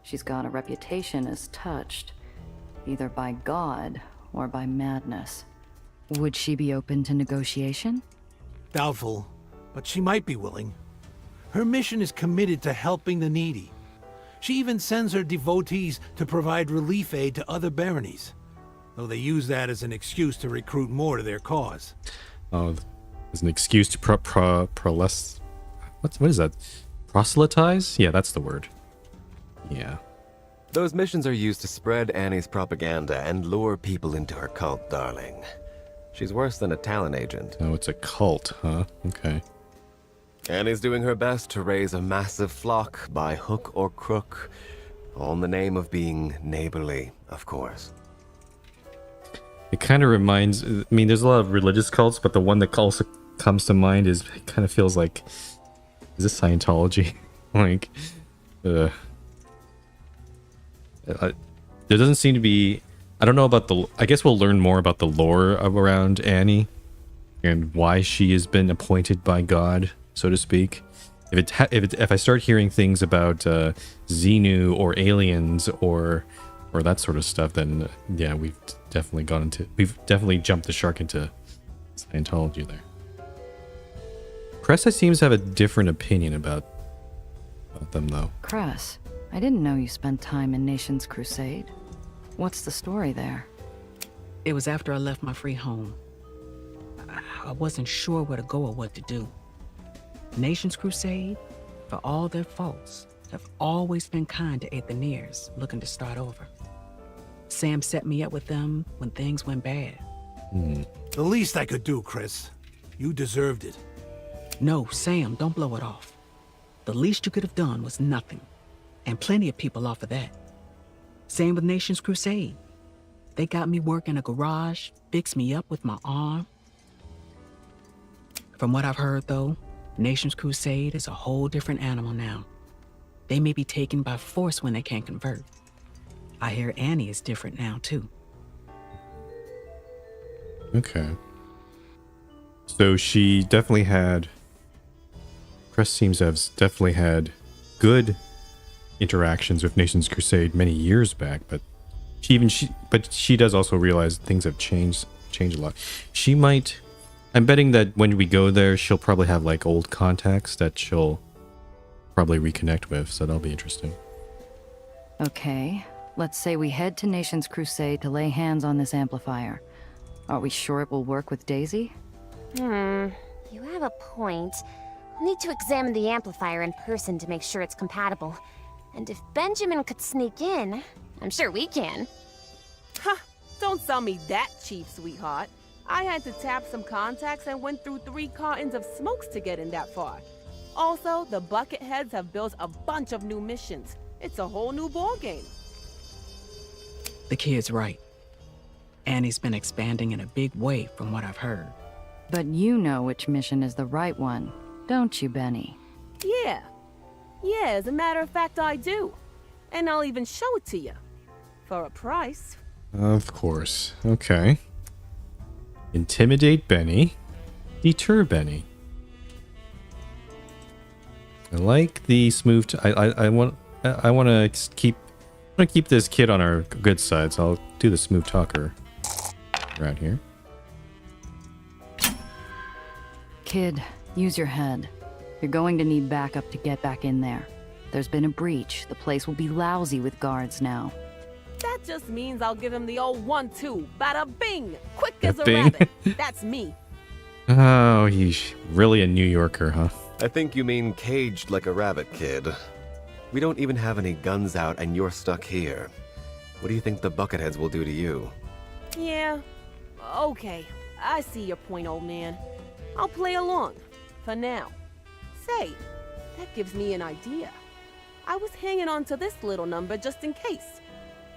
She's got a reputation as touched, either by God or by madness. Would she be open to negotiation? Doubtful, but she might be willing. Her mission is committed to helping the needy. She even sends her devotees to provide relief aid to other baronies, though they use that as an excuse to recruit more to their cause. Oh, as an excuse to what is that? Proselytize? Yeah, that's the word. Yeah. Those missions are used to spread Annie's propaganda and lure people into her cult, darling. She's worse than a talent agent. Oh, it's a cult, huh? Okay. Annie's doing her best to raise a massive flock by hook or crook, all in the name of being neighborly, of course. It kind of reminds... I mean, there's a lot of religious cults, but the one that also comes to mind is... It kind of feels like... Is this Scientology? Like... there doesn't seem to be... I don't know about the... I guess we'll learn more about the lore around Annie and why she has been appointed by God, so to speak. If I start hearing things about Xenu or aliens or that sort of stuff, then yeah, we've definitely jumped the shark into Scientology there. Cressa seems to have a different opinion about them, though. Cress, I didn't know you spent time in Nation's Crusade. What's the story there? It was after I left my free home. I wasn't sure where to go or what to do. Nation's Crusade, for all their faults, have always been kind to Aetherians looking to start over. Sam set me up with them when things went bad. The least I could do, Chris. You deserved it. No, Sam, don't blow it off. The least you could have done was nothing, and plenty of people offer that. Same with Nation's Crusade. They got me work in a garage, fixed me up with my arm. From what I've heard, though, Nation's Crusade is a whole different animal now. They may be taken by force when they can't convert. I hear Annie is different now, too. Okay. So she definitely had... Cress seems to have definitely had good interactions with Nation's Crusade many years back, but she does also realize things have changed a lot. She might... I'm betting that when we go there, she'll probably have like old contacts that she'll probably reconnect with, so that'll be interesting. Okay, let's say we head to Nation's Crusade to lay hands on this amplifier. Are we sure it will work with Daisy? You have a point. We'll need to examine the amplifier in person to make sure it's compatible. And if Benjamin could sneak in, I'm sure we can. Ha! Don't sell me that cheap, sweetheart. I had to tap some contacts and went through 3 cartons of smokes to get in that far. Also, the Bucketheads have built a bunch of new missions. It's a whole new ballgame. The kid's right. Annie's been expanding in a big way from what I've heard. But you know which mission is the right one, don't you, Benny? Yeah, as a matter of fact, I do. And I'll even show it to you. For a price. Of course. Okay. Intimidate Benny. Deter Benny. I like the smooth... I want to keep this kid on our good side, so I'll do the smooth talker right here. Kid, use your head. You're going to need backup to get back in there. There's been a breach. The place will be lousy with guards now. That just means I'll give him the old 1-2. Bada bing! Quick as a Bing. rabbit. That's me. Oh, he's really a New Yorker, huh? I think you mean caged like a rabbit, kid. We don't even have any guns out and you're stuck here. What do you think the Bucketheads will do to you? Yeah. Okay. I see your point, old man. I'll play along. For now. Say, that gives me an idea. I was hanging on to this little number just in case.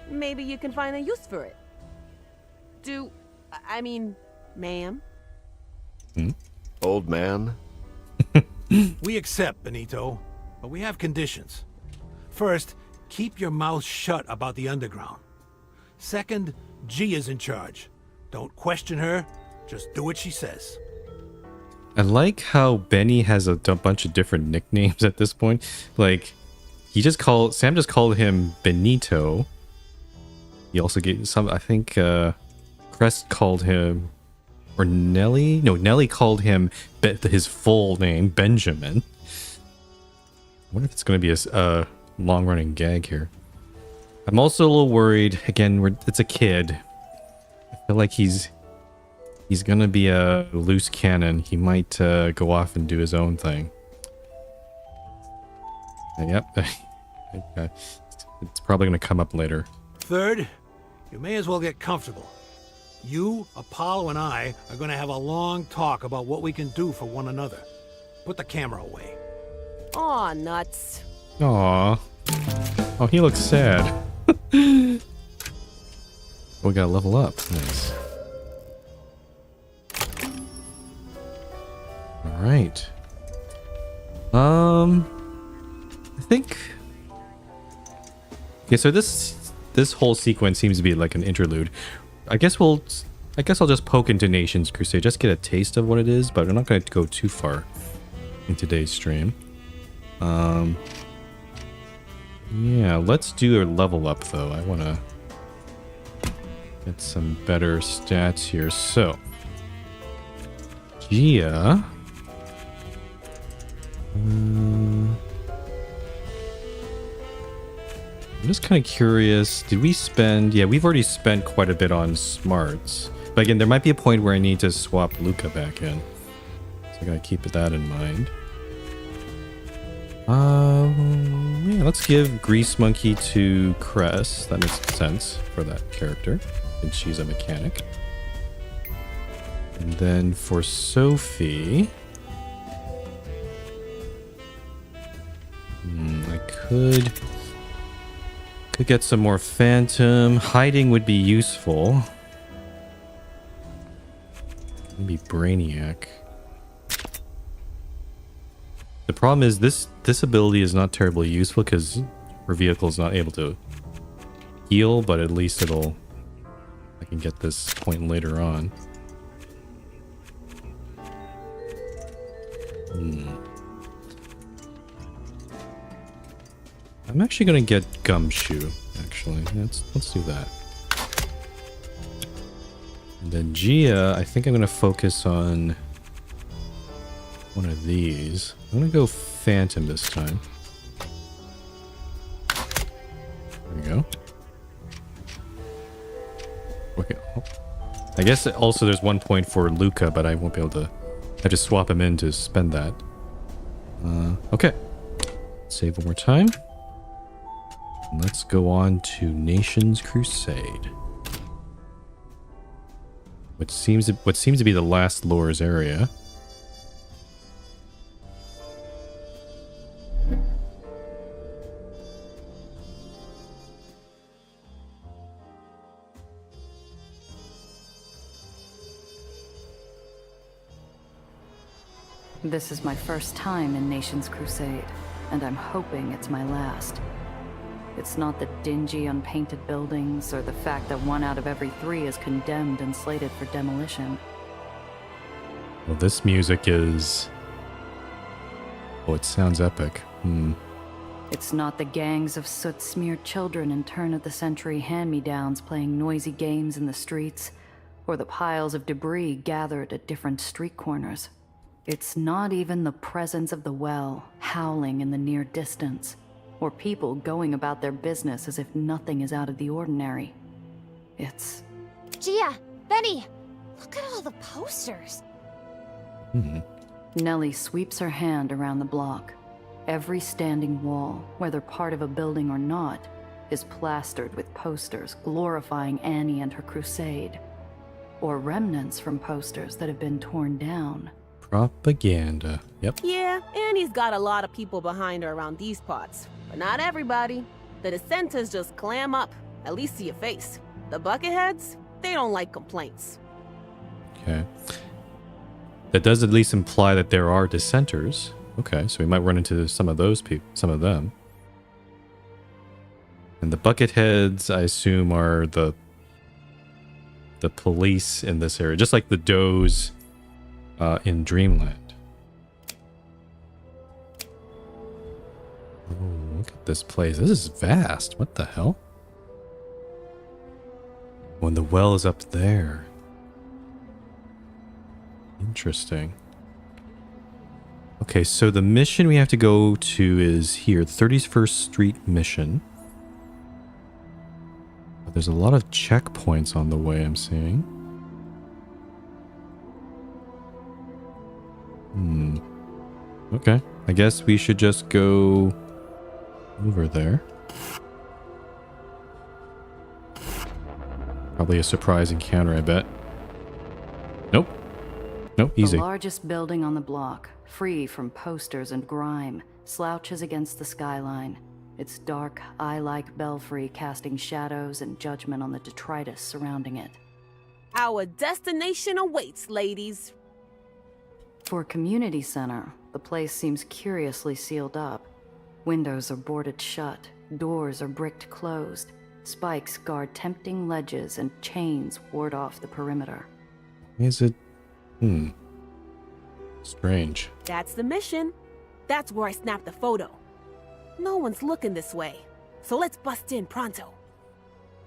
maybe you can find a use for it. I mean, ma'am? Old man? We accept, Benito, but we have conditions. First, keep your mouth shut about the underground. Second, Gia's in charge. Don't question her, just do what she says. I like how Benny has a bunch of different nicknames at this point. Like, Sam just called him Benito. He also gave some, I think, Crest called him, or Nelly? No, Nelly called him his full name, Benjamin. I wonder if it's going to be a long-running gag here. I'm also a little worried. Again, it's a kid. I feel like he's gonna be a loose cannon. He might go off and do his own thing. Yep. It's probably gonna come up later. Third, you may as well get comfortable. You, Apollo, and I are going to have a long talk about what we can do for one another. Put the camera away. Aw, nuts. Aww. Oh, he looks sad. We gotta level up. Nice. Alright. I think... Okay, so this whole sequence seems to be like an interlude. I guess I'll just poke into Nations Crusade, just get a taste of what it is, but we're not going to go too far in today's stream. Yeah, let's do a level up though. I want to get some better stats here. So, Gia. I'm just kind of curious. Did we spend... Yeah, we've already spent quite a bit on smarts. But again, there might be a point where I need to swap Luca back in. So I gotta keep that in mind. Yeah, let's give Grease Monkey to Cress. That makes sense for that character, since she's a mechanic. And then for Sophie... I could get some more Phantom. Hiding would be useful. Maybe Brainiac. The problem is this ability is not terribly useful because her vehicle is not able to heal, but at least I can get this point later on. I'm actually gonna get Gumshoe, actually. Let's do that. And then Gia, I think I'm gonna focus on one of these. I'm gonna go Phantom this time. There we go. Okay. I guess also there's 1 point for Luca, but I won't be able to... I have to swap him in to spend that. Okay. Save one more time. Let's go on to Nations Crusade. What seems to be the last Lores area. This is my first time in Nations Crusade, and I'm hoping it's my last. It's not the dingy, unpainted buildings, or the fact that 1 out of every 3 is condemned and slated for demolition. Well, this music is... Oh, it sounds epic. It's not the gangs of soot-smeared children in turn-of-the-century hand-me-downs playing noisy games in the streets, or the piles of debris gathered at different street corners. It's not even the presence of the well howling in the near distance, or people going about their business as if nothing is out of the ordinary. It's... Gia, Benny, look at all the posters. Nellie sweeps her hand around the block. Every standing wall, whether part of a building or not, is plastered with posters glorifying Annie and her crusade, or remnants from posters that have been torn down. Propaganda. Yep. Yeah, Annie's got a lot of people behind her around these parts, but not everybody. The dissenters just clam up, At least see your face. The bucketheads, they don't like complaints. Okay. That does at least imply that there are dissenters. Okay, so we might run into some of those people, some of them. And the bucketheads, I assume, are the police in this area, just like the does in Dreamland. Oh, look at this place. This is vast. What the hell? When the well is up there. Interesting. Okay, so the mission we have to go to is here, 31st Street mission. There's a lot of checkpoints on the way, I'm seeing. Okay, I guess we should just go over there. Probably a surprise encounter, I bet. Nope. Nope, easy. The largest building on the block, free from posters and grime, slouches against the skyline. Its dark, eye-like belfry casting shadows and judgment on the detritus surrounding it. Our destination awaits, ladies. For a community center, the place seems curiously sealed up. Windows are boarded shut, doors are bricked closed, spikes guard tempting ledges, and chains ward off the perimeter. Is it? Strange. That's the mission. That's where I snapped the photo. No one's looking this way, so let's bust in pronto.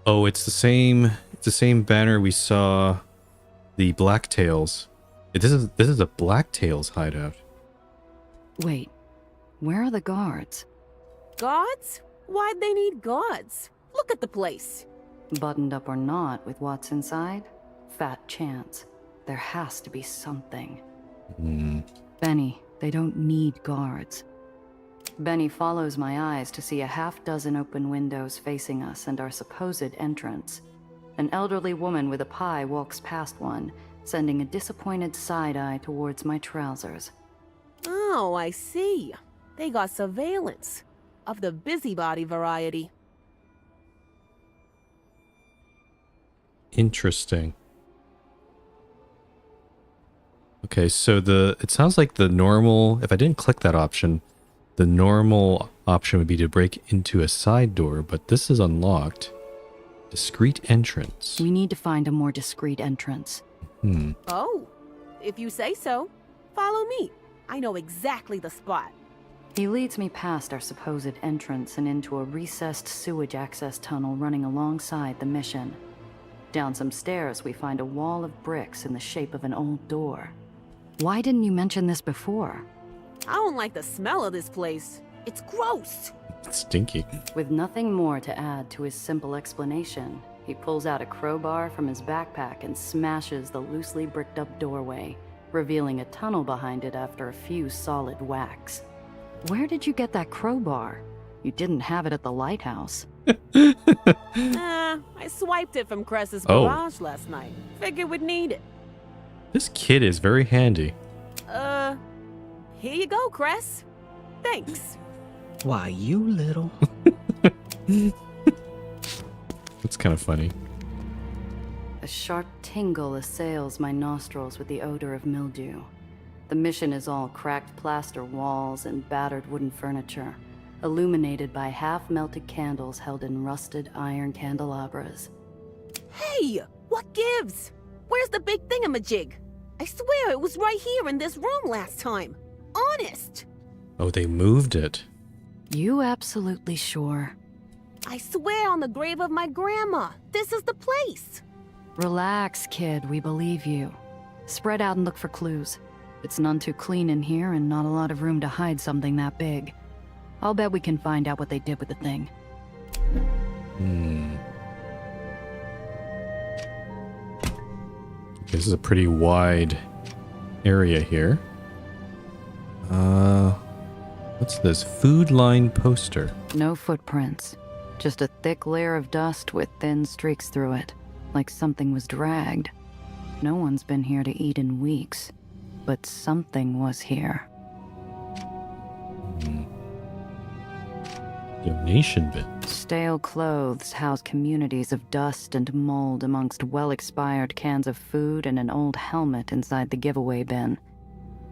Oh, it's the same banner we saw the Blacktails. This is a Blacktails hideout. Wait, where are the guards? Guards? Why'd they need guards? Look at the place. Buttoned up or not with what's inside? Fat chance. There has to be something. Benny, they don't need guards. Benny follows my eyes to see a half-dozen open windows facing us and our supposed entrance. An elderly woman with a pie walks past one, sending a disappointed side-eye towards my trousers. Oh, I see. They got surveillance. Of the busybody variety. Interesting. Okay, so it sounds like the normal, if I didn't click that option, the normal option would be to break into a side door, but this is unlocked. Discreet entrance. We need to find a more discreet entrance. Oh, if you say so. Follow me. I know exactly the spot. He leads me past our supposed entrance and into a recessed sewage access tunnel running alongside the mission. Down some stairs, we find a wall of bricks in the shape of an old door. Why didn't you mention this before? I don't like the smell of this place. It's gross. It's stinky. With nothing more to add to his simple explanation, he pulls out a crowbar from his backpack and smashes the loosely bricked up doorway, revealing a tunnel behind it after a few solid whacks. Where did you get that crowbar? You didn't have it at the lighthouse. I swiped it from Cress's garage last night. Figured we'd need it. This kid is very handy. Here you go, Cress. Thanks. Why, you little... That's kind of funny. A sharp tingle assails my nostrils with the odor of mildew. The mission is all cracked plaster walls and battered wooden furniture, illuminated by half-melted candles held in rusted iron candelabras. Hey, what gives? Where's the big thingamajig? I swear it was right here in this room last time. Honest. Oh, they moved it. You absolutely sure? I swear on the grave of my grandma, this is the place. Relax, kid, we believe you. Spread out and look for clues. It's none too clean in here and not a lot of room to hide something that big. I'll bet we can find out what they did with the thing. This is a pretty wide area here. What's this? Food line poster. No footprints. Just a thick layer of dust with thin streaks through it, like something was dragged. No one's been here to eat in weeks, but something was here. Donation bin. Stale clothes house communities of dust and mold amongst well-expired cans of food and an old helmet inside the giveaway bin.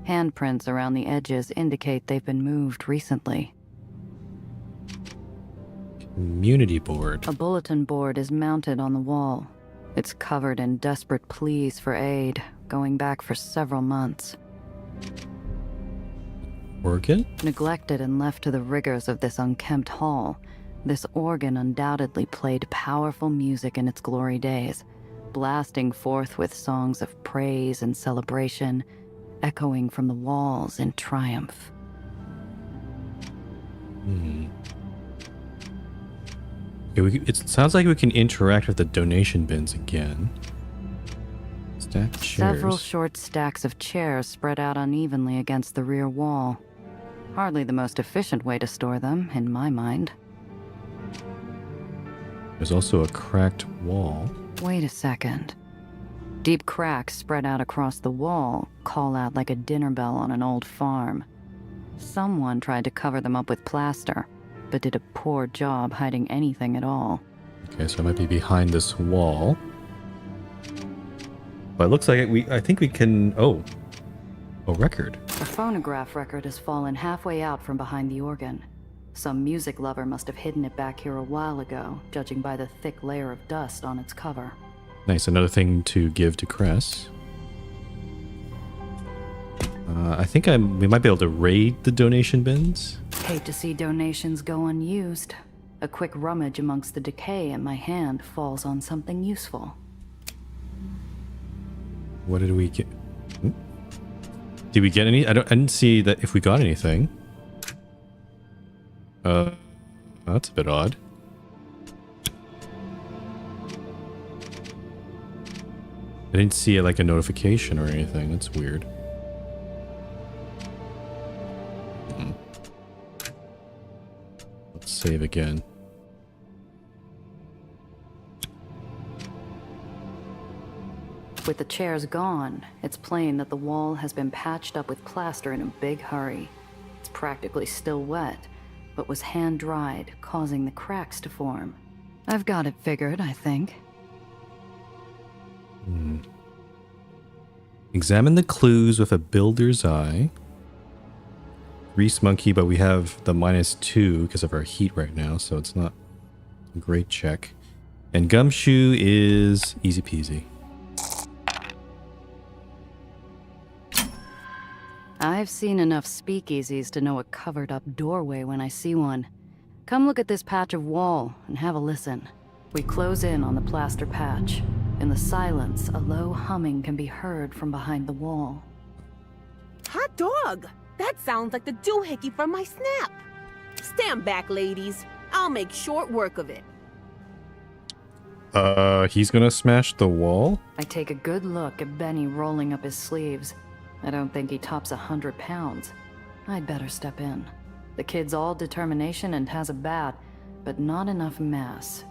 Handprints around the edges indicate they've been moved recently. Community board. A bulletin board is mounted on the wall. It's covered in desperate pleas for aid, going back for several months. Organ? Neglected and left to the rigors of this unkempt hall, this organ undoubtedly played powerful music in its glory days, blasting forth with songs of praise and celebration, echoing from the walls in triumph. Okay, it sounds like we can interact with the donation bins again. Stacked chairs. Several short stacks of chairs spread out unevenly against the rear wall. Hardly the most efficient way to store them, in my mind. There's also a cracked wall. Wait a second. Deep cracks spread out across the wall call out like a dinner bell on an old farm. Someone tried to cover them up with plaster, but did a poor job hiding anything at all. Okay, so I might be behind this wall. But it looks like I think we can... Oh. A record. A phonograph record has fallen halfway out from behind the organ. Some music lover must have hidden it back here a while ago, judging by the thick layer of dust on its cover. Nice, another thing to give to Cress. I think we might be able to raid the donation bins. Hate to see donations go unused. A quick rummage amongst the decay in my hand falls on something useful. What did we get? Did we get any? I didn't see that if we got anything. That's a bit odd. I didn't see like a notification or anything. That's weird. Let's save again. With the chairs gone, it's plain that the wall has been patched up with plaster in a big hurry. It's practically still wet, but was hand-dried, causing the cracks to form. I've got it figured, I think. Examine the clues with a builder's eye. Grease monkey, but we have the -2 because of our heat right now, so it's not a great check. And gumshoe is easy peasy. I've seen enough speakeasies to know a covered-up doorway when I see one. Come look at this patch of wall and have a listen. We close in on the plaster patch. In the silence, a low humming can be heard from behind the wall. Hot dog! That sounds like the doohickey from my snap. Stand back, ladies. I'll make short work of it. He's gonna smash the wall? I take a good look at Benny rolling up his sleeves. I don't think he tops 100 pounds. I'd better step in. The kid's all determination and has a bat, but not enough mass.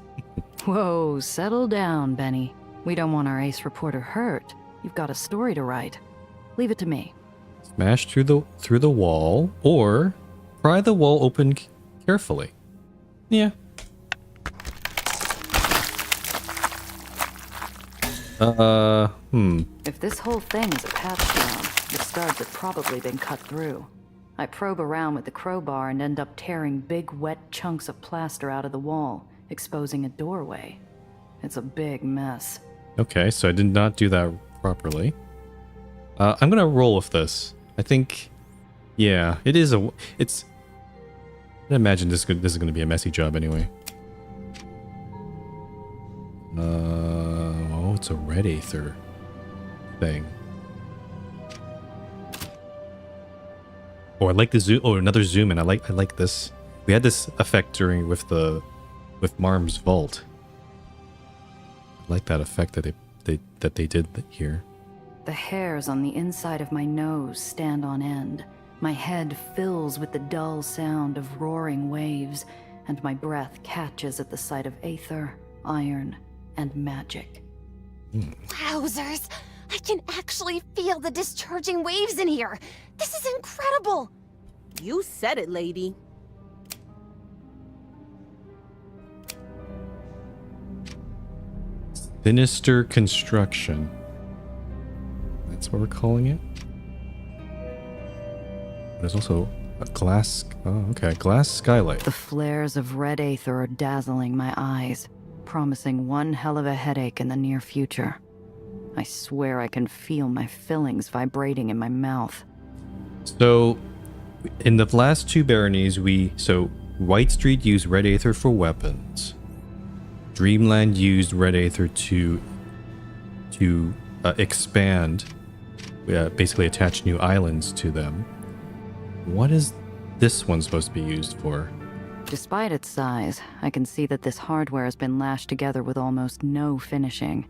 Whoa, settle down, Benny. We don't want our ace reporter hurt. You've got a story to write. Leave it to me. Smash through the wall, or pry the wall open carefully. Yeah. If this whole thing is a patch down, the studs have probably been cut through. I probe around with the crowbar and end up tearing big wet chunks of plaster out of the wall, exposing a doorway. It's a big mess. Okay, so I did not do that properly. I'm gonna roll with this. I think, yeah, it's. I imagine this is gonna be a messy job anyway. Oh, it's a red Aether thing. Oh, I like the zoom. Oh, another zoom in. I like this. We had this effect with Marm's vault. I like that effect that they did here. The hairs on the inside of my nose stand on end. My head fills with the dull sound of roaring waves, and my breath catches at the sight of Aether, iron, and magic. Wowzers! I can actually feel the discharging waves in here! This is incredible! You said it, lady. Sinister construction. That's what we're calling it. There's also a glass. Oh, okay. Glass skylight. The flares of red aether are dazzling my eyes, promising one hell of a headache in the near future. I swear I can feel my fillings vibrating in my mouth. So, in the last two baronies, White Street used red aether for weapons. Dreamland used red aether to expand, basically attach new islands to them. What is this one supposed to be used for? Despite its size, I can see that this hardware has been lashed together with almost no finishing.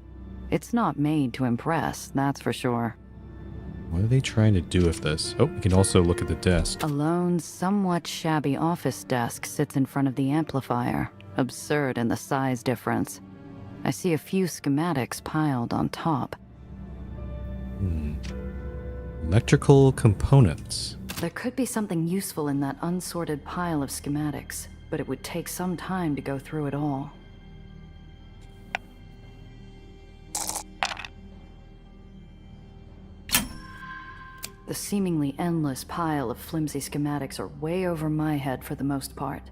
It's not made to impress, that's for sure. What are they trying to do with this? Oh, we can also look at the desk. A lone, somewhat shabby office desk sits in front of the amplifier, absurd in the size difference. I see a few schematics piled on top. Electrical components. There could be something useful in that unsorted pile of schematics, but it would take some time to go through it all. The seemingly endless pile of flimsy schematics are way over my head for the most part,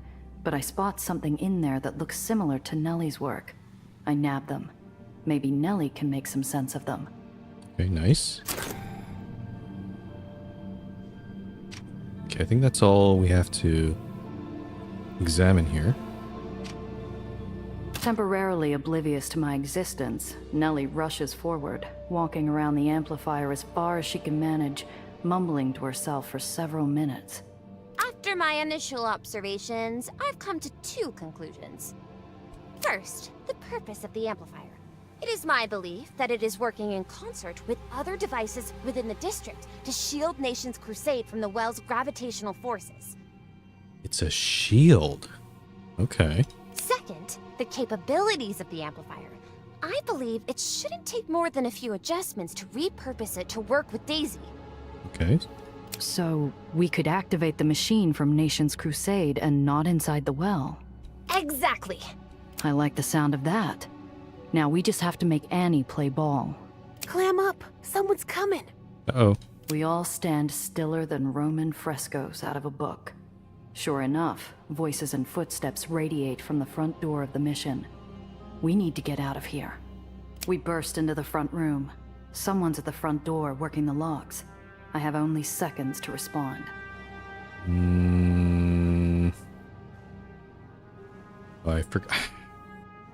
but I spot something in there that looks similar to Nellie's work. I nab them. Maybe Nellie can make some sense of them. Okay, nice. Okay, I think that's all we have to examine here. Temporarily oblivious to my existence, Nellie rushes forward, walking around the amplifier as far as she can manage, mumbling to herself for several minutes. After my initial observations, I've come to two conclusions. First, the purpose of the amplifier. It is my belief that it is working in concert with other devices within the district to shield Nation's Crusade from the well's gravitational forces. It's a shield. Okay. Second, the capabilities of the amplifier. I believe it shouldn't take more than a few adjustments to repurpose it to work with Daisy. Okay. So, we could activate the machine from Nation's Crusade and not inside the well. Exactly. I like the sound of that. Now we just have to make Annie play ball. Clam up. Someone's coming. Uh-oh. We all stand stiller than Roman frescoes out of a book. Sure enough, voices and footsteps radiate from the front door of the mission. We need to get out of here. We burst into the front room. Someone's at the front door working the locks. I have only seconds to respond.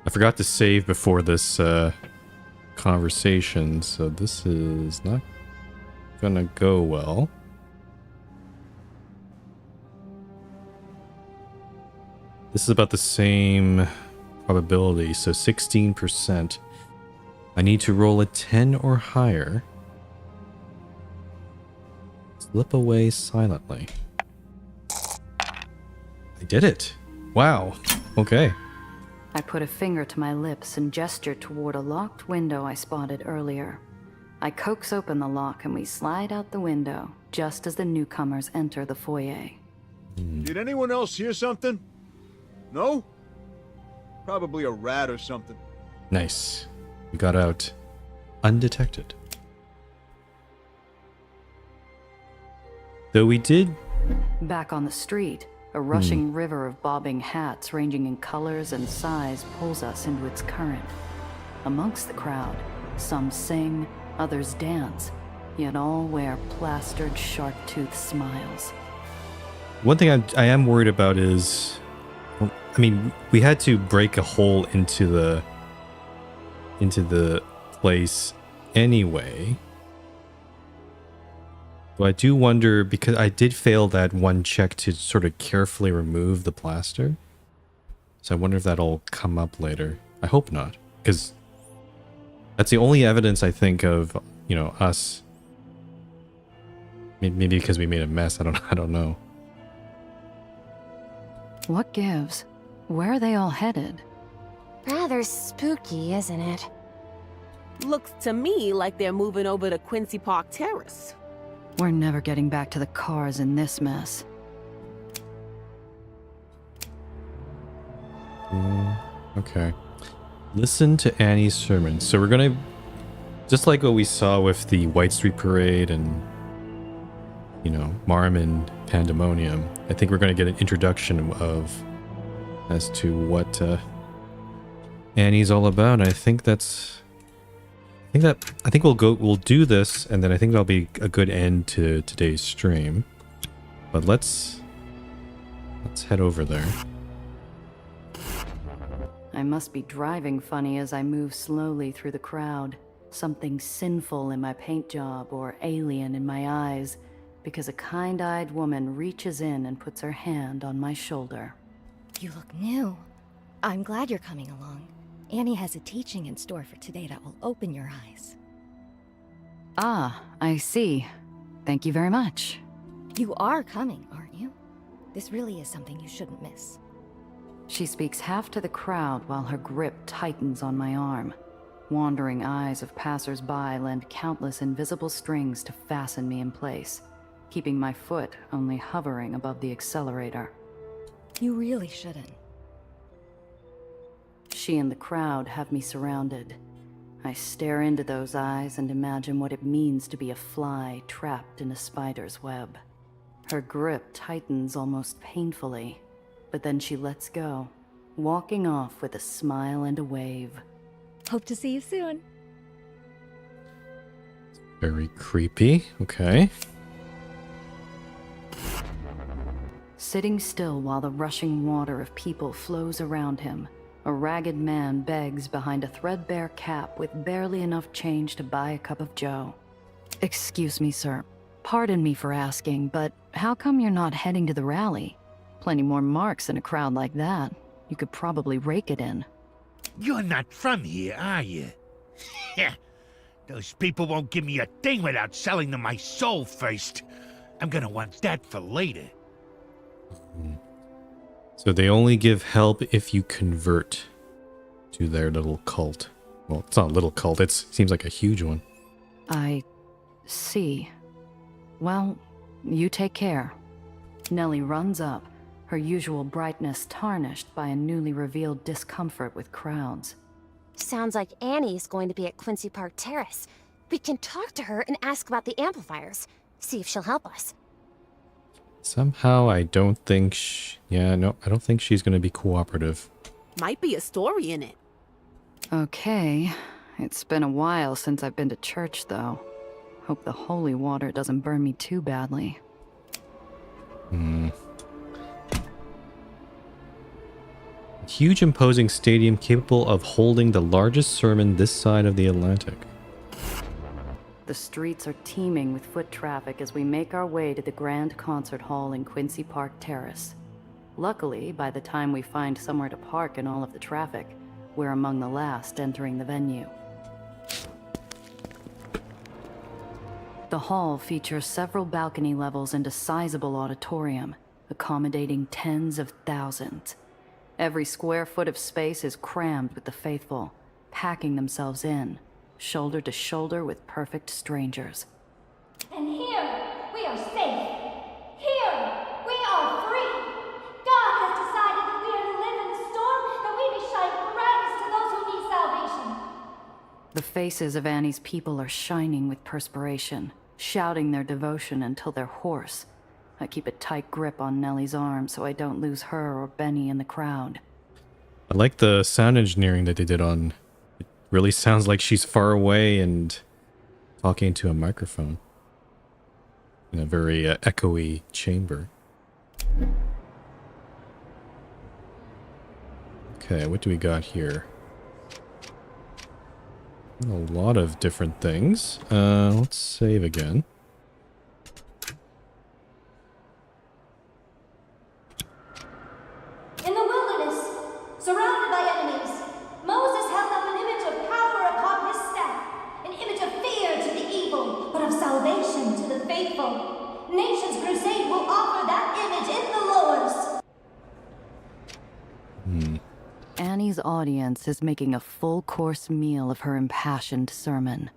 I forgot to save before this conversation, so this is not gonna go well. This is about the same probability, so 16%. I need to roll a 10 or higher. Slip away silently. I did it. Wow. Okay. I put a finger to my lips and gesture toward a locked window I spotted earlier. I coax open the lock and we slide out the window just as the newcomers enter the foyer. Did anyone else hear something? No? Probably a rat or something. Nice. We got out undetected. Though we did... Back on the street, a rushing river of bobbing hats ranging in colors and size pulls us into its current. Amongst the crowd, some sing, others dance, yet all wear plastered shark-toothed smiles. One thing I am worried about is... Well, I mean, we had to break a hole into the place anyway. But I do wonder, because I did fail that one check to sort of carefully remove the plaster. So I wonder if that'll come up later. I hope not, because that's the only evidence I think of, you know, us. Maybe because we made a mess. I don't know. What gives? Where are they all headed? Rather spooky, isn't it? Looks to me like they're moving over to Quincy Park Terrace. We're never getting back to the cars in this mess. Okay. Listen to Annie's sermon. So we're gonna, just like what we saw with the White Street Parade and, you know, Marm and Pandemonium, I think we're gonna get an introduction of as to what Annie's all about. And I think we'll do this, and then I think that'll be a good end to today's stream. But let's head over there. I must be driving funny as I move slowly through the crowd. Something sinful in my paint job or alien in my eyes, because a kind-eyed woman reaches in and puts her hand on my shoulder. You look new. I'm glad you're coming along. Annie has a teaching in store for today that will open your eyes. Ah, I see. Thank you very much. You are coming, aren't you? This really is something you shouldn't miss. She speaks half to the crowd while her grip tightens on my arm. Wandering eyes of passers-by lend countless invisible strings to fasten me in place, keeping my foot only hovering above the accelerator. You really shouldn't. She and the crowd have me surrounded. I stare into those eyes and imagine what it means to be a fly trapped in a spider's web. Her grip tightens almost painfully, but then she lets go, walking off with a smile and a wave. Hope to see you soon. Very creepy. Okay. Sitting still while the rushing water of people flows around him, a ragged man begs behind a threadbare cap with barely enough change to buy a cup of joe. Excuse me, sir. Pardon me for asking, but how come you're not heading to the rally? Plenty more marks in a crowd like that. You could probably rake it in. You're not from here, are you? Those people won't give me a thing without selling them my soul first. I'm gonna want that for later. So they only give help if you convert to their little cult. Well, it's not a little cult. It seems like a huge one. I see. Well, you take care. Nellie runs up, her usual brightness tarnished by a newly revealed discomfort with crowds. Sounds like Annie's going to be at Quincy Park Terrace. We can talk to her and ask about the amplifiers. See if she'll help us. Somehow I don't think I don't think she's going to be cooperative. Might be a story in it. Okay. It's been a while since I've been to church, though. Hope the holy water doesn't burn me too badly. Huge imposing stadium capable of holding the largest sermon this side of the Atlantic. The streets are teeming with foot traffic as we make our way to the Grand Concert Hall in Quincy Park Terrace. Luckily, by the time we find somewhere to park in all of the traffic, we're among the last entering the venue. The hall features several balcony levels and a sizable auditorium, accommodating tens of thousands. Every square foot of space is crammed with the faithful, packing themselves in, shoulder to shoulder with perfect strangers. And here, we are safe. Here, we are free. God has decided that we are to live in the storm, that we may shine brightest to those who need salvation. The faces of Annie's people are shining with perspiration, shouting their devotion until they're hoarse. I keep a tight grip on Nellie's arm so I don't lose her or Benny in the crowd. I like the sound engineering that they did on. It really sounds like she's far away and talking into a microphone in a very echoey chamber. Okay, what do we got here? A lot of different things. Let's save again. In the wilderness, surrounded by enemies, Moses held up an image of power upon his staff, an image of fear to the evil, but of salvation to the faithful. Nation's Crusade will offer that image in the lowers. Annie's audience is making a full-course meal of her impassioned sermon.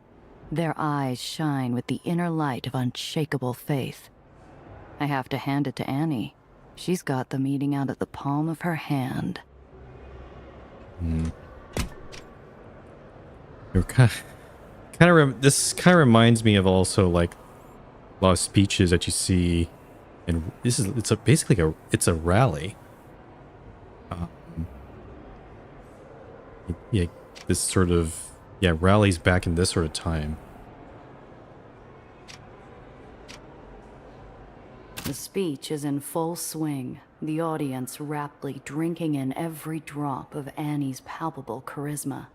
Their eyes shine with the inner light of unshakable faith. I have to hand it to Annie. She's got the meeting out at the palm of her hand. This kind of reminds me of also like a lot of speeches that you see, and basically it's a rally. Yeah, this sort of rallies back in this sort of time. The speech is in full swing, the audience raptly drinking in every drop of Annie's palpable charisma.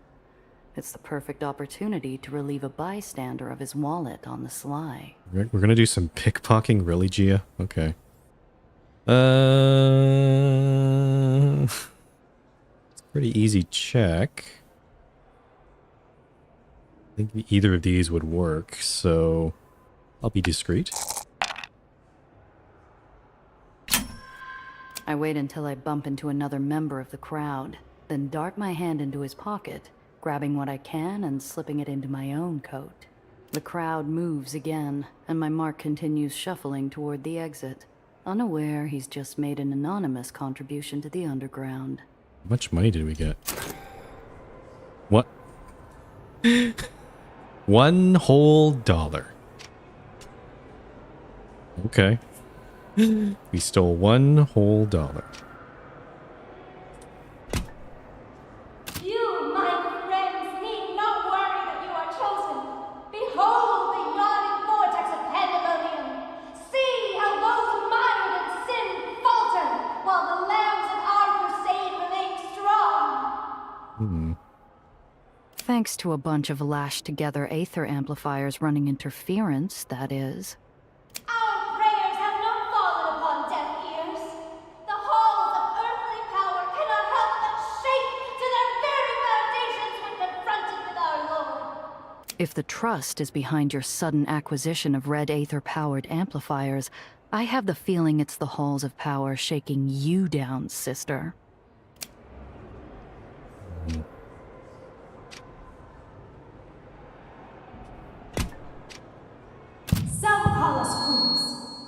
It's the perfect opportunity to relieve a bystander of his wallet on the sly. We're gonna do some pickpocketing, really, Gia? Okay. It's a pretty easy check. I think either of these would work, so I'll be discreet. I wait until I bump into another member of the crowd, then dart my hand into his pocket, grabbing what I can and slipping it into my own coat. The crowd moves again, and my mark continues shuffling toward the exit, unaware he's just made an anonymous contribution to the underground. How much money did we get? What? $1 whole. Okay. We stole $1 whole. You, my friends, need not worry that you are chosen. Behold the yawning vortex of pandemonium. See how those mired in sin falter, while the lambs of our crusade remain strong. Thanks to a bunch of lashed-together Aether amplifiers running interference, that is. Our prayers have not fallen upon deaf ears. The halls of earthly power cannot help but shake to their very foundations when confronted with our Lord. If the Trust is behind your sudden acquisition of red Aether-powered amplifiers, I have the feeling it's the halls of power shaking you down, sister. Some call us fools,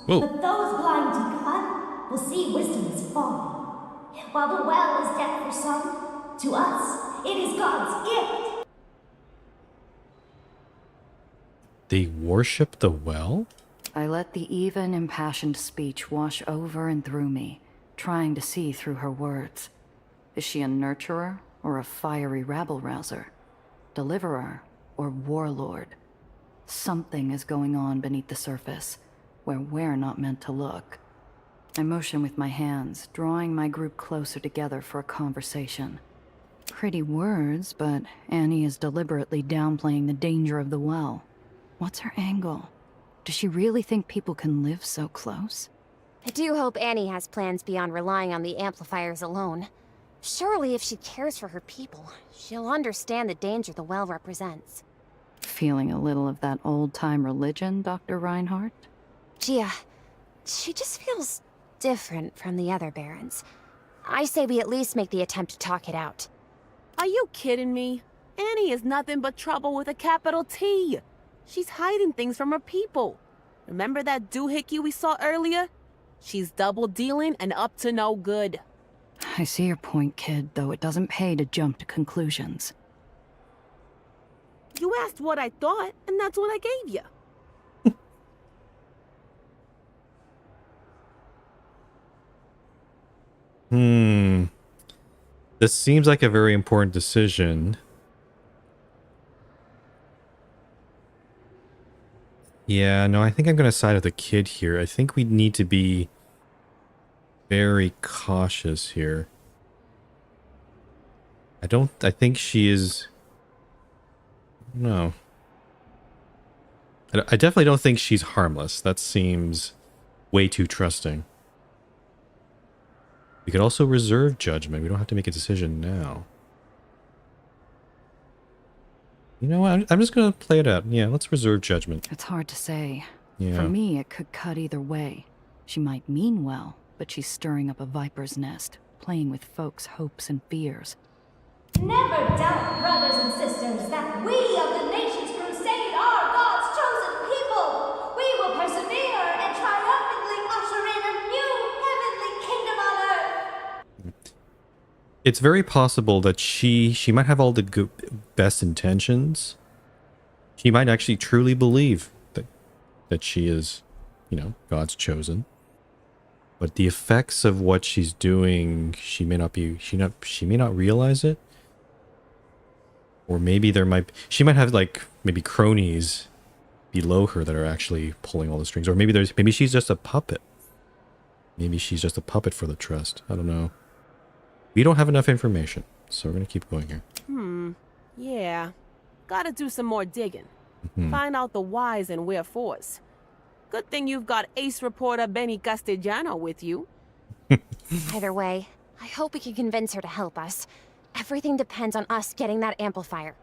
Whoa. but those blind to God will see wisdom is folly. While the well is death for some, to us it is God's gift. They worship the well? I let the even, impassioned speech wash over and through me, trying to see through her words. Is she a nurturer or a fiery rabble-rouser? Deliverer or warlord? Something is going on beneath the surface, where we're not meant to look. I motion with my hands, drawing my group closer together for a conversation. Pretty words, but Annie is deliberately downplaying the danger of the well. What's her angle? Does she really think people can live so close? I do hope Annie has plans beyond relying on the amplifiers alone. Surely if she cares for her people, she'll understand the danger the well represents. Feeling a little of that old-time religion, Dr. Reinhardt? Gia, she just feels different from the other Barons. I say we at least make the attempt to talk it out. Are you kidding me? Annie is nothing but trouble with a capital T. She's hiding things from her people. Remember that doohickey we saw earlier? She's double-dealing and up to no good. I see your point, kid, though it doesn't pay to jump to conclusions. You asked what I thought, and that's what I gave you. This seems like a very important decision. Yeah, no, I think I'm going to side with the kid here. I think we need to be very cautious here. I think she is... No. I definitely don't think she's harmless. That seems way too trusting. We could also reserve judgment. We don't have to make a decision now. You know what? I'm just going to play it out. Yeah, let's reserve judgment. It's hard to say. Yeah. For me, it could cut either way. She might mean well, but she's stirring up a viper's nest, playing with folks' hopes and fears. Never doubt, brothers and sisters, that we of the Nation's Crusade are God's chosen people. We will persevere and triumphantly usher in a new heavenly kingdom on earth. It's very possible that she might have all the best intentions. She might actually truly believe that she is, God's chosen. But the effects of what she's doing, she may not realize it. Or maybe she might have like maybe cronies below her that are actually pulling all the strings. Or maybe she's just a puppet. Maybe she's just a puppet for the trust. I don't know. We don't have enough information, so we're gonna keep going here. Yeah. Gotta do some more digging. Mhm. Find out the whys and wherefores. Good thing you've got ace reporter Benny Castellano with you. Either way, I hope we can convince her to help us. Everything depends on us getting that amplifier.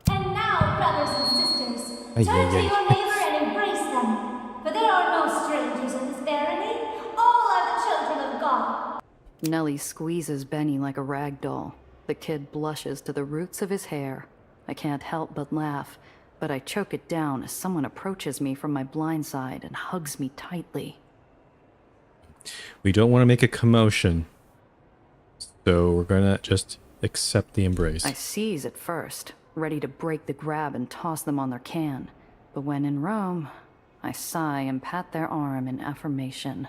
And now, brothers and sisters, Ay, turn ay, to ay. your neighbor and embrace them. For there are no strangers in this barony. All are the children of God. Nellie squeezes Benny like a rag doll. The kid blushes to the roots of his hair. I can't help but laugh, but I choke it down as someone approaches me from my blind side and hugs me tightly. We don't want to make a commotion, so we're gonna just accept the embrace. I seize at first, ready to break the grab and toss them on their can. But when in Rome, I sigh and pat their arm in affirmation.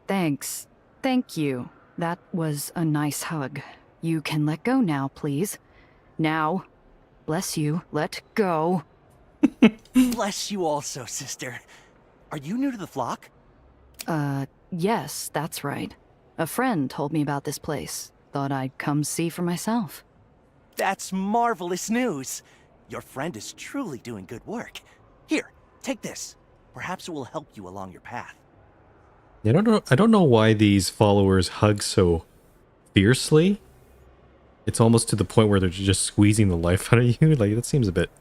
Thanks. Thank you. That was a nice hug. You can let go now, please. Now. Bless you. Let go. Bless you also, sister. Are you new to the flock? Yes, that's right. A friend told me about this place. Thought I'd come see for myself. That's marvelous news. Your friend is truly doing good work. Here, take this. Perhaps it will help you along your path. I don't know why these followers hug so fiercely. It's almost to the point where they're just squeezing the life out of you. Like, that seems a bit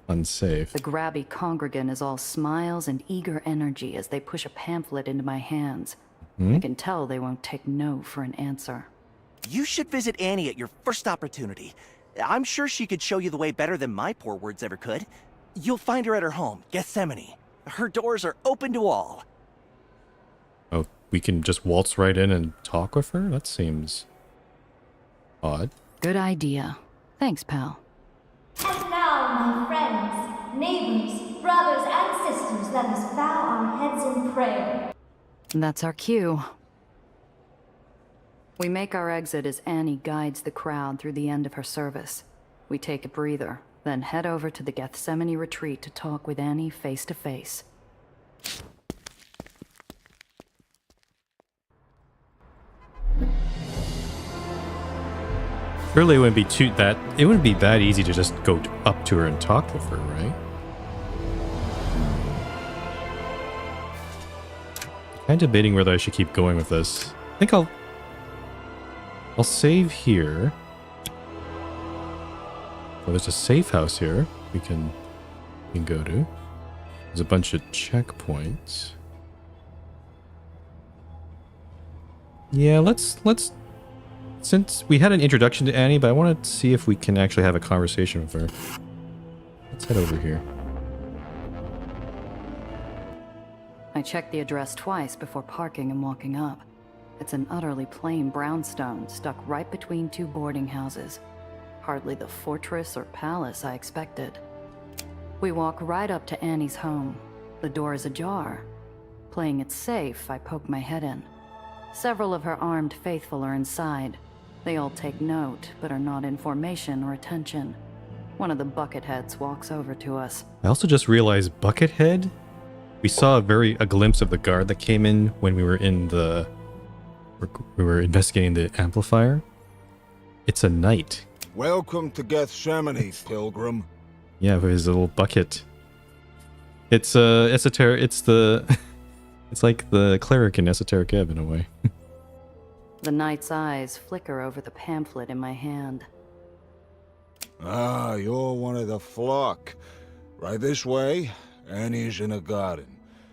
unsafe. The grabby congregant is all smiles and eager energy as they push a pamphlet into my hands. I can tell they won't take no for an answer. You should visit Annie at your first opportunity. I'm sure she could show you the way better than my poor words ever could. You'll find her at her home, Gethsemane. Her doors are open to all. Oh, we can just waltz right in and talk with her? That seems odd. Good idea. Thanks, pal. And now, my friends, neighbors, brothers, and sisters, let us bow our heads in prayer. That's our cue. We make our exit as Annie guides the crowd through the end of her service. We take a breather, then head over to the Gethsemane retreat to talk with Annie face to face. Surely it wouldn't be that easy to just go up to her and talk with her, right? Kind of debating whether I should keep going with this. I think I'll save here. Well, there's a safe house here we can go to. There's a bunch of checkpoints. Yeah, let's since we had an introduction to Annie, but I want to see if we can actually have a conversation with her. Let's head over here. I check the address twice before parking and walking up. It's an utterly plain brownstone stuck right between two boarding houses. Hardly the fortress or palace I expected. We walk right up to Annie's home. The door is ajar. Playing it safe, I poke my head in. Several of her armed faithful are inside. They all take note, but are not in formation or attention. One of the Bucketheads walks over to us. I also just realized Buckethead? We saw a glimpse of the guard that came in when we were investigating the amplifier. It's a knight. Welcome to Gethsemane, pilgrim. Yeah, with his little bucket. It's esoteric. It's like the cleric in Esoteric Ebb in a way. The knight's eyes flicker over the pamphlet in my hand. Ah, you're one of the flock. Right this way, Annie's in a garden.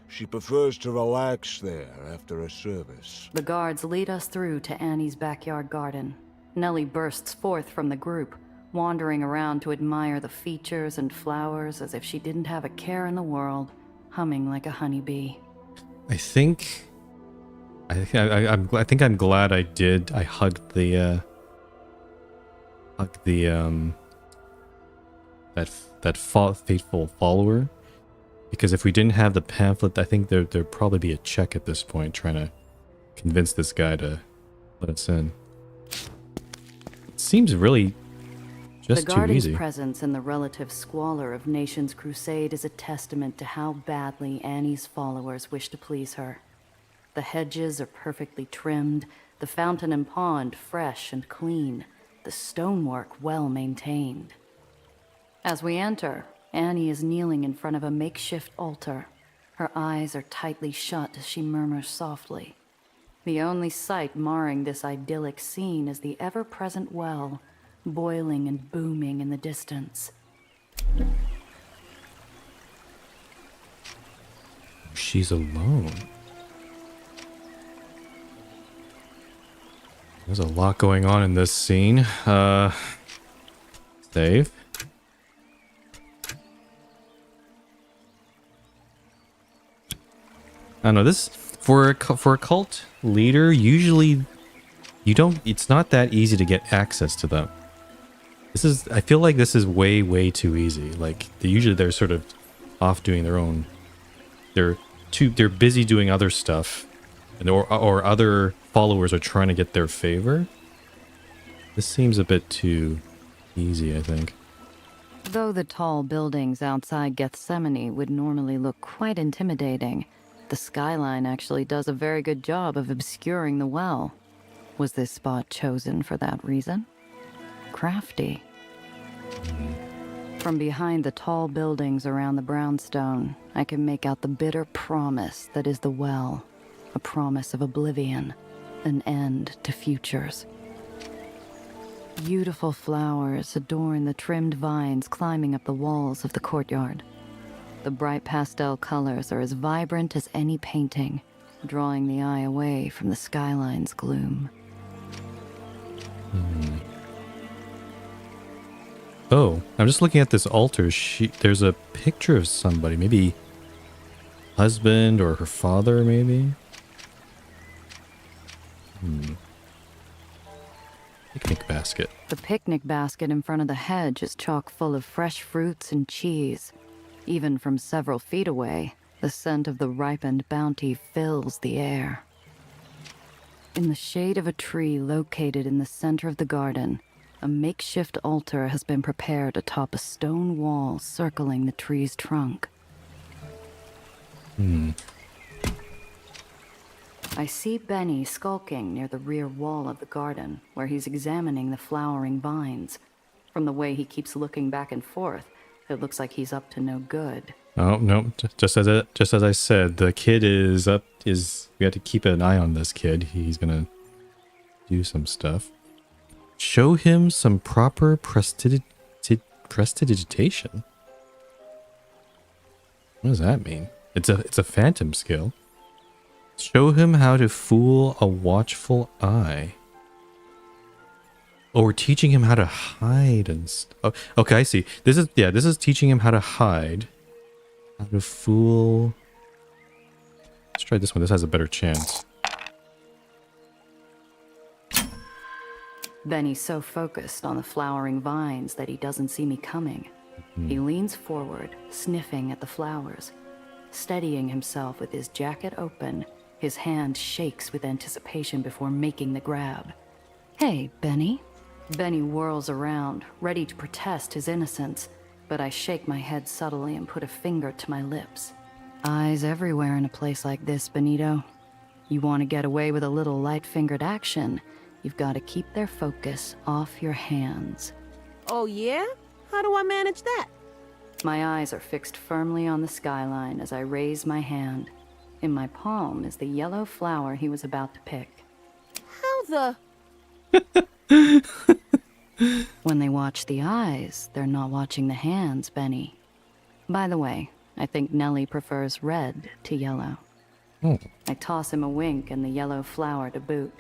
She prefers to relax there after a service. The guards lead us through to Annie's backyard garden. Nellie bursts forth from the group, wandering around to admire the features and flowers as if she didn't have a care in the world, humming like a honeybee. I think I think I'm glad I did. I hugged the faithful follower, because if we didn't have the pamphlet, I think there'd probably be a check at this point trying to convince this guy to let us in. It seems really just The too Guardian's easy. presence in the relative squalor of Nation's Crusade is a testament to how badly Annie's followers wish to please her. The hedges are perfectly trimmed, the fountain and pond fresh and clean, the stonework well maintained. As we enter, Annie is kneeling in front of a makeshift altar. Her eyes are tightly shut as she murmurs softly. The only sight marring this idyllic scene is the ever-present well, boiling and booming in the distance. She's alone. There's a lot going on in this scene. Save. I don't know, this for a cult leader, usually you don't, it's not that easy to get access to them. I feel like this is way too easy. Like usually they're sort of off doing their own, they're busy doing other stuff, and or other followers are trying to get their favor. This seems a bit too easy, I think. Though the tall buildings outside Gethsemane would normally look quite intimidating, the skyline actually does a very good job of obscuring the well. Was this spot chosen for that reason? Crafty. From behind the tall buildings around the brownstone, I can make out the bitter promise that is the well. A promise of oblivion, an end to futures. Beautiful flowers adorn the trimmed vines climbing up the walls of the courtyard. The bright pastel colors are as vibrant as any painting, drawing the eye away from the skyline's gloom. Oh, I'm just looking at this altar. There's a picture of somebody, maybe husband or her father, maybe? Picnic basket. The picnic basket in front of the hedge is chock full of fresh fruits and cheese. Even from several feet away, the scent of the ripened bounty fills the air. In the shade of a tree located in the center of the garden, a makeshift altar has been prepared atop a stone wall circling the tree's trunk. I see Benny skulking near the rear wall of the garden, where he's examining the flowering vines. From the way he keeps looking back and forth, it looks like he's up to no good. Oh no! Just as I said, the kid is up. We have to keep an eye on this kid. He's gonna do some stuff. Show him some proper prestidigitation. What does that mean? It's a phantom skill. Show him how to fool a watchful eye. Oh, we're teaching him how to hide and oh, okay, I see. This is teaching him how to hide. How to fool. Let's try this one. This has a better chance. Benny's so focused on the flowering vines that he doesn't see me coming. He leans forward, sniffing at the flowers. Steadying himself with his jacket open, his hand shakes with anticipation before making the grab. Hey, Benny. Benny whirls around, ready to protest his innocence, but I shake my head subtly and put a finger to my lips. Eyes everywhere in a place like this, Benito. You want to get away with a little light-fingered action, you've got to keep their focus off your hands. Oh yeah? How do I manage that? My eyes are fixed firmly on the skyline as I raise my hand. In my palm is the yellow flower he was about to pick. How the... When they watch the eyes, they're not watching the hands, Benny. By the way, I think Nellie prefers red to yellow. I toss him a wink and the yellow flower to boot.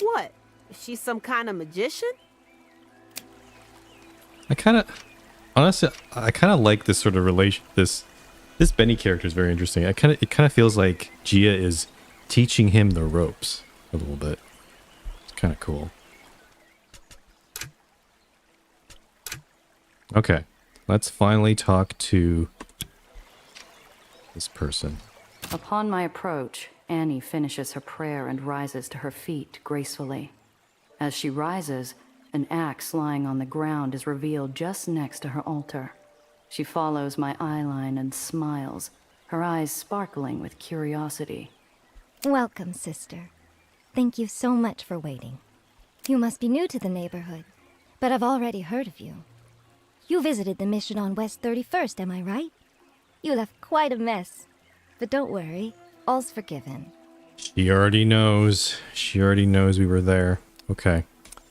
What? Is she some kind of magician? Honestly, I kind of like this sort of relation. This Benny character is very interesting. It kind of feels like Gia is teaching him the ropes a little bit. It's kind of cool. Okay, let's finally talk to this person. Upon my approach, Annie finishes her prayer and rises to her feet gracefully. As she rises, an axe lying on the ground is revealed just next to her altar. She follows my eyeline and smiles, her eyes sparkling with curiosity. Welcome, sister. Thank you so much for waiting. You must be new to the neighborhood, but I've already heard of you. You visited the mission on West 31st, am I right? You left quite a mess. But don't worry, all's forgiven. She already knows. She already knows we were there. Okay.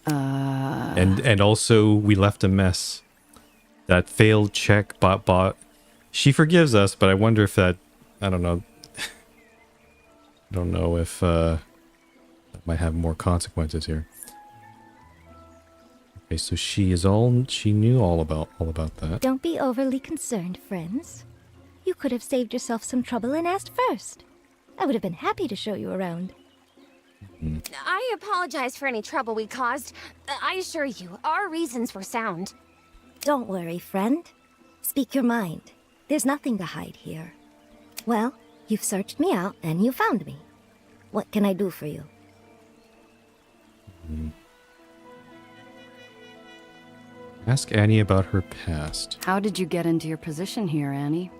And also we left a mess. That failed check bot. She forgives us, but I wonder if that, I don't know. I don't know if that might have more consequences here. Okay, so she knew all about that. Don't be overly concerned, friends. You could have saved yourself some trouble and asked first. I would have been happy to show you around. I apologize for any trouble we caused. I assure you, our reasons were sound. Don't worry, friend. Speak your mind. There's nothing to hide here. Well, you've searched me out and you found me. What can I do for you? Ask Annie about her past. How did you get into your position here, Annie?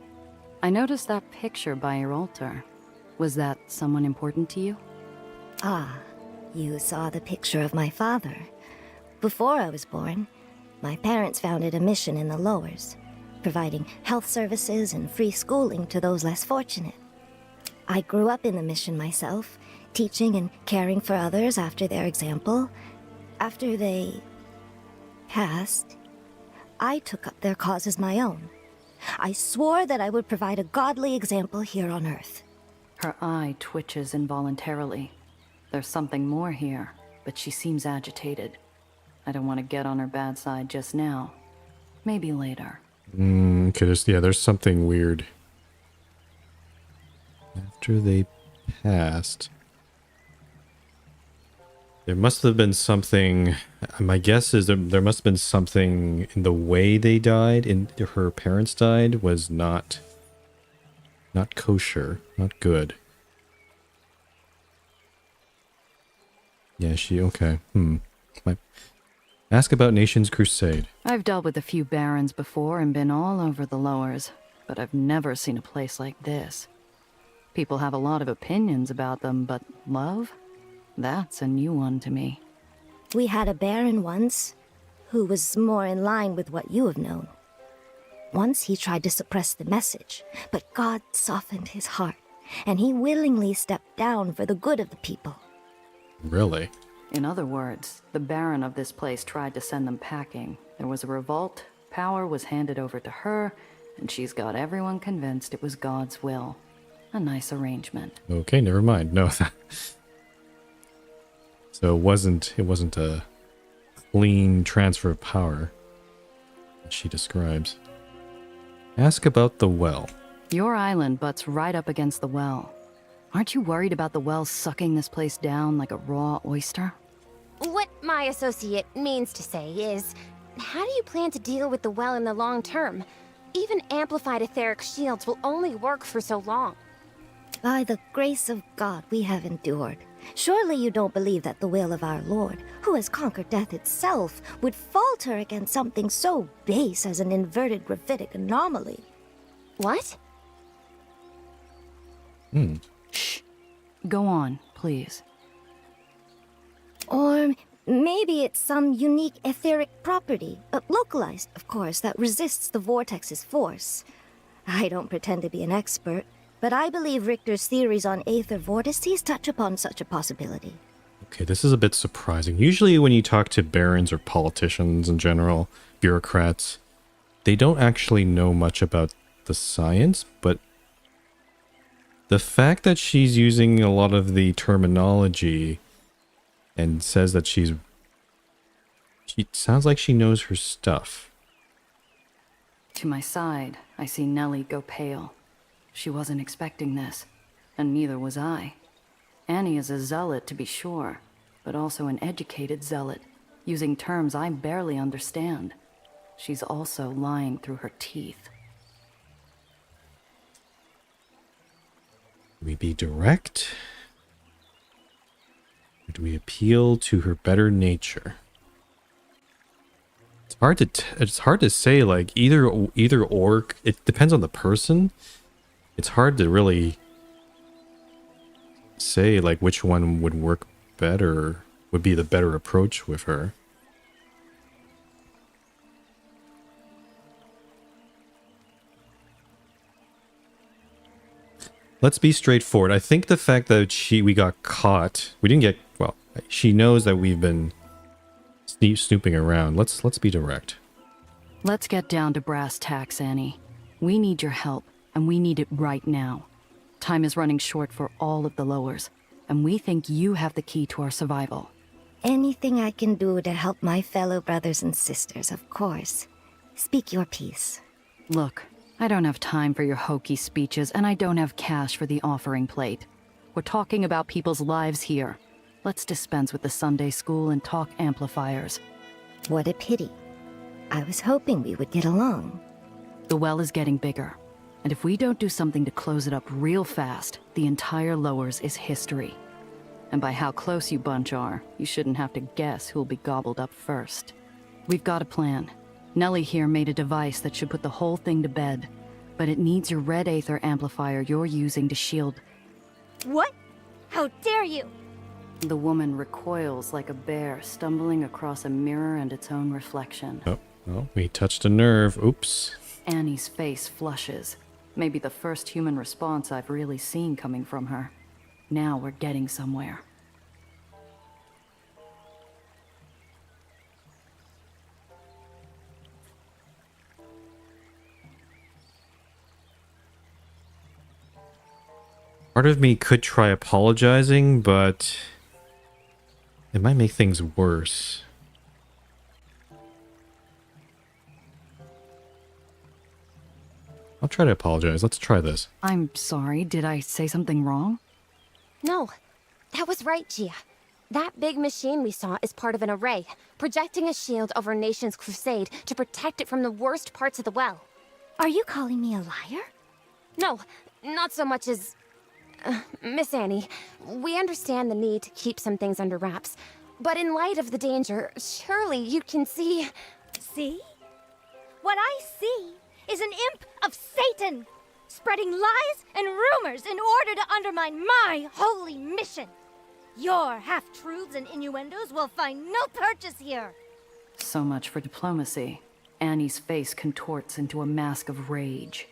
I noticed that picture by your altar. Was that someone important to you? Ah, you saw the picture of my father. Before I was born, my parents founded a mission in the lowers, providing health services and free schooling to those less fortunate. I grew up in the mission myself, teaching and caring for others after their example. After they passed, I took up their cause as my own. I swore that I would provide a godly example here on Earth. Her eye twitches involuntarily. There's something more here, but she seems agitated. I don't want to get on her bad side just now. Maybe later. Okay, there's something weird. After they passed, there must have been something. My guess is there must have been something in the way they died, in her parents died, was not kosher, not good. Yeah, okay. Ask about Nation's Crusade. I've dealt with a few barons before and been all over the lowers, but I've never seen a place like this. People have a lot of opinions about them, but love? That's a new one to me. We had a baron once, who was more in line with what you have known. Once he tried to suppress the message, but God softened his heart, and he willingly stepped down for the good of the people. Really? In other words, the Baron of this place tried to send them packing. There was a revolt, power was handed over to her, and she's got everyone convinced it was God's will. A nice arrangement. Okay, never mind. No. So it wasn't a clean transfer of power that she describes. Ask about the well. Your island butts right up against the well. Aren't you worried about the well sucking this place down like a raw oyster? What my associate means to say is, how do you plan to deal with the well in the long term? Even amplified etheric shields will only work for so long. By the grace of God we have endured. Surely you don't believe that the will of our Lord, who has conquered death itself, would falter against something so base as an inverted gravitic anomaly. What? Shh. Go on, please. Or maybe it's some unique etheric property, localized, of course, that resists the vortex's force. I don't pretend to be an expert, but I believe Richter's theories on Aether vortices touch upon such a possibility. Okay, this is a bit surprising. Usually when you talk to barons or politicians in general, bureaucrats, they don't actually know much about the science, but the fact that she's using a lot of the terminology and says that she sounds like she knows her stuff. To my side, I see Nellie go pale. She wasn't expecting this, and neither was I. Annie is a zealot, to be sure, but also an educated zealot, using terms I barely understand. She's also lying through her teeth. Do we be direct? Or do we appeal to her better nature? It's hard to say, like, either or. It depends on the person. It's hard to really say, like, which one would work better, would be the better approach with her. Let's be straightforward. I think the fact that we got caught, we didn't get, well, she knows that we've been snooping around. Let's be direct. Let's get down to brass tacks, Annie. We need your help, and we need it right now. Time is running short for all of the lowers, and we think you have the key to our survival. Anything I can do to help my fellow brothers and sisters, of course. Speak your piece. Look, I don't have time for your hokey speeches, and I don't have cash for the offering plate. We're talking about people's lives here. Let's dispense with the Sunday school and talk amplifiers. What a pity. I was hoping we would get along. The well is getting bigger, and if we don't do something to close it up real fast, the entire lowers is history. And by how close you bunch are, you shouldn't have to guess who'll be gobbled up first. We've got a plan. Nellie here made a device that should put the whole thing to bed, but it needs your red Aether amplifier you're using to shield. What? How dare you? The woman recoils like a bear stumbling across a mirror and its own reflection. Oh, we touched a nerve. Oops. Annie's face flushes. Maybe the first human response I've really seen coming from her. Now we're getting somewhere. Part of me could try apologizing, but it might make things worse. I'll try to apologize. Let's try this. I'm sorry, did I say something wrong? No, that was right, Gia. That big machine we saw is part of an array, projecting a shield over Nation's Crusade to protect it from the worst parts of the well. Are you calling me a liar? No, not so much as... Miss Annie, we understand the need to keep some things under wraps, but in light of the danger, surely you can see... See? What I see is an imp of Satan, spreading lies and rumors in order to undermine my holy mission. Your half-truths and innuendos will find no purchase here. So much for diplomacy. Annie's face contorts into a mask of rage.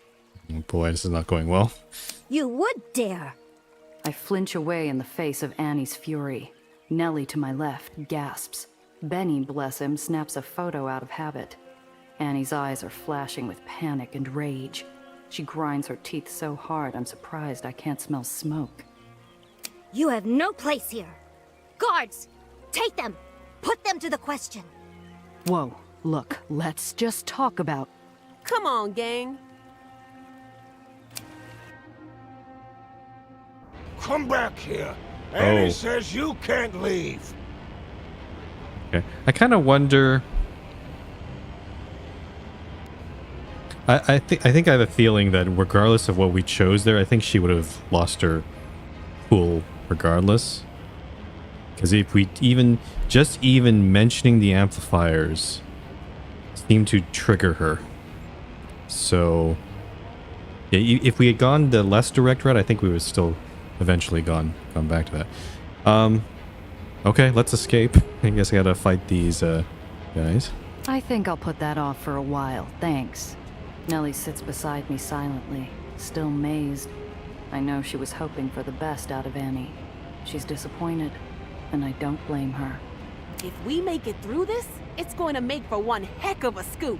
Oh boy, this is not going well. You would dare. I flinch away in the face of Annie's fury. Nellie to my left gasps. Benny, bless him, snaps a photo out of habit. Annie's eyes are flashing with panic and rage. She grinds her teeth so hard I'm surprised I can't smell smoke. You have no place here. Guards, take them. Put them to the question. Whoa, look, let's just talk about... Come on, gang. Come back here. Annie says you can't leave. Okay. I kind of wonder... I think I have a feeling that regardless of what we chose there, I think she would have lost her cool regardless. Because if we even mentioning the amplifiers seemed to trigger her. So yeah, if we had gone the less direct route, I think we would still eventually gone back to that. Okay, let's escape. I guess I gotta fight these guys. I think I'll put that off for a while, thanks. Nellie sits beside me silently, still mazed. I know she was hoping for the best out of Annie. She's disappointed, and I don't blame her. If we make it through this, it's going to make for one heck of a scoop.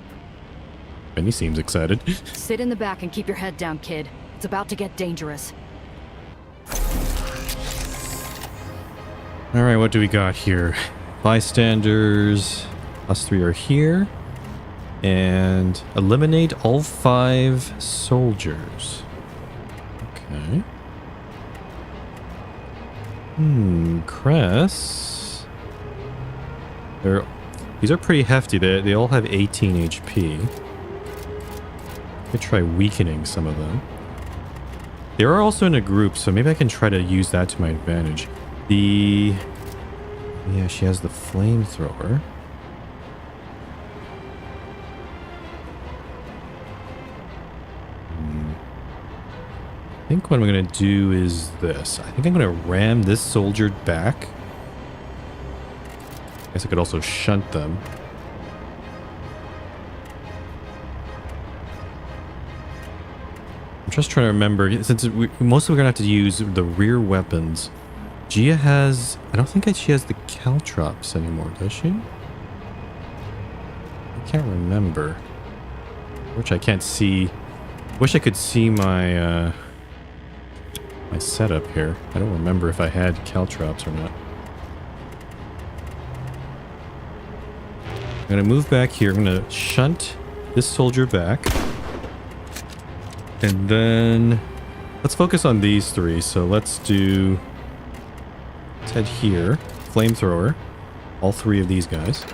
Benny seems excited. Sit in the back and keep your head down, kid. It's about to get dangerous. Alright, what do we got here? Bystanders. Us three are here. And eliminate all 5 soldiers. Okay. Cress. These are pretty hefty. They all have 18 HP. I could try weakening some of them. They are also in a group, so maybe I can try to use that to my advantage. Yeah, she has the flamethrower. I think what I'm going to do is this. I think I'm going to ram this soldier back. I guess I could also shunt them. I'm just trying to remember, since mostly we're going to have to use the rear weapons. Gia has... I don't think she has the caltrops anymore, does she? I can't remember. Which I can't see. Wish I could see my... my setup here. I don't remember if I had caltrops or not. I'm going to move back here. I'm going to shunt this soldier back. And then let's focus on these three. So let's head here. Flamethrower. All three of these guys.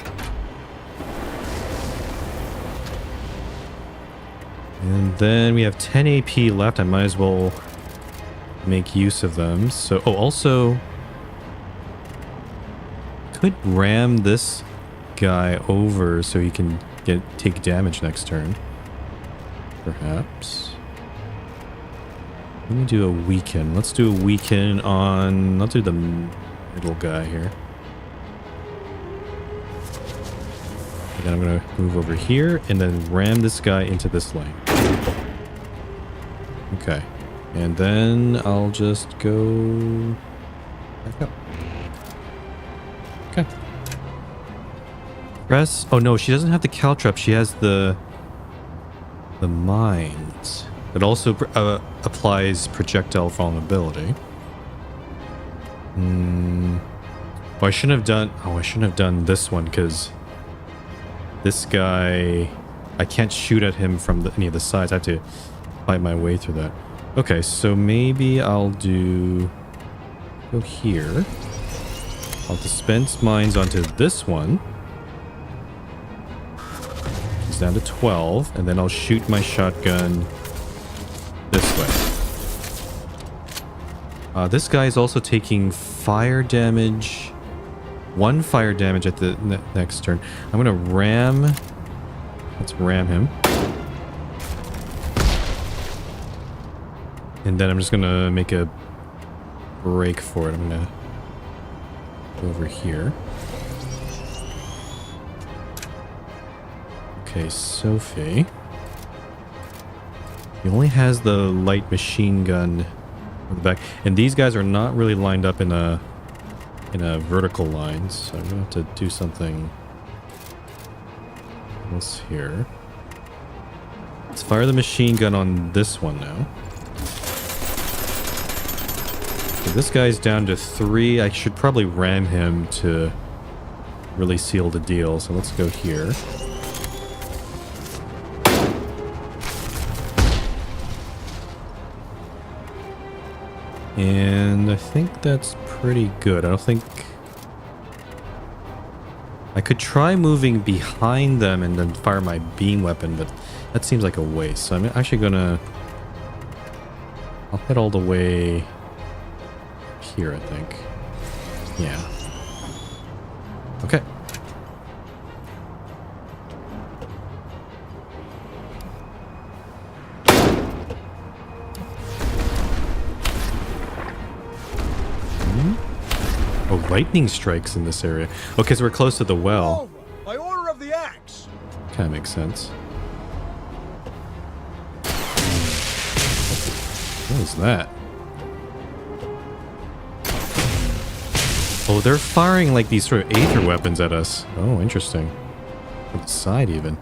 And then we have 10 AP left. I might as well make use of them. So, also could ram this guy over so he can take damage next turn. Perhaps. Let me do a weaken. Let's do a weaken on... Let's do the middle guy here. And then I'm going to move over here and then ram this guy into this lane. Okay. And then I'll just go back up. Okay. Press. Oh no, she doesn't have the caltrop. She has the mines. It also applies projectile vulnerability. Oh, I shouldn't have done. Oh, I shouldn't have done this one because this guy, I can't shoot at him from any of the sides. I have to fight my way through that. Okay, so maybe I'll go here. I'll dispense mines onto this one. He's down to 12, and then I'll shoot my shotgun this way. This guy is also taking fire damage. 1 fire damage at the next turn. I'm gonna ram. Let's ram him. And then I'm just gonna make a break for it. I'm gonna go over here. Okay, Sophie. He only has the light machine gun on the back. And these guys are not really lined up in a vertical line, so I'm gonna have to do something else here. Let's fire the machine gun on this one now. Okay, this guy's down to 3. I should probably ram him to really seal the deal, so let's go here. And I think that's pretty good. I don't think... I could try moving behind them and then fire my beam weapon, but that seems like a waste. So I'm actually gonna... I'll head all the way here, I think. Yeah. Okay. Oh, lightning strikes in this area. Okay, so we're close to the well. By order of the axe. Kind of makes sense. What is that? Oh, they're firing like these sort of Aether weapons at us. Oh, interesting. On the side, even.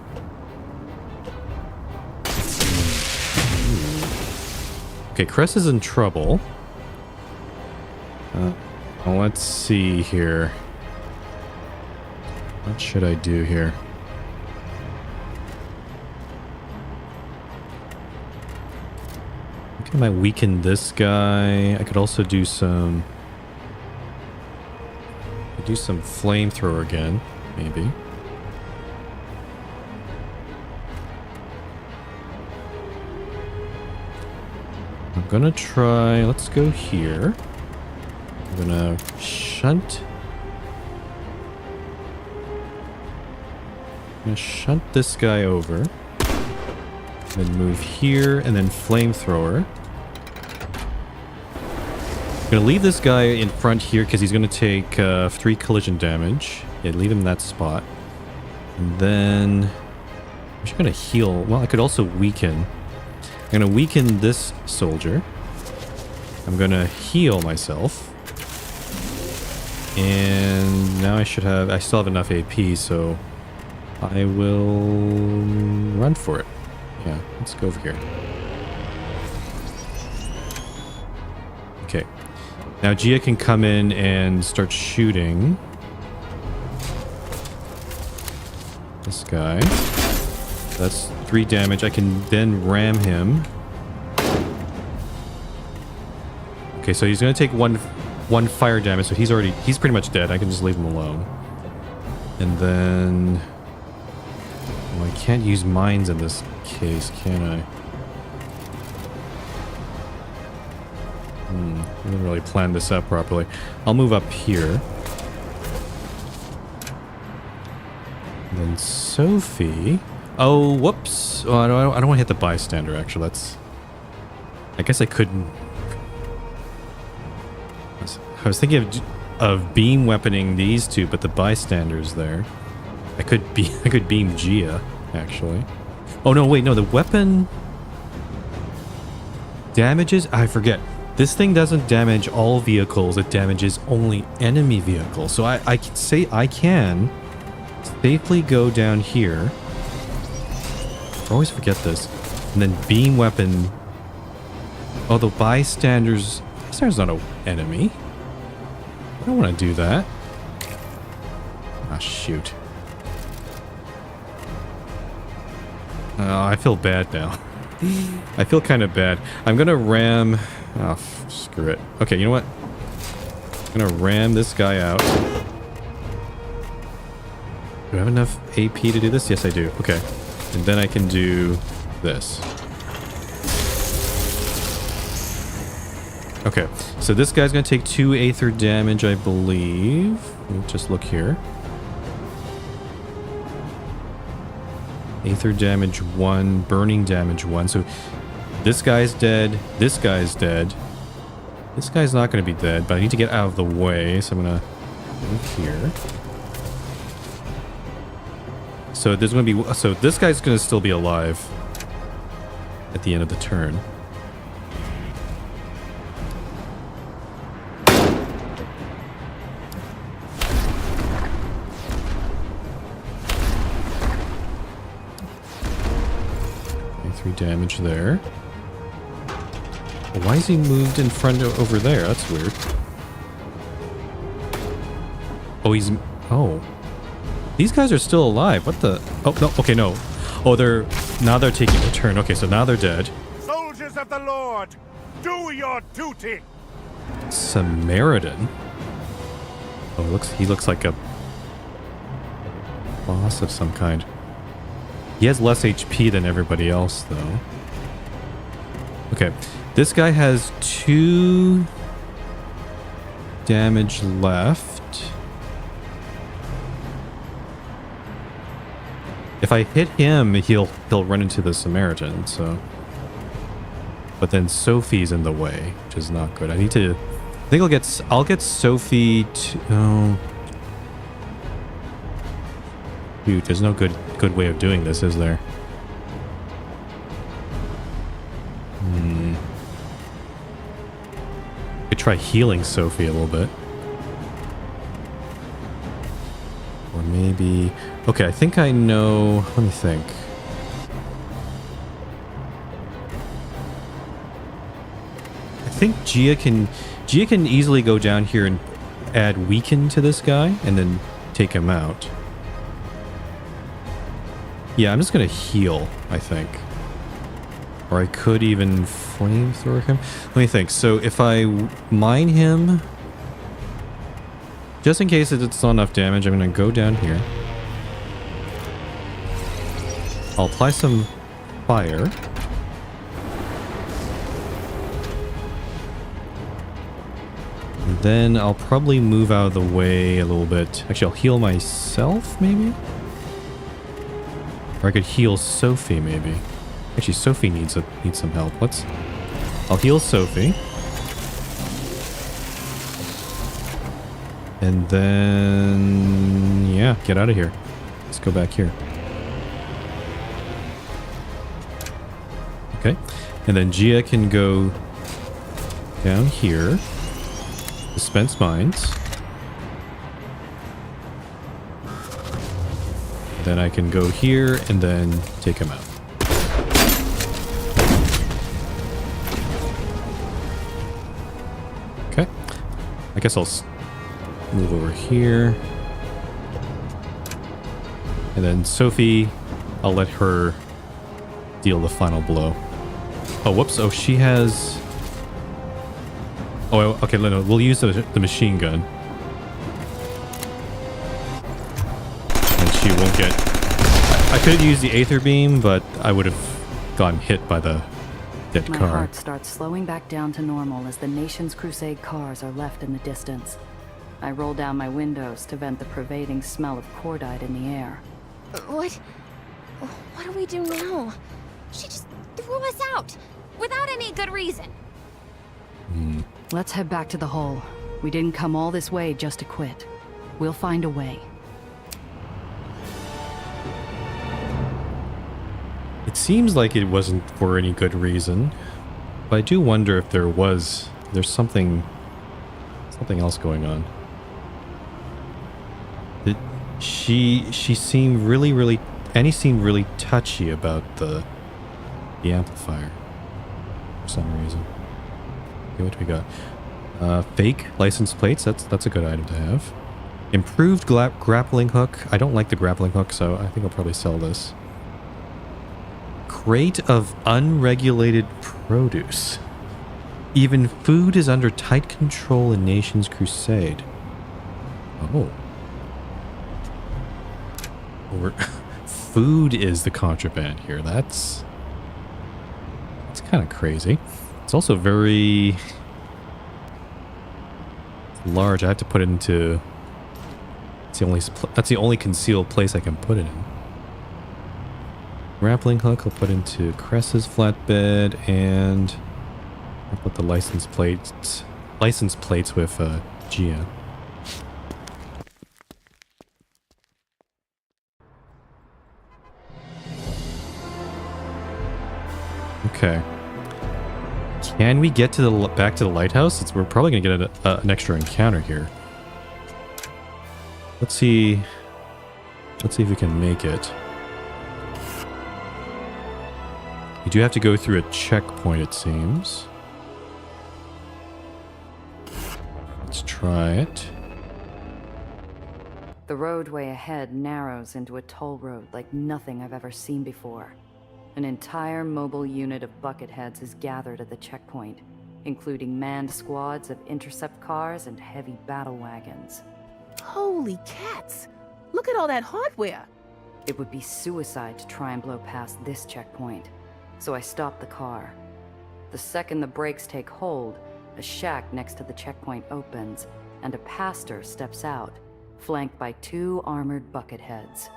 Okay, Cress is in trouble. Well, let's see here. What should I do here? I think I might weaken this guy. I could also do some do some flamethrower again, maybe. I'm gonna try, let's go here. I'm gonna shunt. I'm gonna shunt this guy over. Then move here and then flamethrower. I'm gonna leave this guy in front here because he's gonna take 3 collision damage. Yeah, leave him in that spot. And then I'm just gonna heal. Well, I could also weaken. I'm gonna weaken this soldier. I'm gonna heal myself. And now I still have enough AP, so I will run for it. Yeah, let's go over here. Okay. Now Gia can come in and start shooting this guy. That's 3 damage. I can then ram him. Okay, so he's gonna take one fire damage, so he's pretty much dead. I can just leave him alone. And then well, I can't use mines in this case, can I? I didn't really plan this out properly. I'll move up here. And then Sophie. Oh, whoops. Oh, I don't want to hit the bystander, actually. I guess I couldn't. I was thinking of beam weaponing these two, but the bystander's there. I could beam Gia, actually. Oh, no, wait, no, the weapon damages? I forget. This thing doesn't damage all vehicles, it damages only enemy vehicles. So I can say I can safely go down here. I always forget this. And then beam weapon. Oh, the bystander's not an enemy. I don't want to do that. Ah, shoot. I feel bad now. I feel kind of bad. I'm gonna ram. Oh, screw it. Okay, you know what? I'm gonna ram this guy out. Do I have enough AP to do this? Yes, I do. Okay. And then I can do this. Okay, so this guy's gonna take 2 Aether damage, I believe. Let me just look here. Aether damage 1, burning damage 1. So this guy's dead. This guy's dead. This guy's not going to be dead, but I need to get out of the way. So I'm going to move here. So there's going to be. So this guy's going to still be alive at the end of the turn. Damage there. Why is he moved in front over there? That's weird. Oh, oh. These guys are still alive. What the? Oh, no. Okay, no. Oh, now they're taking a turn. Okay, so now they're dead. Soldiers of the Lord, do your duty. Samaritan. Oh, he looks like a boss of some kind. He has less HP than everybody else, though. Okay. This guy has 2 damage left. If I hit him, he'll run into the Samaritan, so. But then Sophie's in the way, which is not good. I think I'll get Sophie to. Oh. Dude, there's no good way of doing this, is there? Could try healing Sophie a little bit. Or maybe. Okay, I think I know. Let me think. I think Gia can easily go down here and add weaken to this guy and then take him out. Yeah, I'm just gonna heal, I think. Or I could even flamethrower him. Let me think. So if I mine him, Just in case it's not enough damage, I'm going to go down here. I'll apply some fire. And then I'll probably move out of the way a little bit. Actually, I'll heal myself, maybe? Or I could heal Sophie, maybe. Actually, Sophie needs some help. I'll heal Sophie. And then... yeah, get out of here. Let's go back here. Okay. And then Gia can go down here. Dispense mines. Then I can go here and then take him out. Okay. I guess I'll move over here. And then Sophie, I'll let her deal the final blow. Oh, whoops. Oh, she has... oh, okay, no, we'll use the machine gun. And she won't get... I could use the Aether beam, but I would have gotten hit by the dead My car. heart starts slowing back down to normal as the nation's Crusade cars are left in the distance. I roll down my windows to vent the pervading smell of cordite in the air. What do we do now? She just threw us out, without any good reason. Let's head back to the hull. We didn't come all this way just to quit. We'll find a way. It seems like it wasn't for any good reason, but I do wonder if there's something else going on. She seemed really Annie seemed really touchy about the amplifier for some reason. Okay, what do we got? Fake license plates. That's a good item to have. Improved grappling hook. I don't like the grappling hook, so I think I'll probably sell this. Crate of unregulated produce. Even food is under tight control in Nation's Crusade. Oh. Food is the contraband here. That's kind of crazy. It's also very large. I have to put it into... that's the only concealed place I can put it in. Grappling hook I'll put into Cress's flatbed, and I'll put the license plates with Gia. Okay. Can we get to back to the lighthouse? We're probably gonna get an extra encounter here. Let's see if we can make it. You do have to go through a checkpoint, it seems. Let's try it. The roadway ahead narrows into a toll road like nothing I've ever seen before. An entire mobile unit of bucketheads is gathered at the checkpoint, including manned squads of intercept cars and heavy battle wagons. Holy cats! Look at all that hardware! It would be suicide to try and blow past this checkpoint, so I stop the car. The second the brakes take hold, a shack next to the checkpoint opens, and a pastor steps out, flanked by 2 armored bucketheads.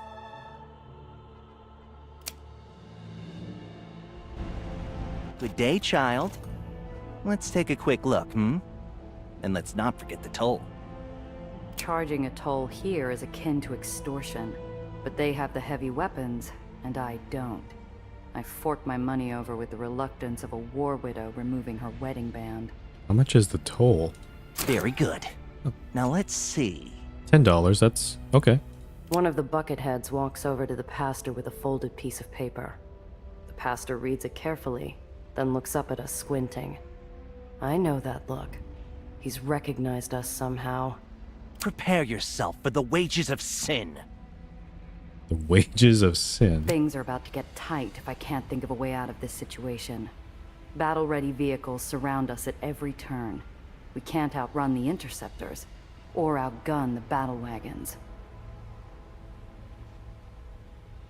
Good day, child. Let's take a quick look, And let's not forget the toll. Charging a toll here is akin to extortion, but they have the heavy weapons, and I don't. I fork my money over with the reluctance of a war widow removing her wedding band. How much is the toll? Very good. Now let's see. $10, that's okay. One of the bucketheads walks over to the pastor with a folded piece of paper. The pastor reads it carefully, then looks up at us squinting. I know that look. He's recognized us somehow. Prepare yourself for the wages of sin. The wages of sin. Things are about to get tight if I can't think of a way out of this situation. Battle-ready vehicles surround us at every turn. We can't outrun the interceptors, or outgun the battle wagons.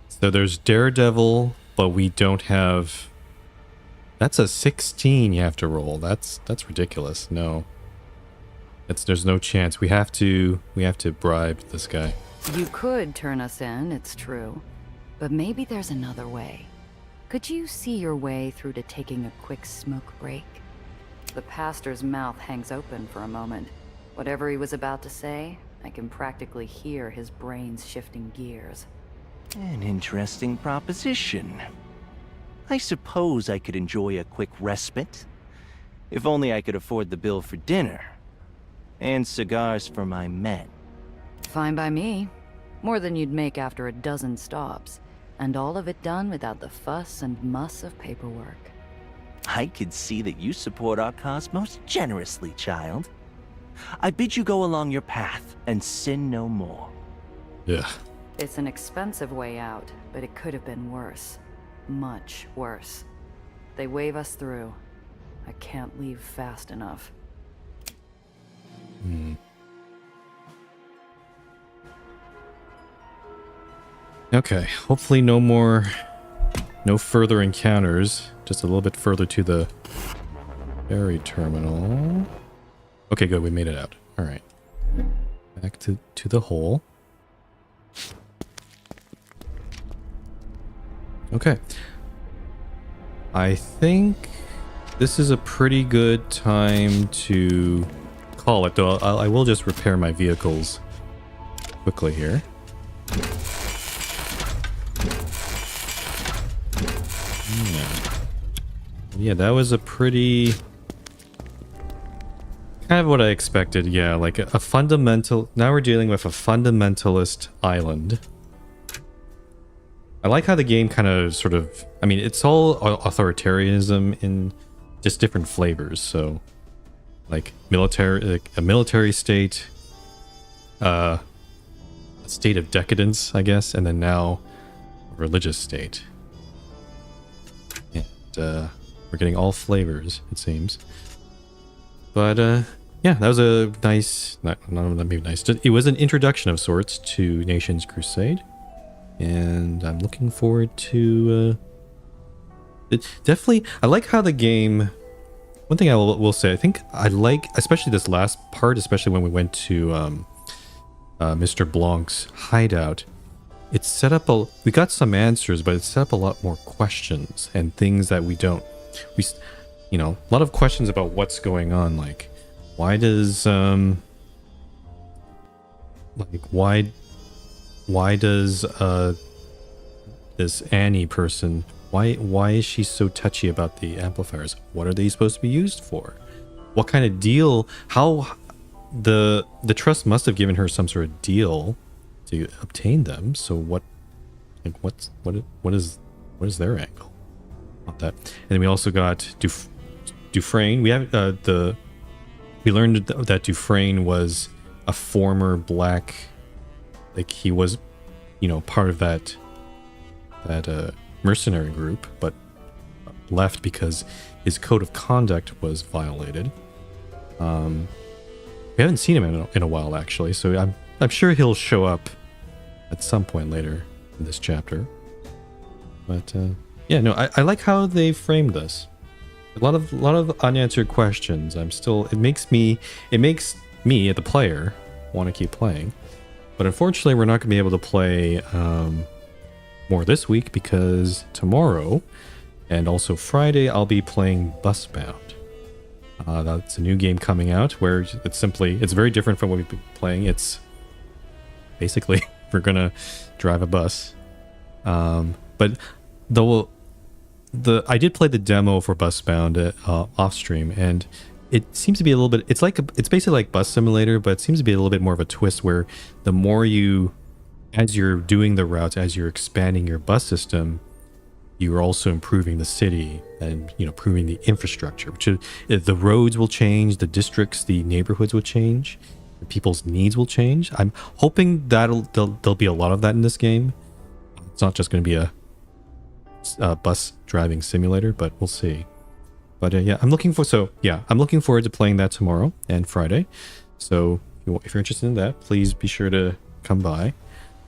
So there's Daredevil, but we don't have... That's a 16 you have to roll. That's ridiculous. No. There's no chance. We have to bribe this guy. You could turn us in, it's true. But maybe there's another way. Could you see your way through to taking a quick smoke break? The pastor's mouth hangs open for a moment. Whatever he was about to say, I can practically hear his brains shifting gears. An interesting proposition. I suppose I could enjoy a quick respite. If only I could afford the bill for dinner. And cigars for my men. Fine by me. More than you'd make after a dozen stops. And all of it done without the fuss and muss of paperwork. I could see that you support our cause most generously, child. I bid you go along your path and sin no more. Yeah. It's an expensive way out, but it could have been worse. Much worse. They wave us through. I can't leave fast enough. Okay, hopefully no further encounters. Just a little bit further to the ferry terminal. Okay, good, we made it out. Alright. Back to the hole. Okay. I think this is a pretty good time to call it, though I will just repair my vehicles quickly here. Yeah, that was a pretty... kind of what I expected, yeah, like a fundamental... Now we're dealing with a fundamentalist island. I like how the game kind of sort of... I mean, it's all authoritarianism in just different flavors, so... Like, a military state, a state of decadence, I guess, and then now a religious state. And, we're getting all flavors, it seems. But, yeah, that was a nice... Not maybe nice. It was an introduction of sorts to Nations Crusade. And I'm looking forward to... definitely, I like how the game... One thing I will say, I think I like, especially this last part, especially when we went to Mr. Blanc's hideout. It's set up we got some answers, but it's set up a lot more questions and things that we don't... You know, a lot of questions about what's going on, like, why does, why does, this Annie person, why is she so touchy about the amplifiers? What are they supposed to be used for? What kind of deal, how, the trust must have given her some sort of deal to obtain them, so what is their angle on that? And then we also got Dufresne. We have we learned that Dufresne was a former black, like he was, you know, part of that mercenary group, but left because his code of conduct was violated. We haven't seen him in a while, actually, so I'm sure he'll show up at some point later in this chapter. But yeah, no, I like how they framed this. A lot of unanswered questions. It makes me the player want to keep playing. But unfortunately, we're not going to be able to play more this week because tomorrow and also Friday I'll be playing Busbound. That's a new game coming out where it's very different from what we've been playing. It's basically we're gonna drive a bus. But I did play the demo for Busbound off stream, and it seems to be a little bit. It's basically like Bus Simulator, but it seems to be a little bit more of a twist where the more as you're doing the routes, as you're expanding your bus system, you're also improving the city and, you know, improving the infrastructure. Which the roads will change, the districts, the neighborhoods will change, the people's needs will change. I'm hoping there'll be a lot of that in this game. It's not just going to be a bus driving simulator, but we'll see. But yeah, I'm looking forward to playing that tomorrow and Friday. So if you're interested in that, please be sure to come by.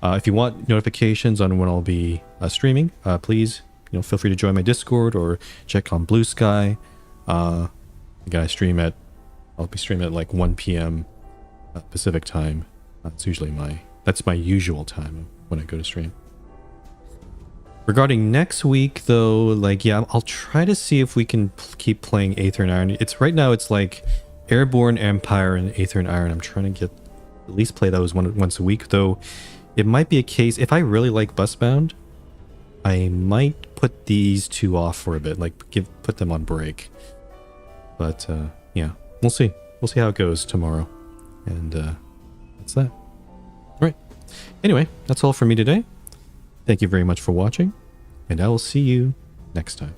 If you want notifications on when I'll be streaming, please feel free to join my Discord or check on Blue Sky. I'll be streaming at like 1 p.m. Pacific time. That's usually my usual time when I go to stream. Regarding next week, though, like, yeah, I'll try to see if we can keep playing Aether and Iron. Right now it's like Airborne, Empire, and Aether and Iron. I'm trying to at least play those once a week, though. It might be a case, if I really like Busbound, I might put these two off for a bit, like put them on break. But yeah, we'll see. We'll see how it goes tomorrow. And that's that. All right. Anyway, that's all for me today. Thank you very much for watching, and I will see you next time.